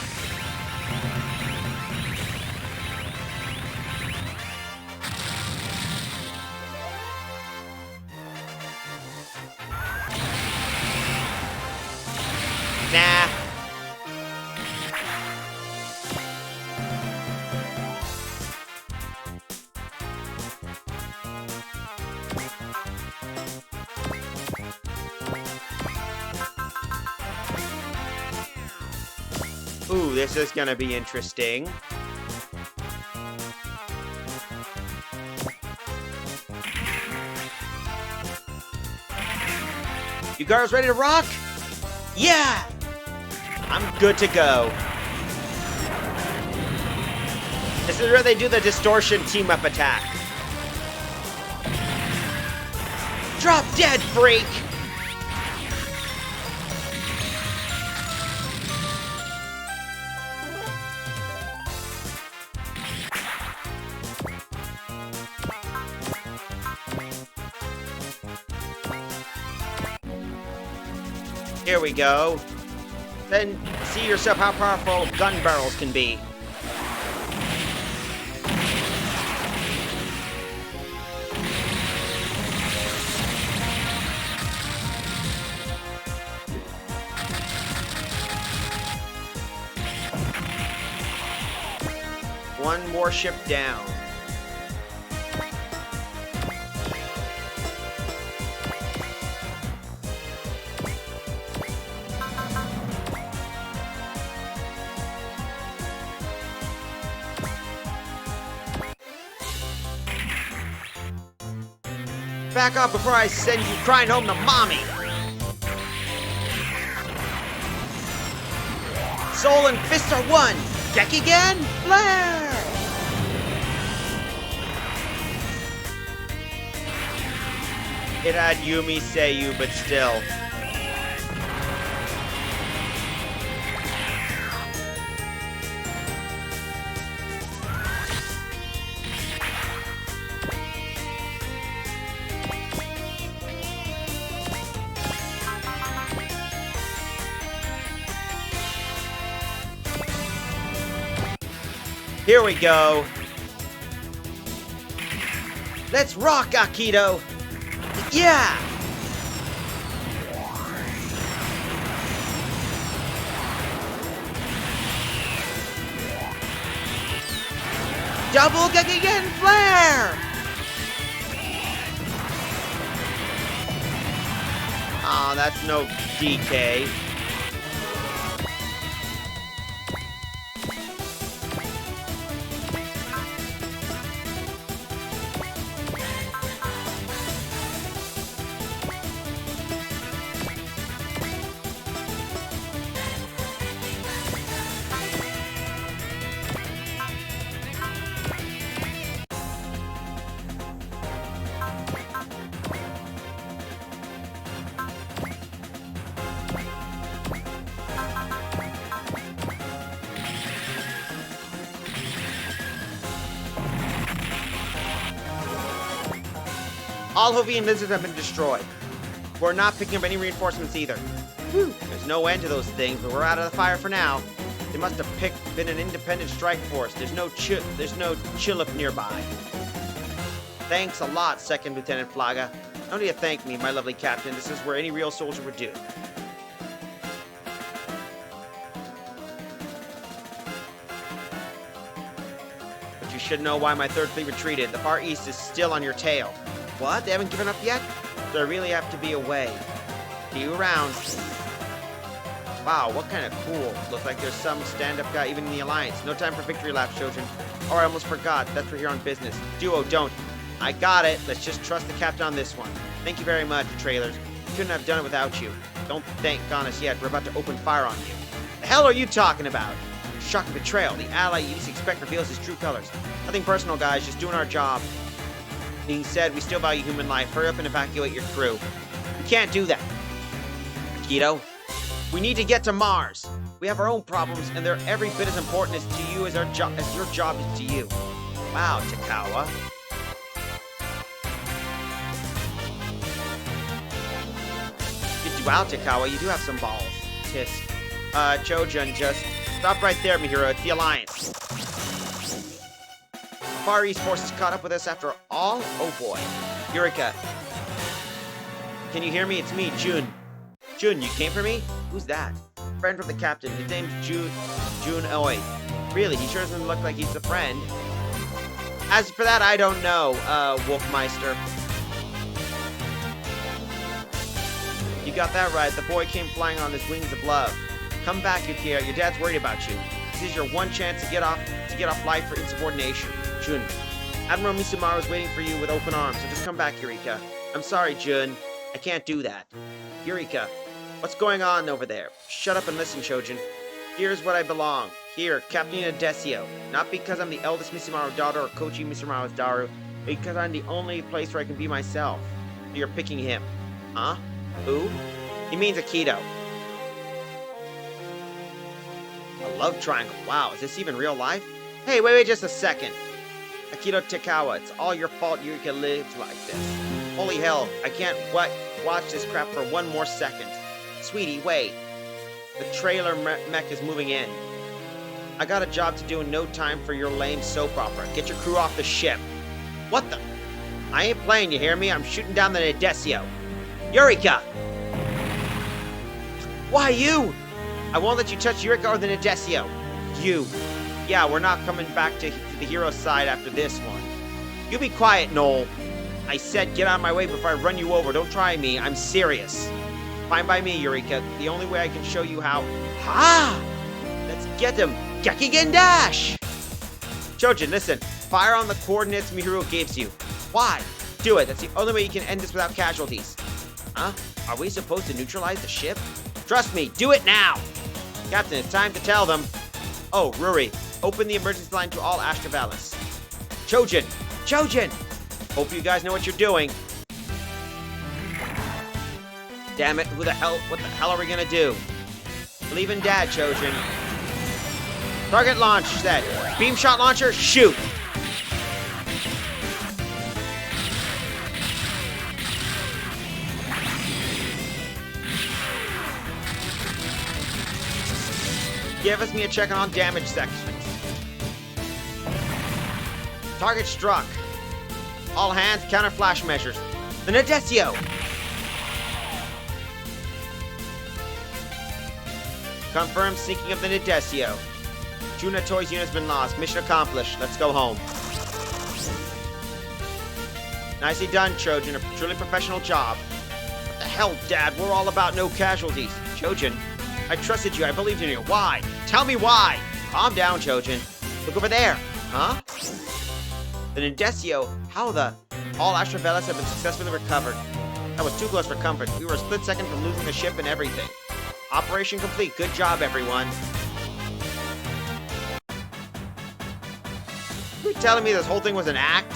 Nah. Ooh, this is gonna be interesting. You girls ready to rock? Yeah! I'm good to go. This is where they do the distortion team-up attack. Drop dead, freak! Here we go. Then see yourself how powerful gun barrels can be. One warship down. Back off before I send you crying home to mommy! Soul and Fist are one! Deck again? Flare! It had Yumi Seiyu, but still. Here we go. Let's rock, Aikido. Yeah. Double Gekigen Flare! Oh, that's no DK. All Hovian lizards have been destroyed. We're not picking up any reinforcements either. Whew. There's no end to those things, but we're out of the fire for now. They must have been an independent strike force. There's no Chillip nearby. Thanks a lot, Second Lieutenant Flaga. No need to thank me, my lovely captain. This is where any real soldier would do. But you should know why my third fleet retreated. The Far East is still on your tail. What? They haven't given up yet? So I really have to be away. See you around. Wow, what kind of cool. Looks like there's some stand-up guy even in the Alliance. No time for victory laps, children. Oh, I almost forgot. That's we're here on business. Duo, don't. I got it. Let's just trust the captain on this one. Thank you very much, trailers. Couldn't have done it without you. Don't thank us yet. We're about to open fire on you. The hell are you talking about? Shocking betrayal. The ally you least expect reveals his true colors. Nothing personal, guys. Just doing our job. Being said, we still value human life. Hurry up and evacuate your crew. We can't do that. Keto, we need to get to Mars. We have our own problems, and they're every bit as important as to you as your job is to you. Wow, Takawa. Wow, Takawa, you do have some balls. Tisk. Chojun, just stop right there, Mihiro. It's the Alliance. Far East forces caught up with us after all? Oh boy. Eureka. Can you hear me? It's me, Jun. Jun, you came for me? Who's that? Friend from the captain. His name's Jun Oi. Really, he sure doesn't look like he's a friend. As for that, I don't know, Wolfmeister. You got that right. The boy came flying on his wings of love. Come back, Yukio. Your dad's worried about you. This is your one chance to get off life for insubordination. Jun, Admiral Misumaru is waiting for you with open arms, so just come back, Eureka. I'm sorry, Jun. I can't do that. Eureka, what's going on over there? Shut up and listen, Chojun. Here's what I belong. Here, Captain Adesio. Not because I'm the eldest Misumaru daughter or Kochi Misumaru's daughter, but because I'm the only place where I can be myself. So you're picking him. Huh? Who? He means Aikido. A love triangle. Wow, is this even real life? Hey, wait just a second. Aikido Takawa, it's all your fault Eureka lives like this. Holy hell, I can't watch this crap for one more second. Sweetie, wait. The trailer mech is moving in. I got a job to do and no time for your lame soap opera. Get your crew off the ship. What the? I ain't playing, you hear me? I'm shooting down the Nadesio. Eureka! Why you? I won't let you touch Eureka or the Nadesio. You. Yeah, we're not coming back to the hero's side after this one. You be quiet, Noel. I said get out of my way before I run you over. Don't try me. I'm serious. Fine by me, Eureka. The only way I can show you how... Ha! Let's get him. Gekigen Dash! Chojun, listen. Fire on the coordinates Mihiro gives you. Why? Do it. That's the only way you can end this without casualties. Huh? Are we supposed to neutralize the ship? Trust me. Do it now. Captain, it's time to tell them. Oh, Ruri. Open the emergency line to all Astravalis. Chojun! Chojun! Hope you guys know what you're doing. Damn it, what the hell are we gonna do? Believe in Dad, Chojun. Target launch, set. Beam shot launcher, shoot! Give us me a check on damage sections. Target struck. All hands, counter flash measures. The Nadesio! Confirmed sinking of the Nadesio. Juna Toys unit has been lost. Mission accomplished. Let's go home. Nicely done, Trojan. A truly professional job. What the hell, Dad? We're all about no casualties. Trojan, I trusted you. I believed in you. Why? Tell me why. Calm down, Trojan. Look over there. Huh? The Nadesio. How the... All Astrovelas have been successfully recovered. That was too close for comfort. We were a split second from losing the ship and everything. Operation complete. Good job, everyone. You're telling me this whole thing was an act?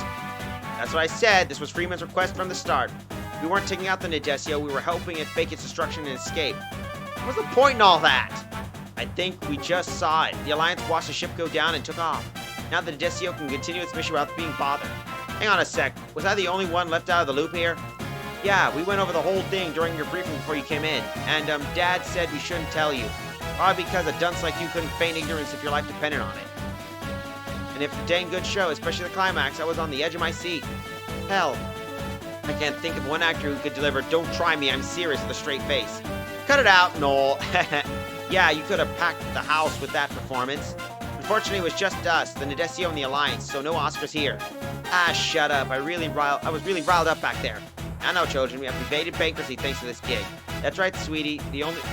That's what I said. This was Freeman's request from the start. We weren't taking out the Nadesio. We were helping it fake its destruction and escape. What's the point in all that? I think we just saw it. The Alliance watched the ship go down and took off. Now the Nadesio can continue its mission without being bothered. Hang on a sec. Was I the only one left out of the loop here? Yeah, we went over the whole thing during your briefing before you came in. And, Dad said we shouldn't tell you. Probably because a dunce like you couldn't feign ignorance if your life depended on it. And if a dang good show, especially the climax, I was on the edge of my seat. Hell, I can't think of one actor who could deliver "Don't try me, I'm serious" with a straight face. Cut it out, Noel. Yeah, you could have packed the house with that performance. Unfortunately, it was just us, the Nadesio and the Alliance, so no Oscars here. Ah, shut up. I was really riled up back there. I know, children, we have evaded bankruptcy thanks to this gig. That's right, sweetie.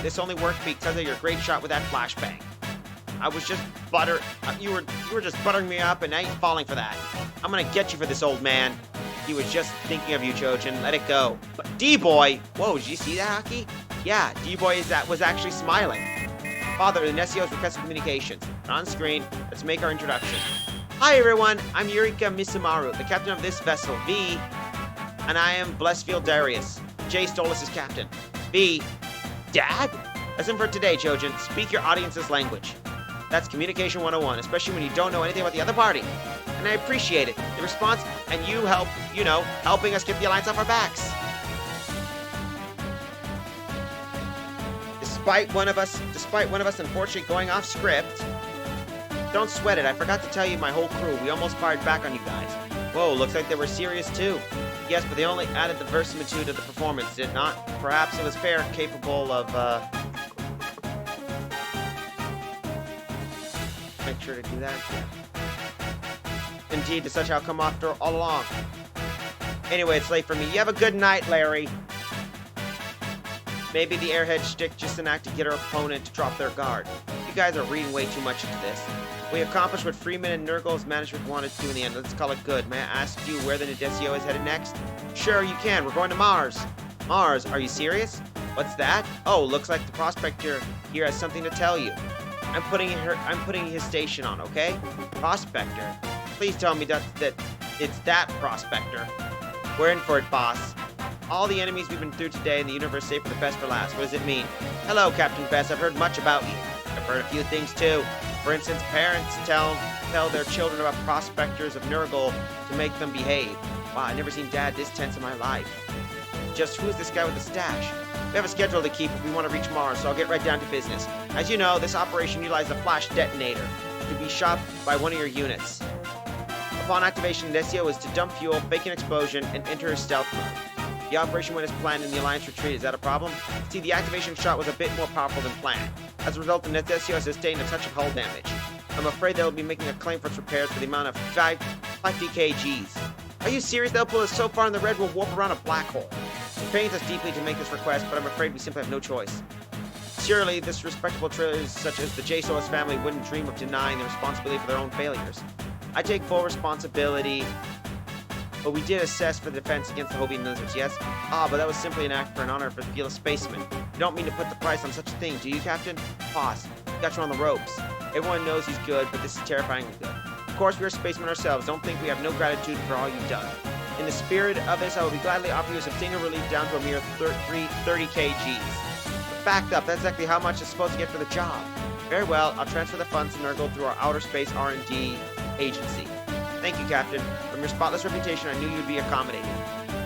This only worked because of your great shot with that flashbang. I was just you were just buttering me up, and I ain't falling for that. I'm gonna get you for this, old man. He was just thinking of you, Trojan. Let it go. But D-Boy! Whoa, did you see that, Haki? Yeah, D-Boy was actually smiling. Father, the Nesio's requested communications. On screen, let's make our introduction. Hi, everyone. I'm Eureka Misumaru, the captain of this vessel, V. And I am Blessfield Darius. J. Stolas is captain. V. Dad? Lesson for today, Trojan. Speak your audience's language. That's Communication 101, especially when you don't know anything about the other party. And I appreciate it. The response, and you helping us get the Alliance off our backs. Despite one of us unfortunately going off script. Don't sweat it. I forgot to tell you my whole crew. We almost fired back on you guys. Whoa, looks like they were serious too. Yes, but they only added the verisimilitude of the performance, did it not? Perhaps it was fair, capable of, Make sure to do that. Yeah. Indeed, to such outcome after all along. Anyway, it's late for me. You have a good night, Larry. Maybe the airhead shtick just an act to get our opponent to drop their guard. You guys are reading way too much into this. We accomplished what Freeman and Nurgle's management wanted to do in the end. Let's call it good. May I ask you where the Nadesio is headed next? Sure, you can. We're going to Mars. Mars? Are you serious? What's that? Oh, looks like the prospector here has something to tell you. I'm putting his station on, okay? Prospector? Please tell me that it's that prospector. We're in for it, boss. All the enemies we've been through today in the universe save for the best for last. What does it mean? Hello, Captain Bess. I've heard much about you. I've heard a few things, too. For instance, parents tell their children about prospectors of Nurgle to make them behave. Wow, I've never seen Dad this tense in my life. Just who's this guy with the stash? We have a schedule to keep if we want to reach Mars, so I'll get right down to business. As you know, this operation utilized a flash detonator to be shot by one of your units. Upon activation, Nesio is to dump fuel, fake an explosion, and enter stealth mode. The operation went as planned and the Alliance retreated. Is that a problem? See, the activation shot was a bit more powerful than planned. As a result, the Nesio has sustained a touch of hull damage. I'm afraid they'll be making a claim for its repairs for the amount of 50 kgs. Are you serious? They'll pull us so far in the red we'll warp around a black hole. It pains us deeply to make this request, but I'm afraid we simply have no choice. Surely, this respectable trailers such as the J. Solis family wouldn't dream of denying the responsibility for their own failures. I take full responsibility, but we did assess for the defense against the Hobian lizards, yes? Ah, but that was simply an act for an honor for the field of spacemen. You don't mean to put the price on such a thing, do you, Captain? Boss, got you on the ropes. Everyone knows he's good, but this is terrifyingly good. Of course, we are spacemen ourselves. Don't think we have no gratitude for all you've done. In the spirit of this, I will gladly offer you a substantial relief down to a mere 30 kgs. But backed up, that's exactly how much it's supposed to get for the job. Very well, I'll transfer the funds to Nurgle through our outer space R&D agency. Thank you, Captain. From your spotless reputation, I knew you'd be accommodating.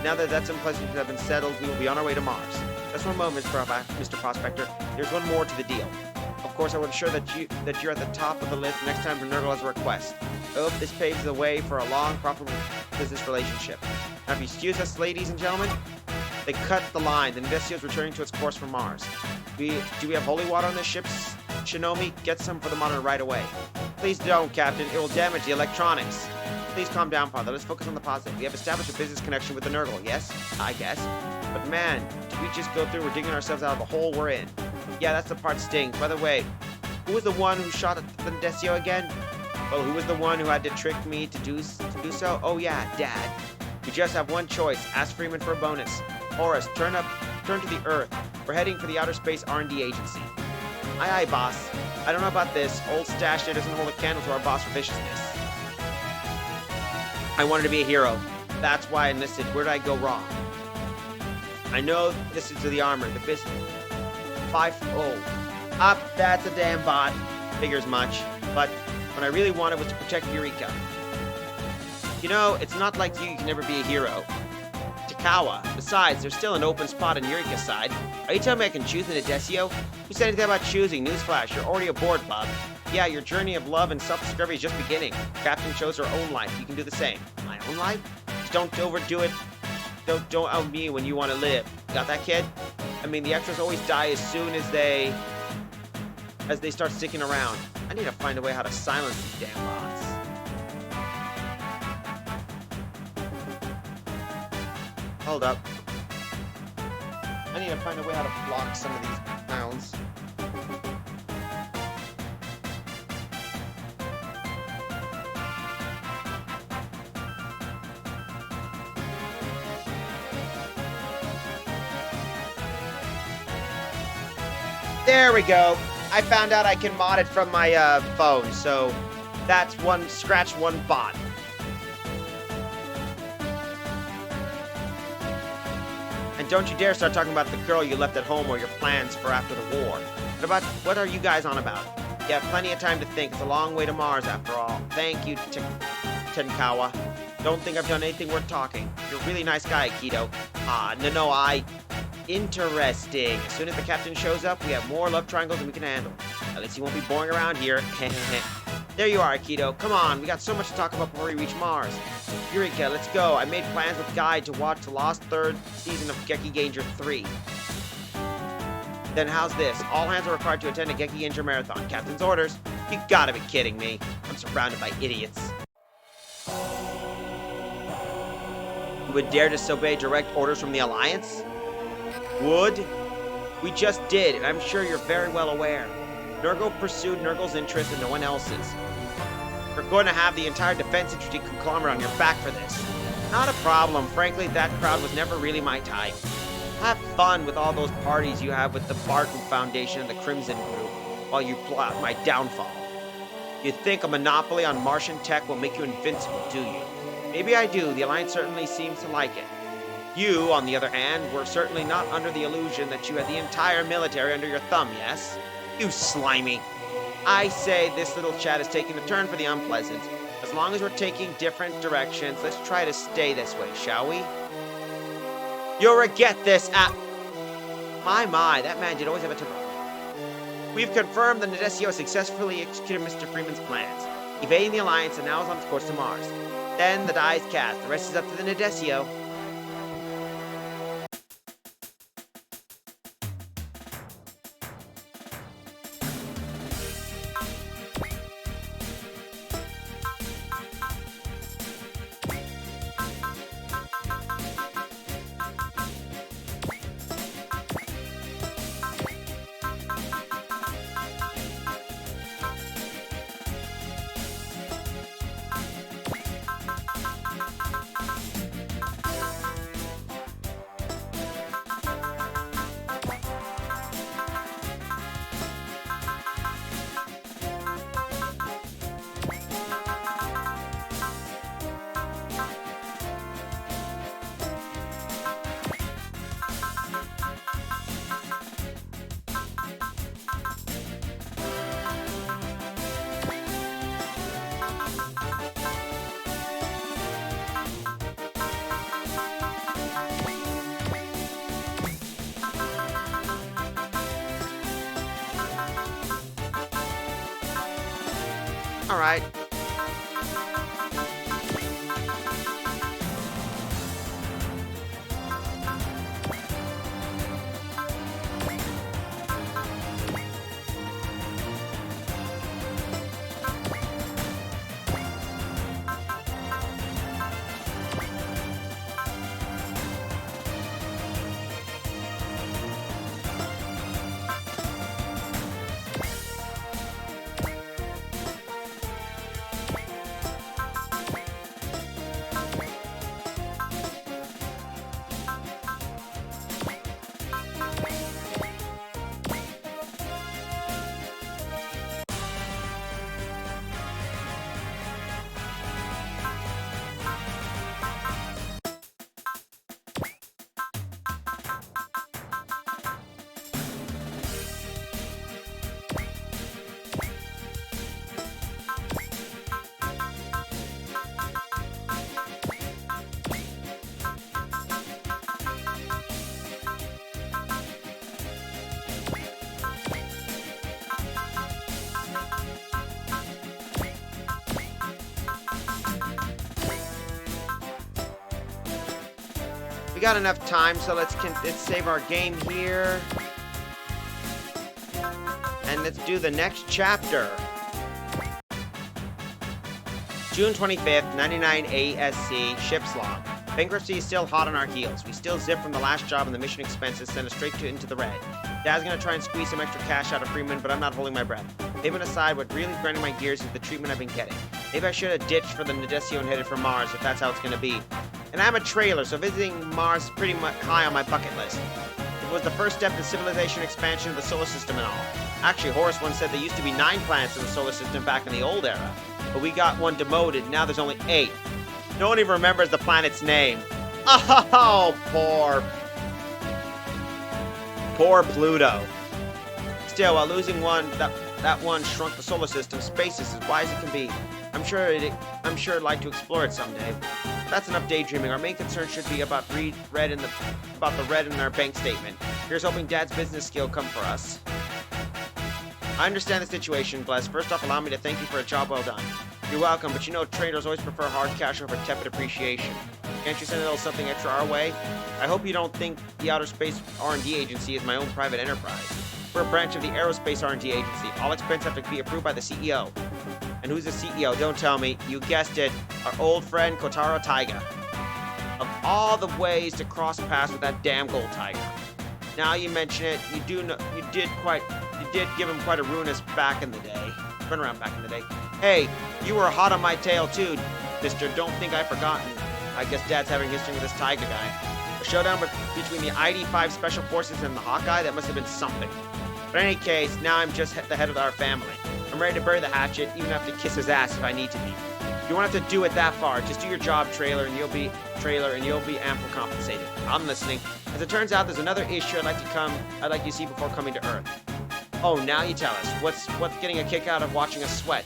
Now that that's unpleasant have been settled, we will be on our way to Mars. Just one moment, Mr. Prospector. There's one more to the deal. Of course, I will ensure that you're at the top of the list next time Nurgle has a request. I hope this paves the way for a long, profitable business relationship. Now, if you excuse us, ladies and gentlemen, they cut the line. The Nadesio is returning to its course for Mars. Do we have holy water on this ship, Shinomi? Get some for the monitor right away. Please don't, Captain. It will damage the electronics. Please calm down, Father. Let's focus on the positive. We have established a business connection with the Nurgle, yes? I guess. But man, did we just go through? We're digging ourselves out of the hole we're in. Yeah, that's the part that stings. By the way, who was the one who shot at the Nadesio again? Well, who was the one who had to trick me to do so? Oh yeah, Dad. We just have one choice. Ask Freeman for a bonus. Horus, turn to the Earth. We're heading for the Outer Space R&D Agency. Aye, aye, boss. I don't know about this. Old Stash there doesn't hold a candle to our boss for viciousness. I wanted to be a hero. That's why I enlisted. Where did I go wrong? I know this is to the armor. The business. That's a damn bot. Figures much. But what I really wanted was to protect Eureka. You know, it's not like you can never be a hero. Takawa. Besides, there's still an open spot on Eureka's side. Are you telling me I can choose the Nadesio? Who said anything about choosing? Newsflash, you're already aboard, Bob. Yeah, your journey of love and self-discovery is just beginning. Captain chose her own life. You can do the same. My own life? Just don't overdo it. Don't out me when you want to live. Got that, kid? I mean, the extras always die as soon as they start sticking around. I need to find a way how to silence these damn bots. Hold up. I need to find a way how to block some of these clowns. There we go. I found out I can mod it from my phone, so that's scratch one bot. And don't you dare start talking about the girl you left at home or your plans for after the war. What are you guys on about? You have plenty of time to think. It's a long way to Mars after all. Thank you, Tenkawa. Don't think I've done anything worth talking. You're a really nice guy, Kido. Interesting. As soon as the captain shows up, we have more love triangles than we can handle. At least he won't be boring around here. There you are, Kido. Come on, we got so much to talk about before we reach Mars. Eureka, let's go. I made plans with Guy to watch the lost third season of Geki Ganger 3. Then how's this? All hands are required to attend a Geki Ganger marathon. Captain's orders. You gotta be kidding me. I'm surrounded by idiots. You would dare disobey direct orders from the Alliance? Would? We just did, and I'm sure you're very well aware. Nurgle pursued Nurgle's interests and no one else's. You're going to have the entire defense industry conglomerate on your back for this. Not a problem. Frankly, that crowd was never really my type. Have fun with all those parties you have with the Barton Foundation and the Crimson Group while you plot my downfall. You think a monopoly on Martian tech will make you invincible, do you? Maybe I do. The Alliance certainly seems to like it. You, on the other hand, were certainly not under the illusion that you had the entire military under your thumb, yes? You slimy. I say this little chat is taking a turn for the unpleasant. As long as we're taking different directions, let's try to stay this way, shall we? You'll regret this My, that man did always have a temper. We've confirmed the Nadesio successfully executed Mr. Freeman's plans, evading the Alliance and now is on its course to Mars. Then the die is cast. The rest is up to the Nadesio. Alright. We got enough time, so let's save our game here. And let's do the next chapter. June 25th, 99 ASC, ship's log. Bankruptcy is still hot on our heels. We still zip from the last job and the mission expenses send us straight into the red. Dad's gonna try and squeeze some extra cash out of Freeman, but I'm not holding my breath. Leaving aside, what really grinding my gears is the treatment I've been getting. Maybe I should have ditched for the Nadesio and headed for Mars, if that's how it's gonna be. And I'm a trailer, so visiting Mars is pretty much high on my bucket list. It was the first step in civilization expansion of the solar system and all. Actually, Horace once said there used to be 9 planets in the solar system back in the old era. But we got one demoted, now there's only 8. No one even remembers the planet's name. Oh, poor Pluto. Still, while losing one, that one shrunk the solar system. Space is as wise as it can be. I'm sure it'd like to explore it someday. That's enough daydreaming. Our main concern should be about the red in our bank statement. Here's hoping Dad's business skill come for us. I understand the situation, Bless. First off, allow me to thank you for a job well done. You're welcome, but you know traders always prefer hard cash over tepid appreciation. Can't you send a little something extra our way? I hope you don't think the Outer Space R&D Agency is my own private enterprise. We're a branch of the Aerospace R&D Agency. All expenses have to be approved by the CEO. And who's the CEO? Don't tell me. You guessed it. Our old friend Kotaro Taiga. Of all the ways to cross paths with that damn gold tiger. Now you mention it, you did give him quite a ruinous back in the day. Runaround back in the day. Hey, you were hot on my tail too, mister. Don't think I've forgotten. I guess Dad's having history with this Tiger guy. A showdown between the ID5 Special Forces and the Hawkeye? That must have been something. But in any case, now I'm just the head of our family. I'm ready to bury the hatchet, even have to kiss his ass if I need to be. You won't have to do it that far. Just do your job, trailer, and you'll be ample compensated. I'm listening. As it turns out, there's another issue I'd like to see before coming to Earth. Oh, now you tell us. What's getting a kick out of watching us sweat?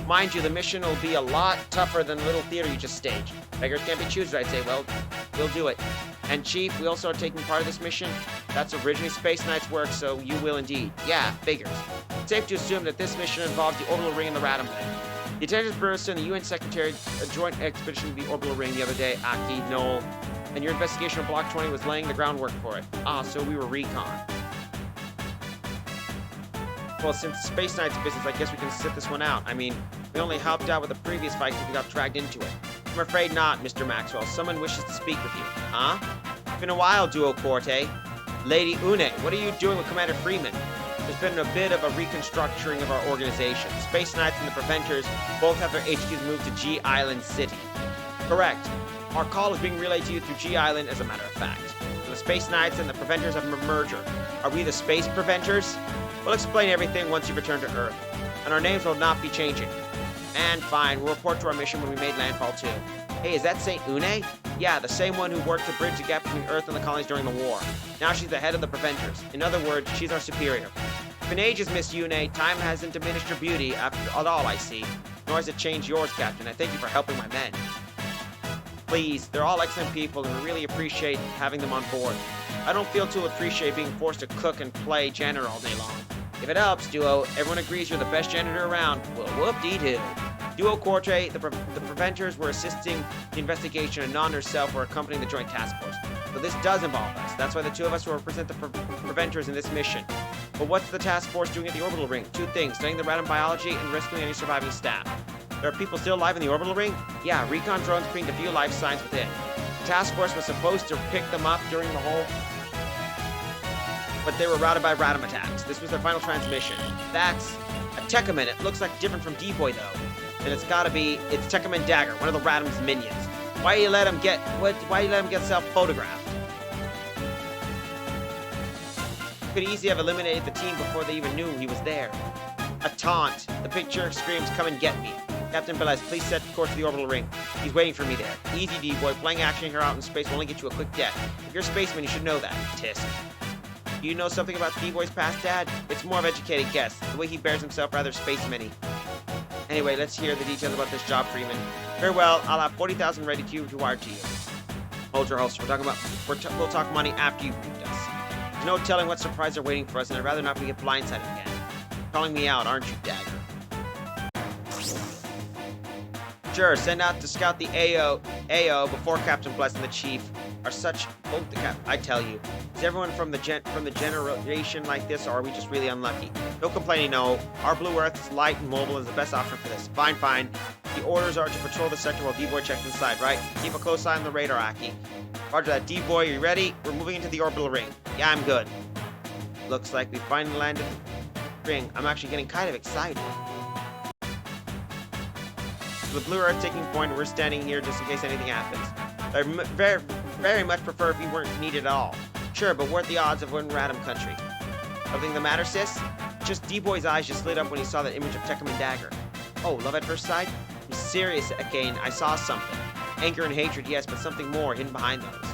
Mind you, the mission will be a lot tougher than the little theater you just staged. Beggars can't be choosers, I'd say. Well, we'll do it. And Chief, we also are taking part of this mission? That's originally Space Knight's work, so you will indeed. Yeah, figures. It's safe to assume that this mission involves the orbital ring and the Radam thing. The intelligence person, the UN Secretary, a joint expedition to the orbital ring the other day, Aki, Noel, and your investigation of Block 20 was laying the groundwork for it. Ah, so we were recon. Well, since Space Knight's business, I guess we can sit this one out. I mean, we only helped out with the previous fight because we got dragged into it. I'm afraid not, Mr. Maxwell. Someone wishes to speak with you. Huh? It's been a while, Duo Corte. Lady Une, what are you doing with Commander Freeman? There's been a bit of a reconstructuring of our organization. Space Knights and the Preventers both have their HQs moved to G Island City. Correct. Our call is being relayed to you through G Island, as a matter of fact. So the Space Knights and the Preventers have a merger. Are we the Space Preventers? We'll explain everything once you return to Earth. And our names will not be changing. And fine, we'll report to our mission when we made landfall too. Hey, is that Saint Une? Yeah, the same one who worked to bridge the gap between Earth and the colonies during the war. Now she's the head of the Preventers. In other words, she's our superior. It's been ages, Miss Une. Time hasn't diminished your beauty at all, I see. Nor has it changed yours, Captain. I thank you for helping my men. Please, they're all excellent people, and we really appreciate having them on board. I don't feel to appreciate being forced to cook and play janitor all day long. If it helps, Duo, everyone agrees you're the best janitor around. Well, whoop-dee-doo. Duo Corte, the Preventers were assisting the investigation, and Non herself were accompanying the Joint Task Force. So this does involve us. That's why the two of us will represent the Preventers in this mission. But what's the task force doing at the orbital ring? 2 things, studying the Radam biology and rescuing any surviving staff. There are people still alive in the orbital ring? Yeah, recon drones pinged a few life signs within. The task force was supposed to pick them up during the whole... but they were routed by Radam attacks. This was their final transmission. That's a Tekkaman. It looks like different from D-Boy, though. And it's Tekkaman Dagger, one of the Radam's minions. Why you let him get self-photographed? Could easily have eliminated the team before they even knew he was there. A taunt. The picture screams, come and get me. Captain Belez, please set course to the orbital ring. He's waiting for me there. Easy, D-Boy. Playing action here out in space will only get you a quick death. If you're a spaceman, you should know that. Tisk. Do you know something about D-Boy's past, Dad? It's more of an educated guess. The way he bears himself, rather spaceman-y. Anyway, let's hear the details about this job, Freeman. Very well, I'll have 40,000 ready to wire to you. Hold your holster. We'll talk money after you've briefed us. There's no telling what surprise are waiting for us, and I'd rather not get blindsided again. Calling me out, aren't you, Dagger? Sure, send out to scout the AO Ayo, before Captain Bless and the Chief are such both the cap. I tell you, is everyone from the generation like this, or are we just really unlucky? No complaining, no. Our Blue Earth is light and mobile and is the best option for this. Fine, fine. The orders are to patrol the sector while D-Boy checks inside, right? Keep a close eye on the radar, Aki. Roger that. D-Boy, you ready? We're moving into the orbital ring. Yeah, I'm good. Looks like we finally landed the ring. I'm actually getting kind of excited. The Blue Earth taking point, and we're standing here just in case anything happens. I'd very much prefer if we weren't needed at all. Sure, but what are the odds of we're in Radom country? Something the matter, sis? Just D-Boy's eyes just lit up when he saw that image of Tekam and Dagger. Oh, love at first sight? I'm serious, Again, I saw something. Anger and hatred, yes, but something more hidden behind those.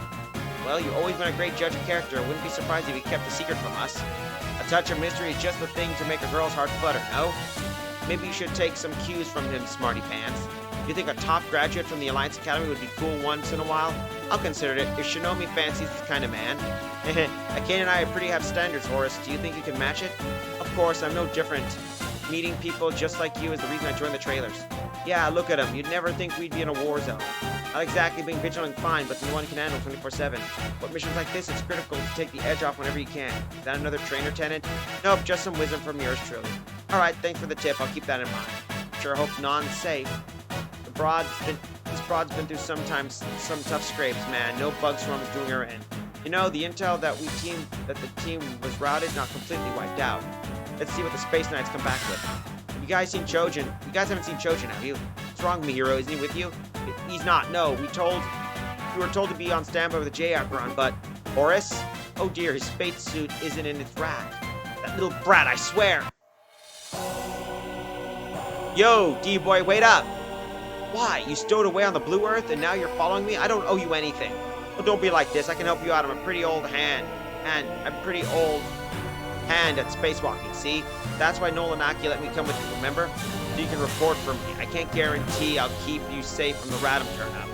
Well, you've always been a great judge of character. I wouldn't be surprised if you kept a secret from us. A touch of mystery is just the thing to make a girl's heart flutter, no? Maybe you should take some cues from him, smarty pants. You think a top graduate from the Alliance Academy would be cool once in a while? I'll consider it, if Shinomi fancies this kind of man. Akane and I pretty have standards, Horace. Do you think you can match it? Of course, I'm no different. Meeting people just like you is the reason I joined the trailers. Yeah, look at them. You'd never think we'd be in a war zone. Not exactly being vigilant fine, but the one can handle 24/7. But missions like this, it's critical to take the edge off whenever you can. Is that another trainer, Tenant? Nope, just some wisdom from yours truly. Alright, thanks for the tip. I'll keep that in mind. Sure hope Non's safe. This broad's been through some tough scrapes, man. No bugs from doing her in. You know, the intel that the team was routed, not completely wiped out. Let's see what the Space Knights come back with. Have you guys seen Chojin? You guys haven't seen Chojin, have you? What's wrong, Mihiro? Isn't he with you? He's not. No, we were told to be on standby with a J-Acheron, but Horace? Oh dear, his spacesuit isn't in its rack. That little brat, I swear. Yo, D-Boy, wait up. Why? You stowed away on the Blue Earth and now you're following me? I don't owe you anything. Well, don't be like this. I can help you out. I'm a pretty old hand. And I'm a pretty old hand at spacewalking, see? That's why Nolanaki let me come with you, remember? So you can report for me. I can't guarantee I'll keep you safe from the Radom turn-up.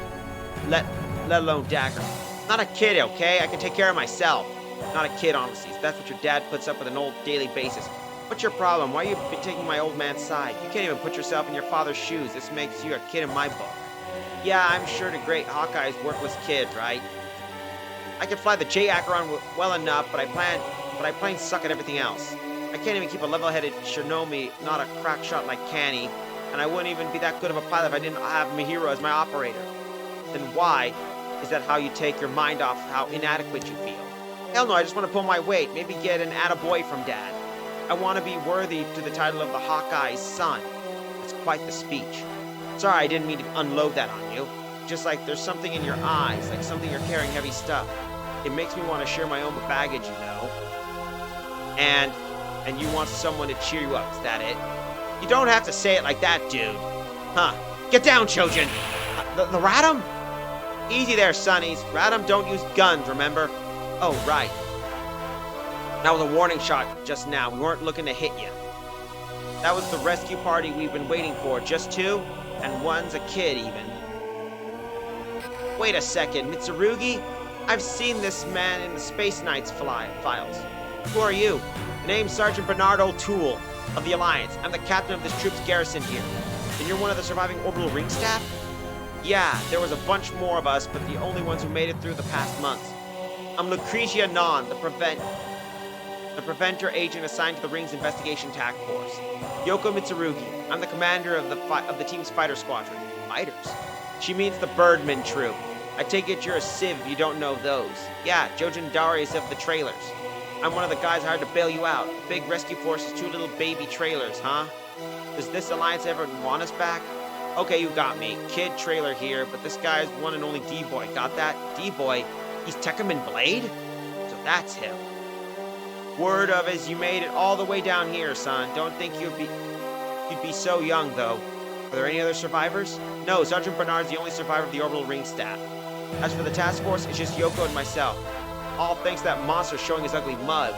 Let alone Dagger. I'm not a kid, okay? I can take care of myself. Not a kid, honestly. That's what your dad puts up with on an old daily basis. What's your problem? Why are you taking my old man's side? You can't even put yourself in your father's shoes. This makes you a kid in my book. Yeah, I'm sure the great Hawkeye's worthless kid, right? I can fly the J-Acheron well enough, but I plain suck at everything else. I can't even keep a level-headed Shinomi, not a crack shot like Canny, and I wouldn't even be that good of a pilot if I didn't have Mihiro as my operator. Then why is that how you take your mind off how inadequate you feel? Hell no, I just want to pull my weight, maybe get an attaboy from Dad. I want to be worthy to the title of the Hawkeye's son. It's quite the speech. Sorry, I didn't mean to unload that on you. Just like there's something in your eyes, like something you're carrying heavy stuff. It makes me want to share my own baggage, you know. And you want someone to cheer you up, is that it? You don't have to say it like that, dude. Huh. Get down, Chojin! The Radom? Easy there, Sonnies. Radom don't use guns, remember? Oh, right. That was a warning shot just now. We weren't looking to hit you. That was the rescue party we've been waiting for. Just two? And one's a kid, even. Wait a second. Mitsurugi? I've seen this man in the Space Knights files. Who are you? The name's Sergeant Bernard O'Toole of the Alliance. I'm the captain of this troop's garrison here. And you're one of the surviving orbital ring staff? Yeah, there was a bunch more of us, but the only ones who made it through the past months. I'm Lucretia Non, the preventer agent assigned to the Ring's investigation task force. Yoko Mitsurugi. I'm the commander of the team's fighter squadron. Fighters? She means the Birdman troop. I take it you're a civ if you don't know those. Yeah, Jojin Darius of the trailers. I'm one of the guys hired to bail you out. The big rescue force's two little baby trailers, huh? Does this alliance ever want us back? Okay, you got me. Kid trailer here, but this guy's one and only D-Boy. Got that? D-Boy? He's Tekkaman Blade? So that's him. Word of is you made it all the way down here, son. Don't think you'd be so young, though. Are there any other survivors? No, Sergeant Bernard's the only survivor of the orbital ring staff. As for the task force, it's just Yoko and myself. All thanks to that monster showing his ugly mug.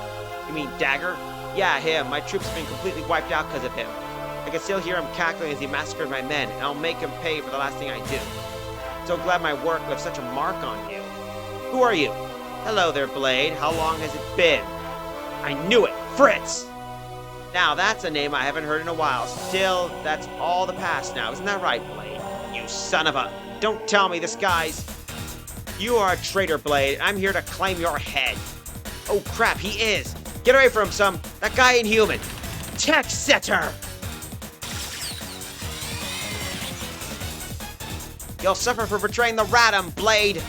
You mean Dagger? Yeah, him. My troops have been completely wiped out because of him. I can still hear him cackling as he massacred my men, and I'll make him pay for the last thing I do. So glad my work left such a mark on you. Who are you? Hello there, Blade. How long has it been? I knew it! Fritz! Now, that's a name I haven't heard in a while. Still, that's all the past now. Isn't that right, Blade? You son of a... Don't tell me this guy's... You are a traitor, Blade. I'm here to claim your head. Oh, crap, he is. Get away from him, That guy ain't human. Tech Setter! You'll suffer for betraying the Radam, Blade.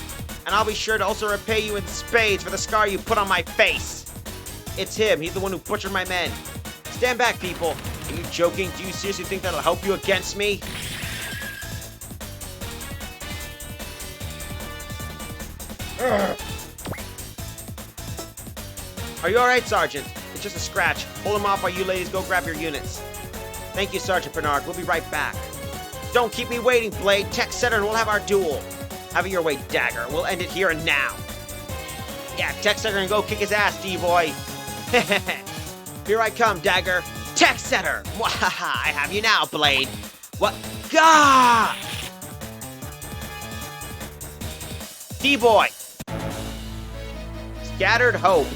And I'll be sure to also repay you in spades for the scar you put on my face. It's him. He's the one who butchered my men. Stand back, people. Are you joking? Do you seriously think that'll help you against me? Are you alright, Sergeant? It's just a scratch. Hold him off while you ladies go grab your units. Thank you, Sergeant Bernard. We'll be right back. Don't keep me waiting, Blade. Tech Setter and we'll have our duel. Have it your way, Dagger. We'll end it here and now. Yeah, Tech Setter and go kick his ass, D-boy. Here I come, Dagger. Tech Setter! Mwahaha, I have you now, Blade. What? Gah! D-boy. Scattered hope.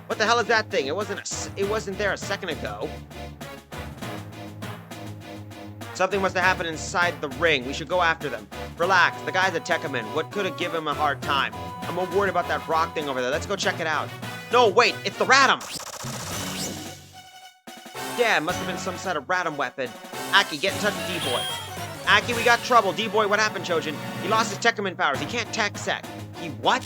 What the hell is that thing? It wasn't there a second ago. Something must have happened inside the ring. We should go after them. Relax. The guy's a Tekkaman. What could have given him a hard time? I'm more worried about that rock thing over there. Let's go check it out. No, wait. It's the Radam. Yeah, it must have been some sort of Radam weapon. Aki, get in touch with D-Boy. Aki, we got trouble. D-Boy, what happened, Chojin? He lost his Tekkaman powers. He can't tech set. He what?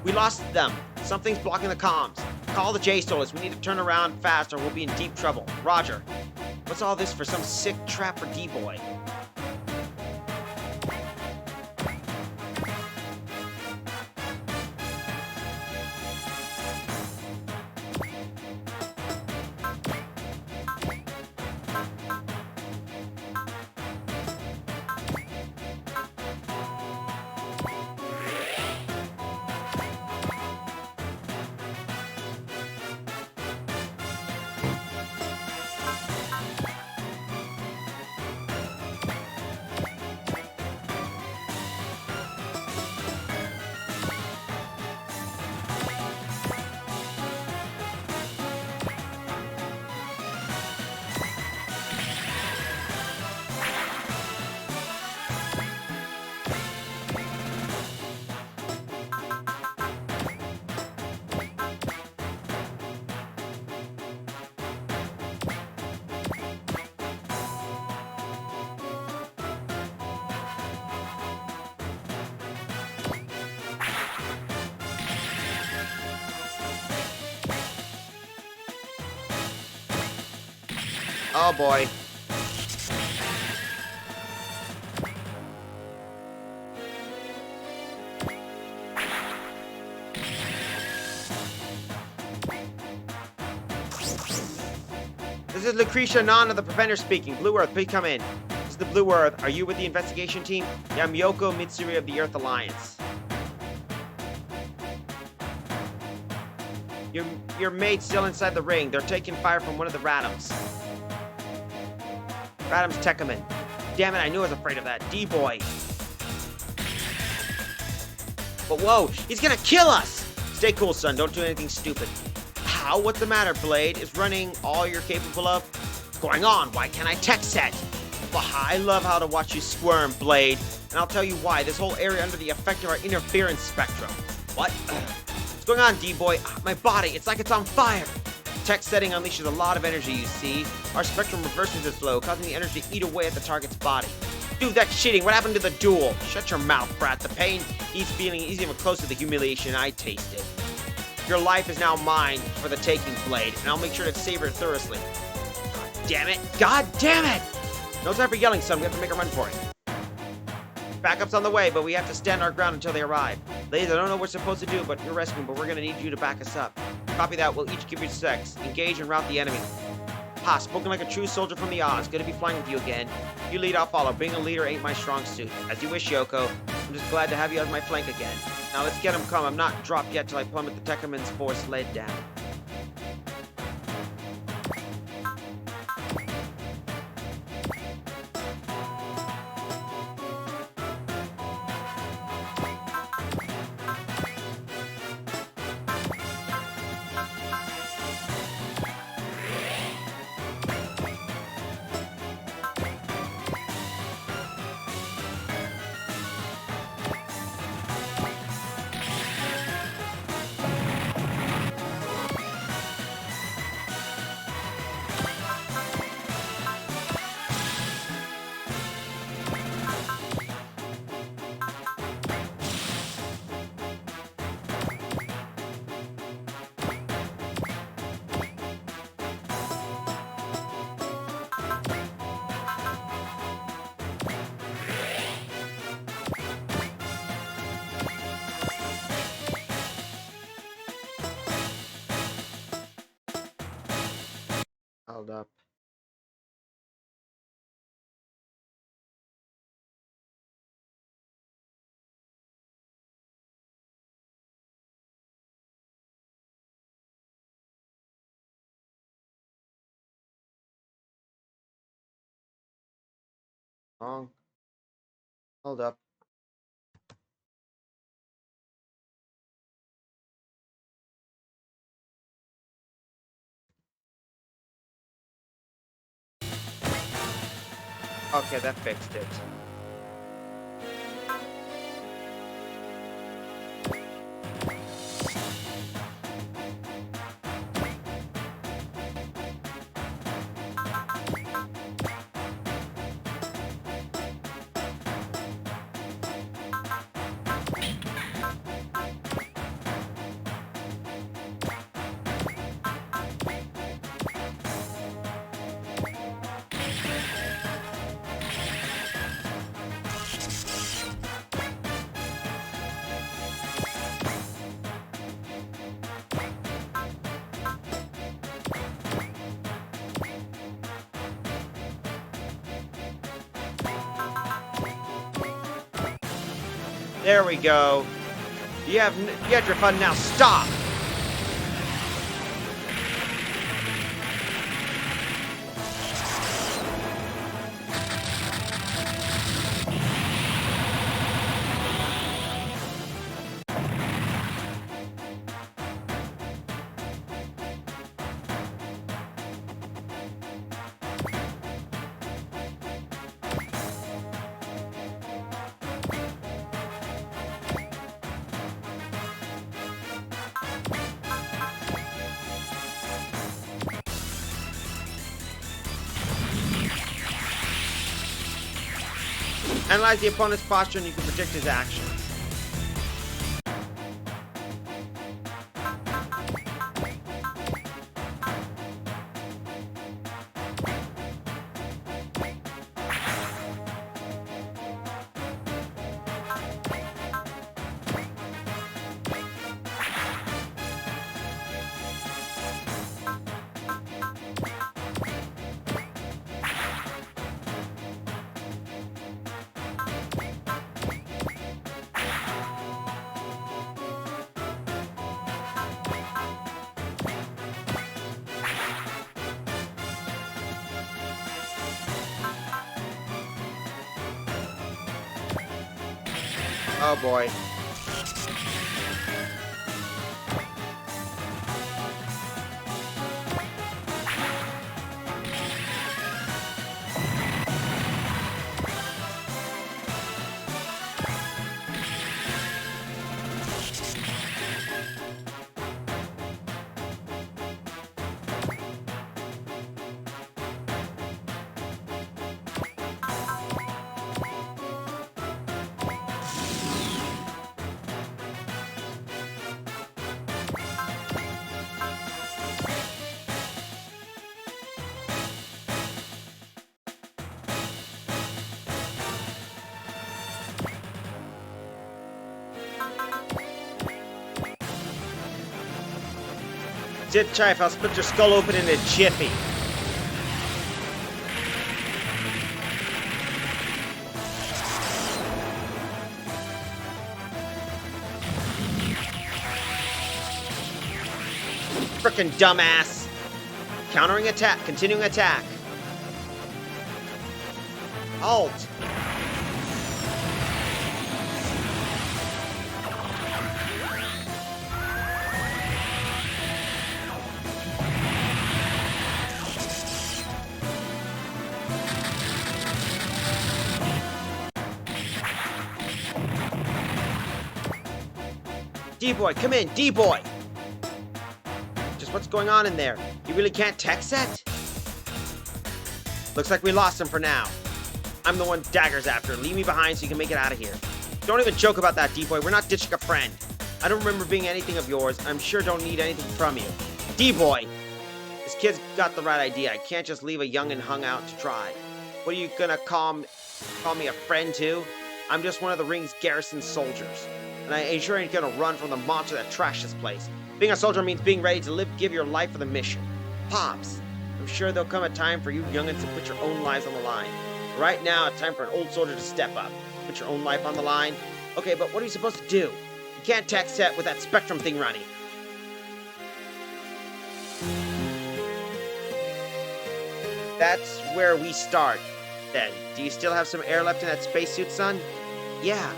We lost them. Something's blocking the comms. Call the J-Solus. We need to turn around fast or we'll be in deep trouble. Roger. What's all this for some sick trap for D-Boy? Oh boy. This is Lucretia Nana, the Preventer speaking. Blue Earth, please come in. This is the Blue Earth. Are you with the investigation team? Yeah, I'm Yoko Mitsuri of the Earth Alliance. Your mate's still inside the ring. They're taking fire from one of the Radams. Radam's Tekkaman. Damn it, I knew I was afraid of that. D-boy. But whoa, he's gonna kill us! Stay cool, son. Don't do anything stupid. How? What's the matter, Blade? Is running all you're capable of? What's going on? Why can't I tech set? Bah, I love how to watch you squirm, Blade. And I'll tell you why. This whole area under the effect of our interference spectrum. What? What's going on, D-boy? My body, it's like it's on fire. Tech setting unleashes a lot of energy, you see. Our spectrum reverses its flow, causing the energy to eat away at the target's body. Dude, that's cheating. What happened to the duel? Shut your mouth, brat. The pain he's feeling isn't even close to the humiliation I tasted. Your life is now mine for the taking, Blade, and I'll make sure to savor it thoroughly. God damn it. God damn it! No time for yelling, son. We have to make a run for it. Backup's on the way, but we have to stand our ground until they arrive. Ladies, I don't know what we're supposed to do, but you're rescuing, but we're going to need you to back us up. Copy that. We'll each give you 6. Engage and rout the enemy. Ha, spoken like a true soldier from the Oz. Good to be flying with you again. You lead, I'll follow. Being a leader ain't my strong suit. As you wish, Yoko. I'm just glad to have you on my flank again. Now let's get him come. I'm not dropped yet till I plummet the Tekkaman's force lead down. Wrong. Hold up. Okay, that fixed it. There we go. You had your fun now. Stop. Analyze the opponent's posture and you can predict his actions. Oh boy. Sit tight, I'll split your skull open in a jiffy. Frickin' dumbass. Countering attack, continuing attack. Halt. D-boy, come in, D-boy! Just what's going on in there? You really can't tech set? Looks like we lost him for now. I'm the one Dagger's after. Leave me behind so you can make it out of here. Don't even joke about that, D-boy. We're not ditching a friend. I don't remember being anything of yours. I'm sure don't need anything from you. D-boy! This kid's got the right idea. I can't just leave a young'un hung out to try. What are you gonna call me a friend too? I'm just one of the ring's garrison soldiers. And I ain't sure ain't gonna run from the monster that trashed this place. Being a soldier means being ready to give your life for the mission. Pops, I'm sure there'll come a time for you young'uns to put your own lives on the line. Right now, it's time for an old soldier to step up. Put your own life on the line. Okay, but what are you supposed to do? You can't tech set with that Spectrum thing running. That's where we start. Then, do you still have some air left in that spacesuit, son? Yeah.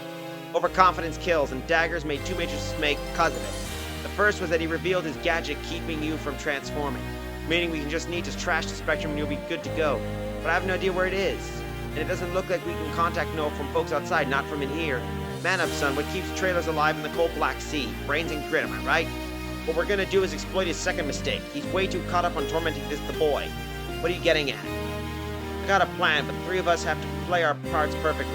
Overconfidence kills, and Dagger's made two major mistakes because of it. The first was that he revealed his gadget keeping you from transforming, meaning we can just need to trash the Spectrum and you'll be good to go. But I have no idea where it is, and it doesn't look like we can contact Noah from folks outside, not from in here. Man up, son, what keeps trailers alive in the cold Black Sea? Brains and grit, am I right? What we're gonna do is exploit his second mistake. He's way too caught up on tormenting the boy. What are you getting at? I got a plan, but the three of us have to play our parts perfectly.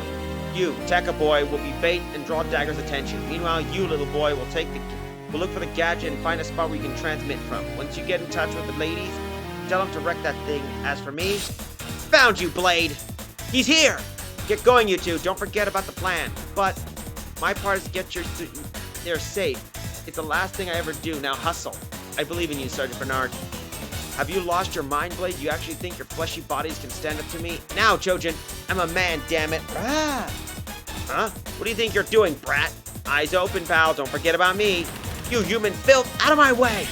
You, Tekka boy, will be bait and draw Dagger's attention. Meanwhile, you, little boy, will look for the gadget and find a spot where you can transmit from. Once you get in touch with the ladies, tell them to wreck that thing. As for me, found you, Blade! He's here! Get going, you two. Don't forget about the plan. But my part is to get your there safe. It's the last thing I ever do. Now hustle. I believe in you, Sergeant Bernard. Have you lost your mind, Blade? You actually think your fleshy bodies can stand up to me? Now, Chojin, I'm a man, damn it. Ah! Huh? What do you think you're doing, brat? Eyes open, pal. Don't forget about me. You human filth, out of my way!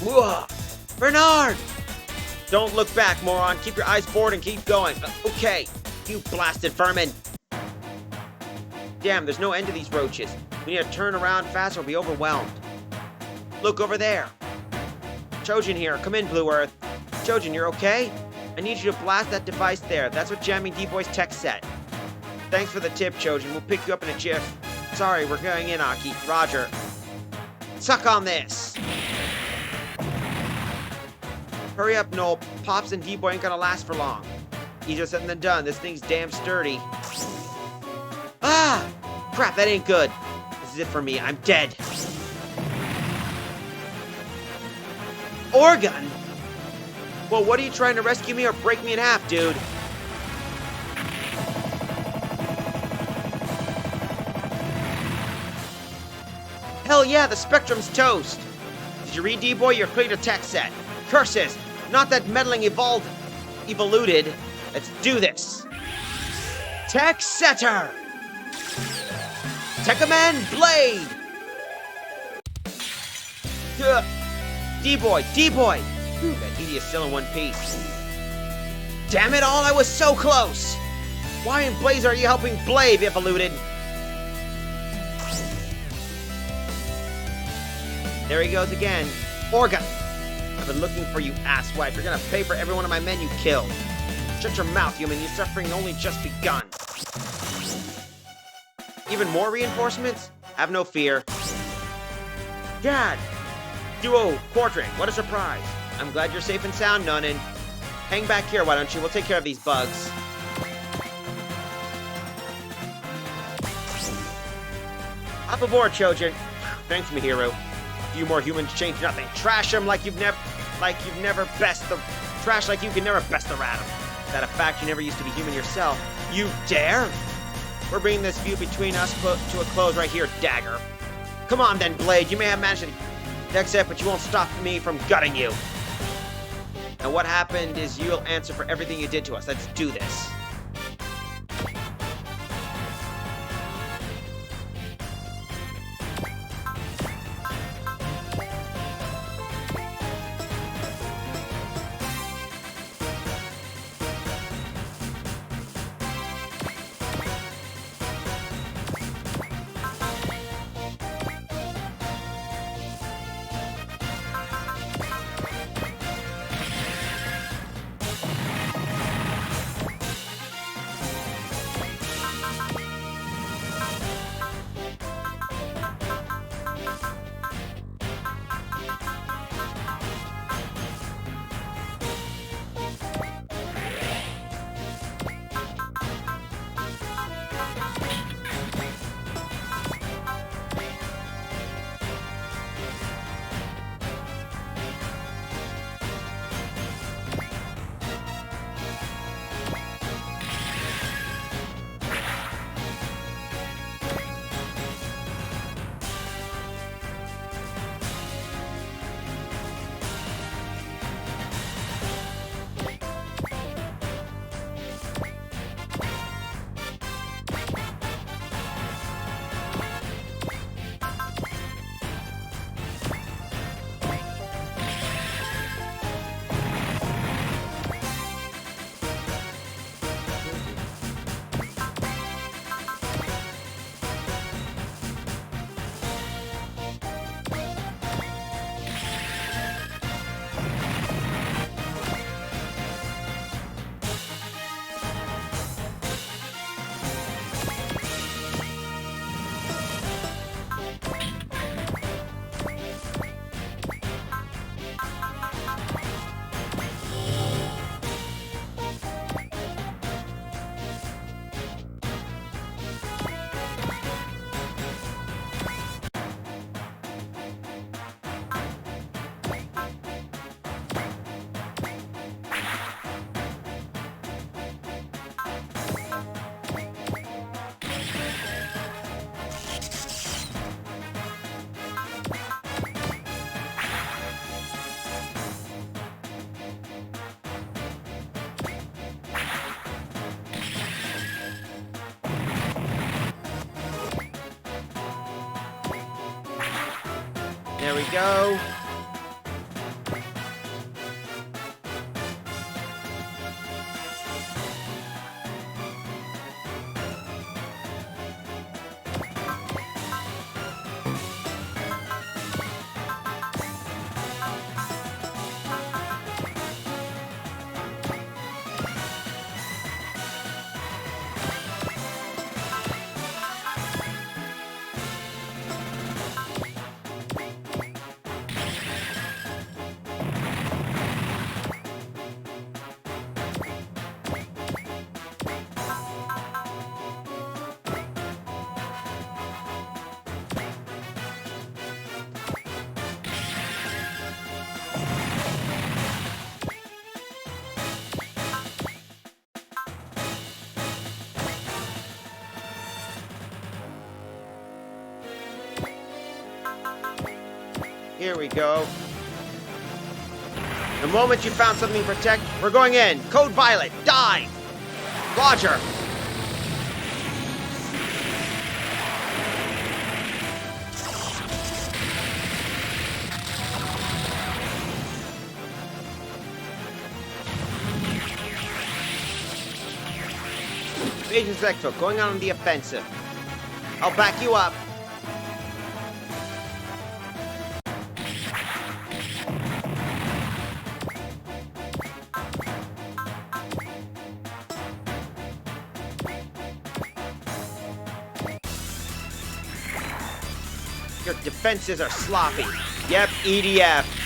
Whoa! Bernard! Don't look back, moron. Keep your eyes forward and keep going. Okay, you blasted vermin. Damn, there's no end to these roaches. We need to turn around fast or we'll be overwhelmed. Look over there. Chojin here. Come in, Blue Earth. Chojin, you're okay? I need you to blast that device there. That's what jamming D-Boy's tech set. Thanks for the tip, Chojin. We'll pick you up in a jiff. Sorry, we're going in, Aki. Roger. Suck on this. Hurry up, Noel. Pops and D-Boy ain't gonna last for long. Easier said than done. This thing's damn sturdy. Ah! Crap, that ain't good. This is it for me. I'm dead. Orgun? Well, what are you trying to rescue me or break me in half, dude? Hell yeah, the Spectrum's toast. Did you read, D-Boy? You're clear to tech set. Curses! Not that meddling evoluted. Let's do this. Tech setter! Tekkaman Blade! D-Boy! D-Boy! That idiot's still in one piece. Damn it all, I was so close! Why in blaze are you helping Blade, evoluted? There he goes again. Organ! I've been looking for you, asswipe. You're gonna pay for every one of my men you killed. Shut your mouth, human. Your suffering only just begun. Even more reinforcements? Have no fear. Dad! Duo, Quartering, what a surprise. I'm glad you're safe and sound, Nonin. Hang back here, why don't you? We'll take care of these bugs. Hop aboard, Chojin. Thanks, my hero. A few more humans change nothing. Trash them like you've never best the trash like you can never best the rat. Is that a fact? You never used to be human yourself. You dare? We're bringing this feud between us to a close right here, Dagger. Come on then, Blade. You may have managed to next step, but you won't stop me from gutting you. And what happened is you'll answer for everything you did to us. Let's do this. There we go. Here we go. The moment you found something to protect, we're going in. Code Violet, die! Roger. Agent Sector, going on the offensive. I'll back you up. Your defenses are sloppy. Yep, EDF.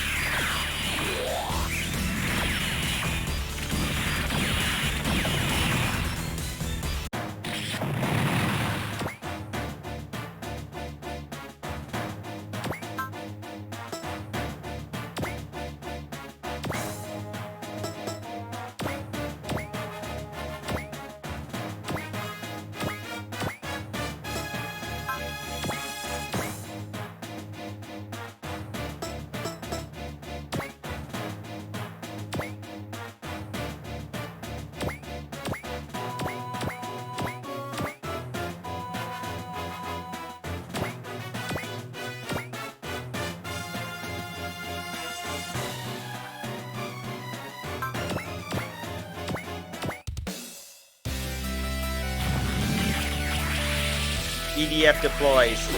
EDF deploys.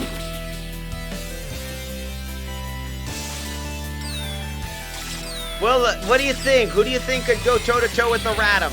Well, what do you think? Who do you think could go toe-to-toe with the Radom?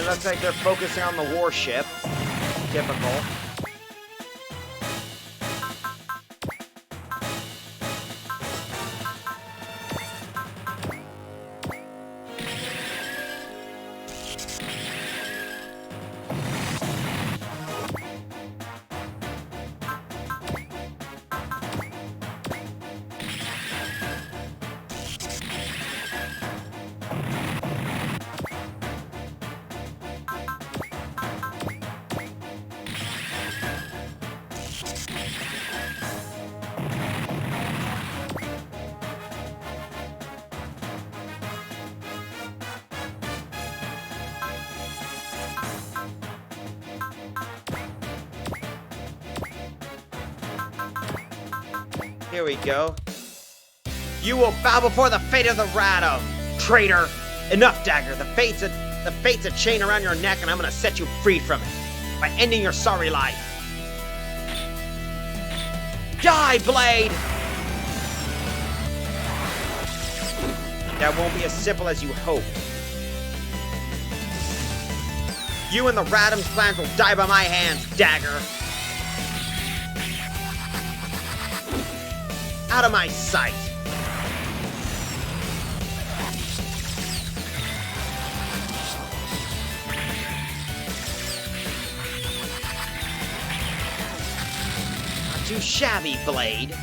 And looks like they're focusing on the warship. Typical. Here we go. You will bow before the fate of the Radom, traitor! Enough, Dagger. The fate's a chain around your neck, and I'm gonna set you free from it by ending your sorry life. Die, Blade! That won't be as simple as you hope. You and the Radom's plans will die by my hands, Dagger. Out of my sight! Not too shabby, Blade.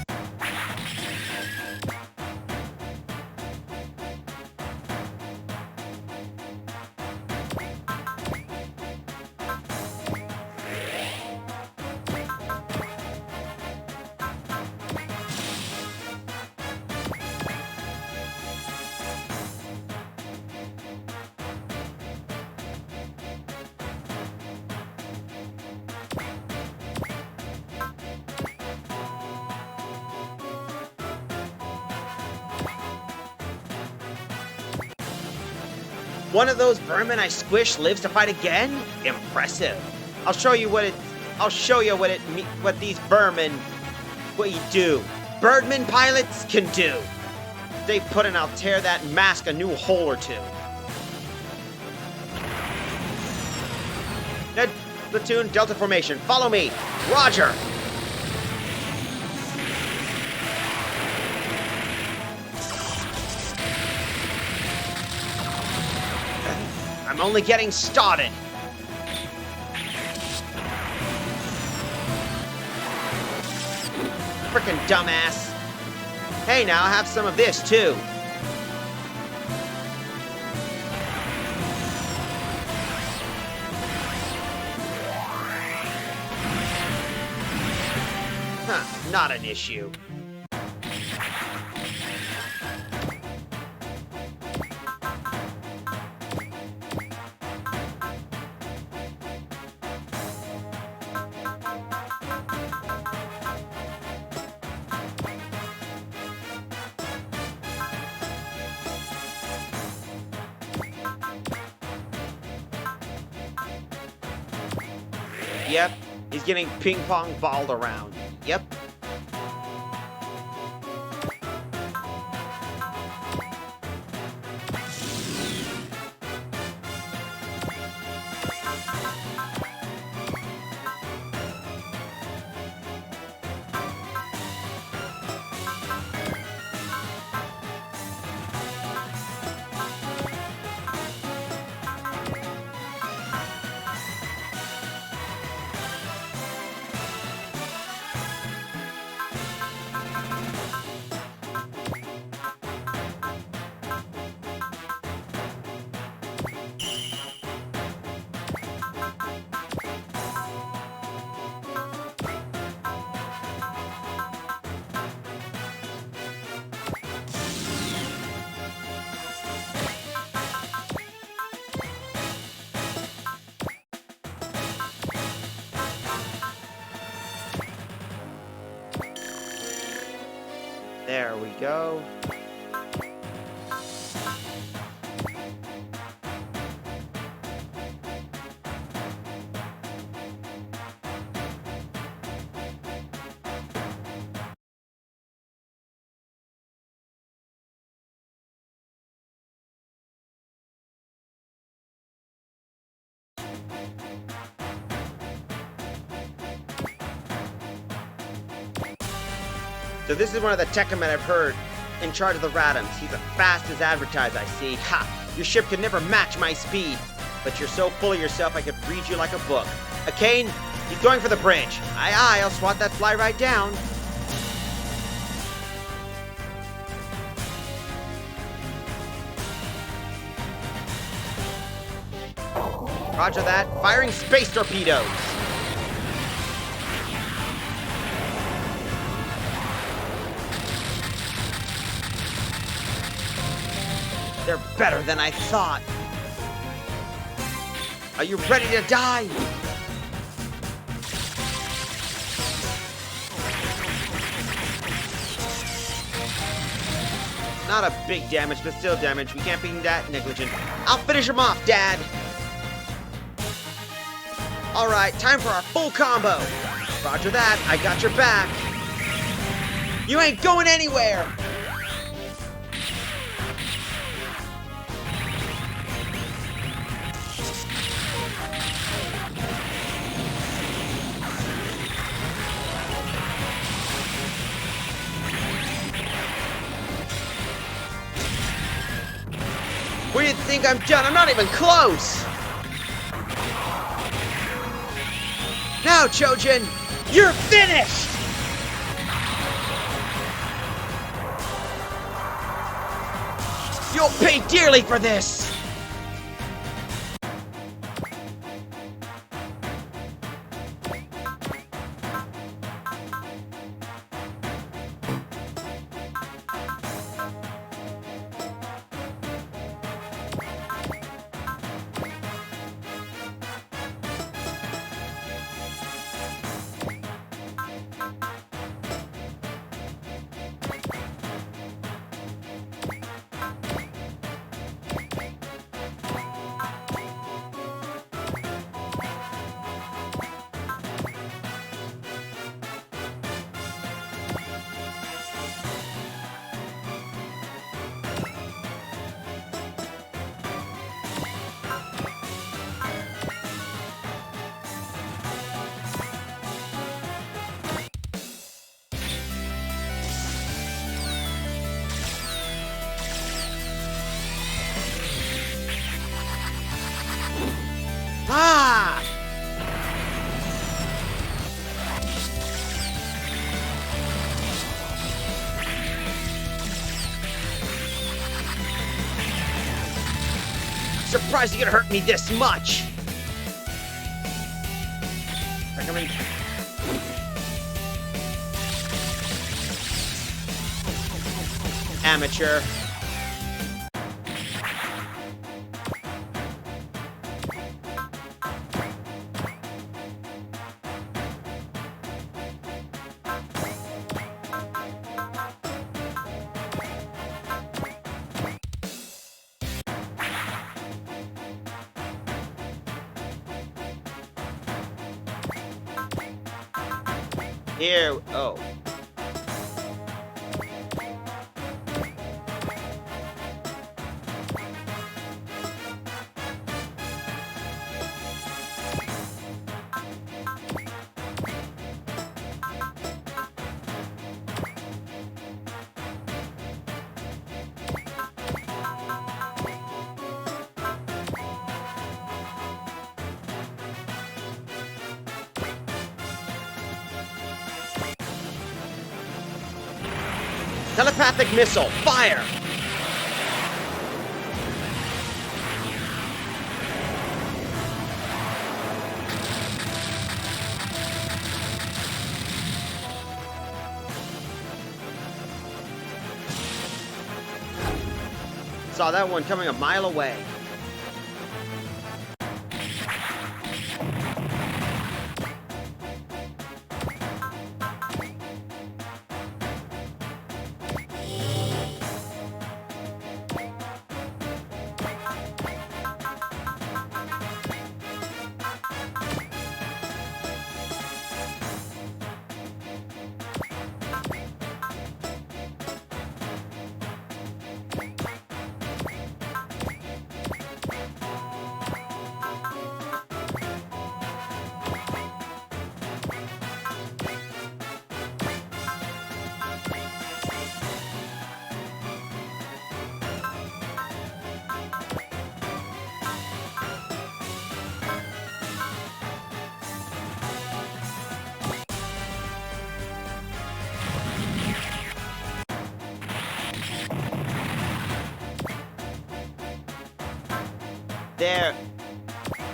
One of those vermin I squished lives to fight again? Impressive. I'll show you what these vermin, what you do. Birdman pilots can do. Stay put and I'll tear that mask a new hole or two. Ned, platoon, Delta formation. Follow me. Roger. I'm only getting started. Frickin' dumbass. Hey now, have some of this too. Huh, not an issue. Yep, he's getting ping-pong balled around. Yep. There we go. So this is one of the Techamen I've heard in charge of the Radams. He's as fast as advertised, I see. Ha! Your ship could never match my speed. But you're so full of yourself I could read you like a book. Kane, he's going for the bridge. Aye, aye, I'll swat that fly right down. Roger that. Firing space torpedoes. They're better than I thought. Are you ready to die? Not a big damage, but still damage. We can't be that negligent. I'll finish him off, Dad. All right, time for our full combo. Roger that. I got your back. You ain't going anywhere. Where do you think I'm done? I'm not even close! Now, Chojin, you're finished! You'll pay dearly for this! Ah! Surprised you could hurt me this much! They're coming. Amateur. Here, oh. Telepathic missile, fire! Saw that one coming a mile away.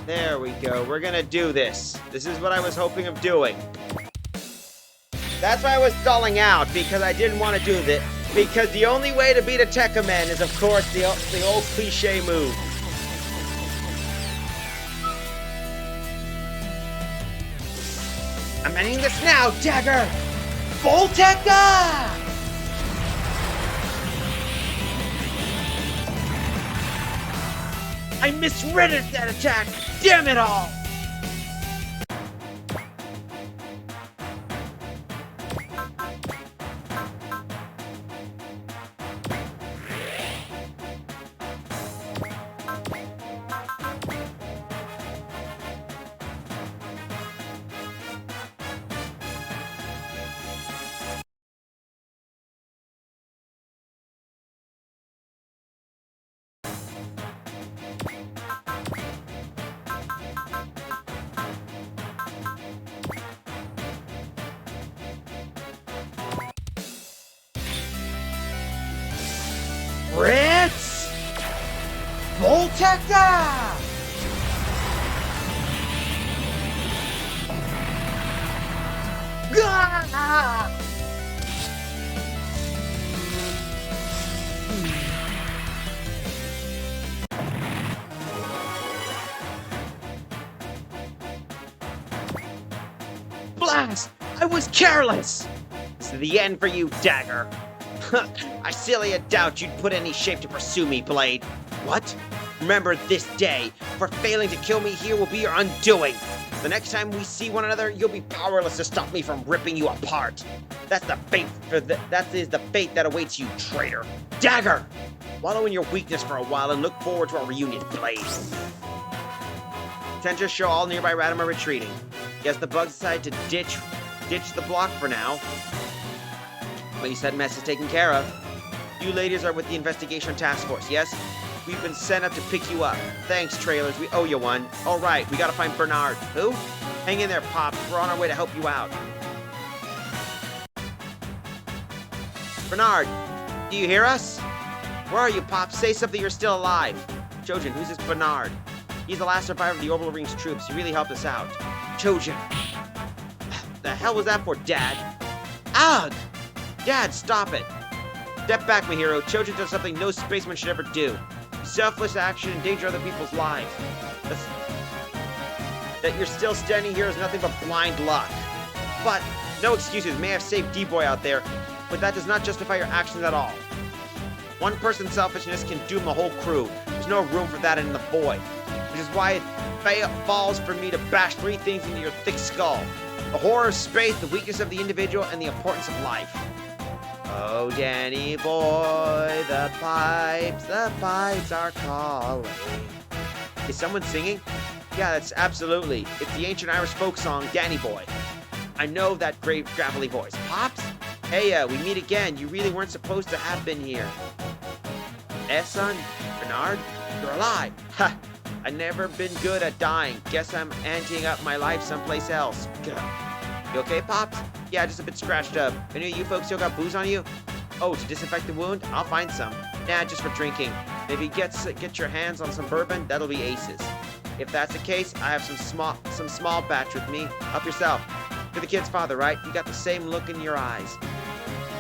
There we go. We're gonna do this. This is what I was hoping of doing. That's why I was stalling out, because I didn't want to do this. Because the only way to beat a Tekkaman is, of course, the old cliche move. I'm ending this now, Dagger! Full Tekka! I misread that attack! Damn it all! Ritz! Voltecta! Gah! Blast! I was careless! This is the end for you, Dagger. I silly doubt you'd put any shape to pursue me, Blade. What? Remember this day, for failing to kill me here will be your undoing. The next time we see one another, you'll be powerless to stop me from ripping you apart. That's the fate that is the fate that awaits you, traitor. Dagger! Wallow in your weakness for a while and look forward to our reunion, Blade. Attention, show all nearby Radom are retreating. Guess the bugs decided to ditch the block for now. At least that mess is taken care of. You ladies are with the investigation task force, yes? We've been sent up to pick you up. Thanks, trailers. We owe you one. All right, we gotta find Bernard. Who? Hang in there, Pops. We're on our way to help you out. Bernard, do you hear us? Where are you, Pops? Say something, you're still alive. Chojin, who's this Bernard? He's the last survivor of the Orbital Ring's troops. He really helped us out. Chojin. The hell was that for, Dad? Ugh! Dad, stop it. Step back, my hero. Chojin does something no spaceman should ever do. Selfless action, endanger other people's lives. That you're still standing here is nothing but blind luck. But, no excuses. May have saved D-Boy out there, but that does not justify your actions at all. One person's selfishness can doom the whole crew. There's no room for that in the boy. Which is why it falls for me to bash three things into your thick skull. The horror of space, the weakness of the individual, and the importance of life. Oh, Danny boy, the pipes are calling. Is someone singing? Yeah, that's absolutely. It's the ancient Irish folk song, Danny Boy. I know that great gravelly voice. Pops? Hey, we meet again. You really weren't supposed to have been here. Son? Bernard? You're alive. Ha! I've never been good at dying. Guess I'm anteing up my life someplace else. You okay, Pops? Yeah, just a bit scratched up. Any of you folks still got booze on you? Oh, to disinfect the wound? I'll find some. Nah, just for drinking. Maybe get your hands on some bourbon, that'll be aces. If that's the case, I have some small batch with me. Help yourself. You're the kid's father, right? You got the same look in your eyes.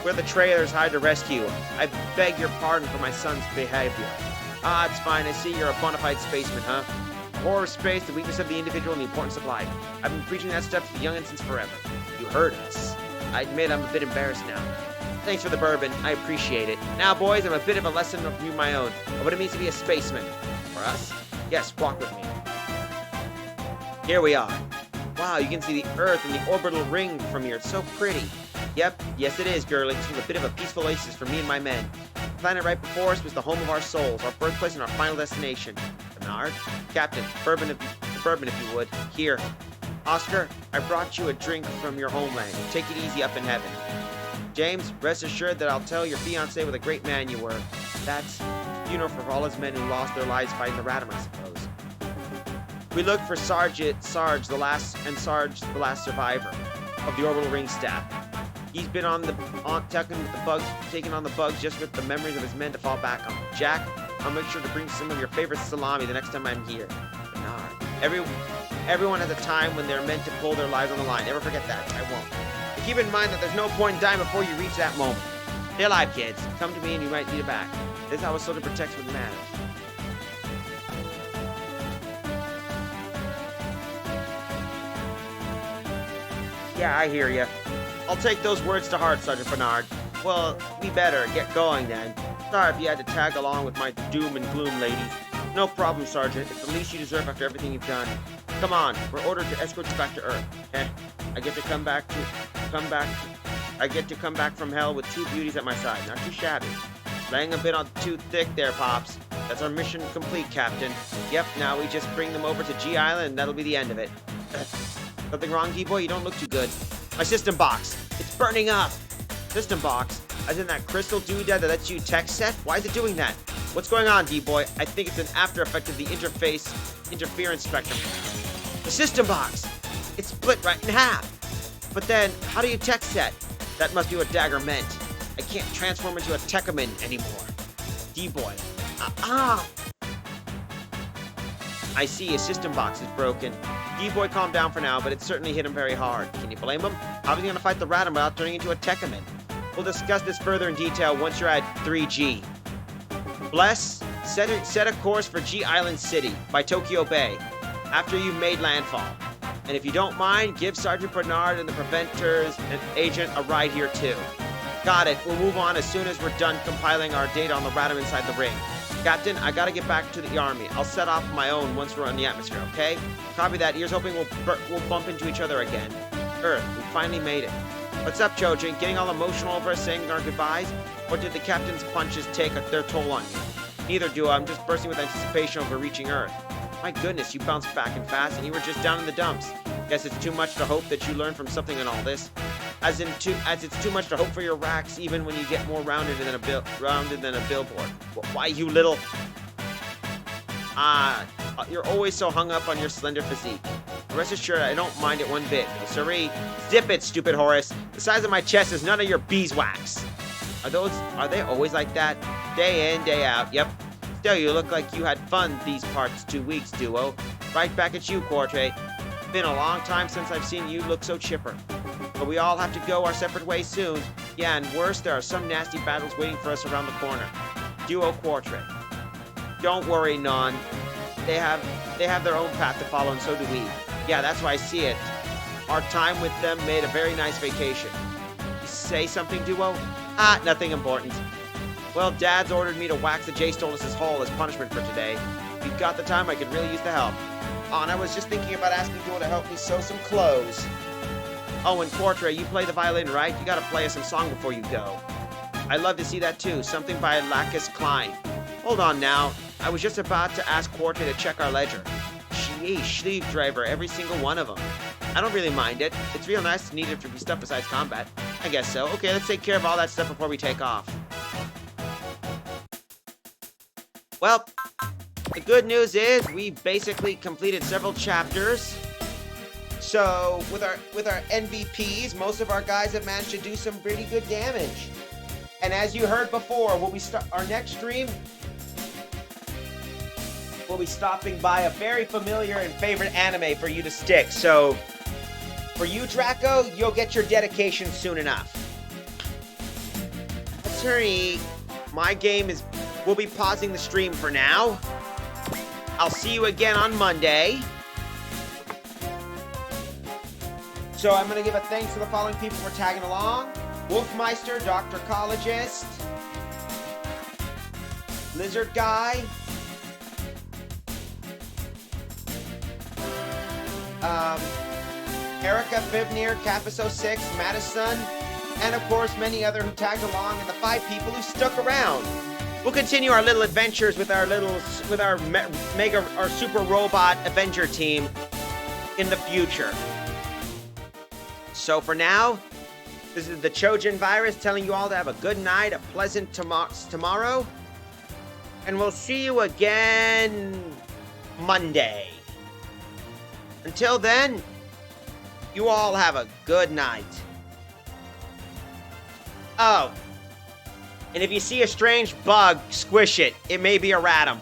We're the trailers hired to rescue. I beg your pardon for my son's behavior. Ah, it's fine. I see you're a bona fide spaceman, huh? Horror of space, the weakness of the individual, and the importance of life. I've been preaching that stuff to the youngins since forever. You heard us. I admit I'm a bit embarrassed now. Thanks for the bourbon. I appreciate it. Now, boys, I have a bit of a lesson of my own of what it means to be a spaceman. For us? Yes, walk with me. Here we are. Wow, you can see the Earth and the orbital ring from here. It's so pretty. Yep, yes it is, girlie. This was a bit of a peaceful oasis for me and my men. The planet right before us was the home of our souls, our birthplace and our final destination. Bernard? Captain, bourbon if you would. Here. Oscar, I brought you a drink from your homeland. Take it easy up in heaven. James, rest assured that I'll tell your fiancé what a great man you were. That's funeral for all his men who lost their lives fighting the Radom, I suppose. We looked for Sarge the last survivor of the orbital ring staff. He's been taking on the bugs just with the memories of his men to fall back on. Jack, I'll make sure to bring some of your favorite salami the next time I'm here. Bernard. Everyone has a time when they're meant to pull their lives on the line. Never forget that. I won't. But keep in mind that there's no point in dying before you reach that moment. Stay alive, kids. Come to me and you might need it back. This is how a soldier protects what matters. Yeah, I hear you. I'll take those words to heart, Sergeant Bernard. Well, we better get going then. Sorry if you had to tag along with my doom and gloom, ladies. No problem, Sergeant. It's the least you deserve after everything you've done. Come on, we're ordered to escort you back to Earth. I get to come back from hell with two beauties at my side. Not too shabby. Laying a bit on too thick there, Pops. That's our mission complete, Captain. Yep, now we just bring them over to G Island and that'll be the end of it. Something wrong, D-Boy? You don't look too good. My system box. It's burning up. System box? As in that crystal doodad that lets you text set? Why is it doing that? What's going on, D-Boy? I think it's an after effect of the interference spectrum. The system box! It's split right in half. But then, how do you text set? That must be what Dagger meant. I can't transform into a Tekkaman anymore. D-Boy. I see, his system box is broken. D-Boy calmed down for now, but it certainly hit him very hard. Can you blame him? How is he going to fight the Radam without turning into a Tekkaman? We'll discuss this further in detail once you're at 3G. Bless, set a course for G Island City by Tokyo Bay after you've made landfall. And if you don't mind, give Sergeant Bernard and the Preventers and Agent a ride here too. Got it. We'll move on as soon as we're done compiling our data on the Radam inside the ring. Captain, I gotta get back to the Army. I'll set off my own once we're in the atmosphere, okay? Copy that. Here's hoping we'll bump into each other again. Earth, we finally made it. What's up, Chojin? Getting all emotional over us saying our goodbyes? Or did the captain's punches take their toll on you? Neither do I. I'm just bursting with anticipation over reaching Earth. My goodness, you bounced back and fast, and you were just down in the dumps. Guess it's too much to hope that you learn from something in all this. As it's too much to hope for your racks, even when you get more rounded than a billboard. Why, you little... you're always so hung up on your slender physique. Rest assured, I don't mind it one bit. No siree. Zip it, stupid Horace. The size of my chest is none of your beeswax. Are they always like that? Day in, day out, yep. Still, you look like you had fun these parts 2 weeks, Duo. Right back at you, Quartre. Been a long time since I've seen you look so chipper. But we all have to go our separate ways soon. Yeah, and worse, there are some nasty battles waiting for us around the corner. Duo Quartre. Don't worry, Non. They have their own path to follow, and so do we. Yeah, that's why I see it. Our time with them made a very nice vacation. You say something, Duo? Nothing important. Well, Dad's ordered me to wax the J Stolas' hull as punishment for today. If you've got the time, I could really use the help. Oh, and I was just thinking about asking Duo to help me sew some clothes. Oh, and Quartre, you play the violin, right? You gotta play us some song before you go. I'd love to see that too, something by Lacus Klein. Hold on now, I was just about to ask Quartre to check our ledger. Sheesh, sleeve driver, every single one of them. I don't really mind it. It's real nice and needed for stuff besides combat. I guess so. Okay, let's take care of all that stuff before we take off. Well, the good news is we basically completed several chapters. So with our NVPs, most of our guys have managed to do some pretty good damage. And as you heard before, our next stream, we'll be stopping by a very familiar and favorite anime for you to stick. So for you, Draco, you'll get your dedication soon enough. Attorney, we'll be pausing the stream for now. I'll see you again on Monday. So I'm going to give a thanks to the following people for tagging along. Wolfmeister, Dr. Collegist, Lizard Guy, Erica Fivnir, Capiso6, Madison, and of course many other who tagged along, and the 5 people who stuck around. We'll continue our little adventures with our super robot Avenger team in the future. So for now, this is the Chojin Virus telling you all to have a good night, a pleasant tomorrow, and we'll see you again Monday. Until then, you all have a good night. Oh, And if you see a strange bug, squish it. It may be a ratum.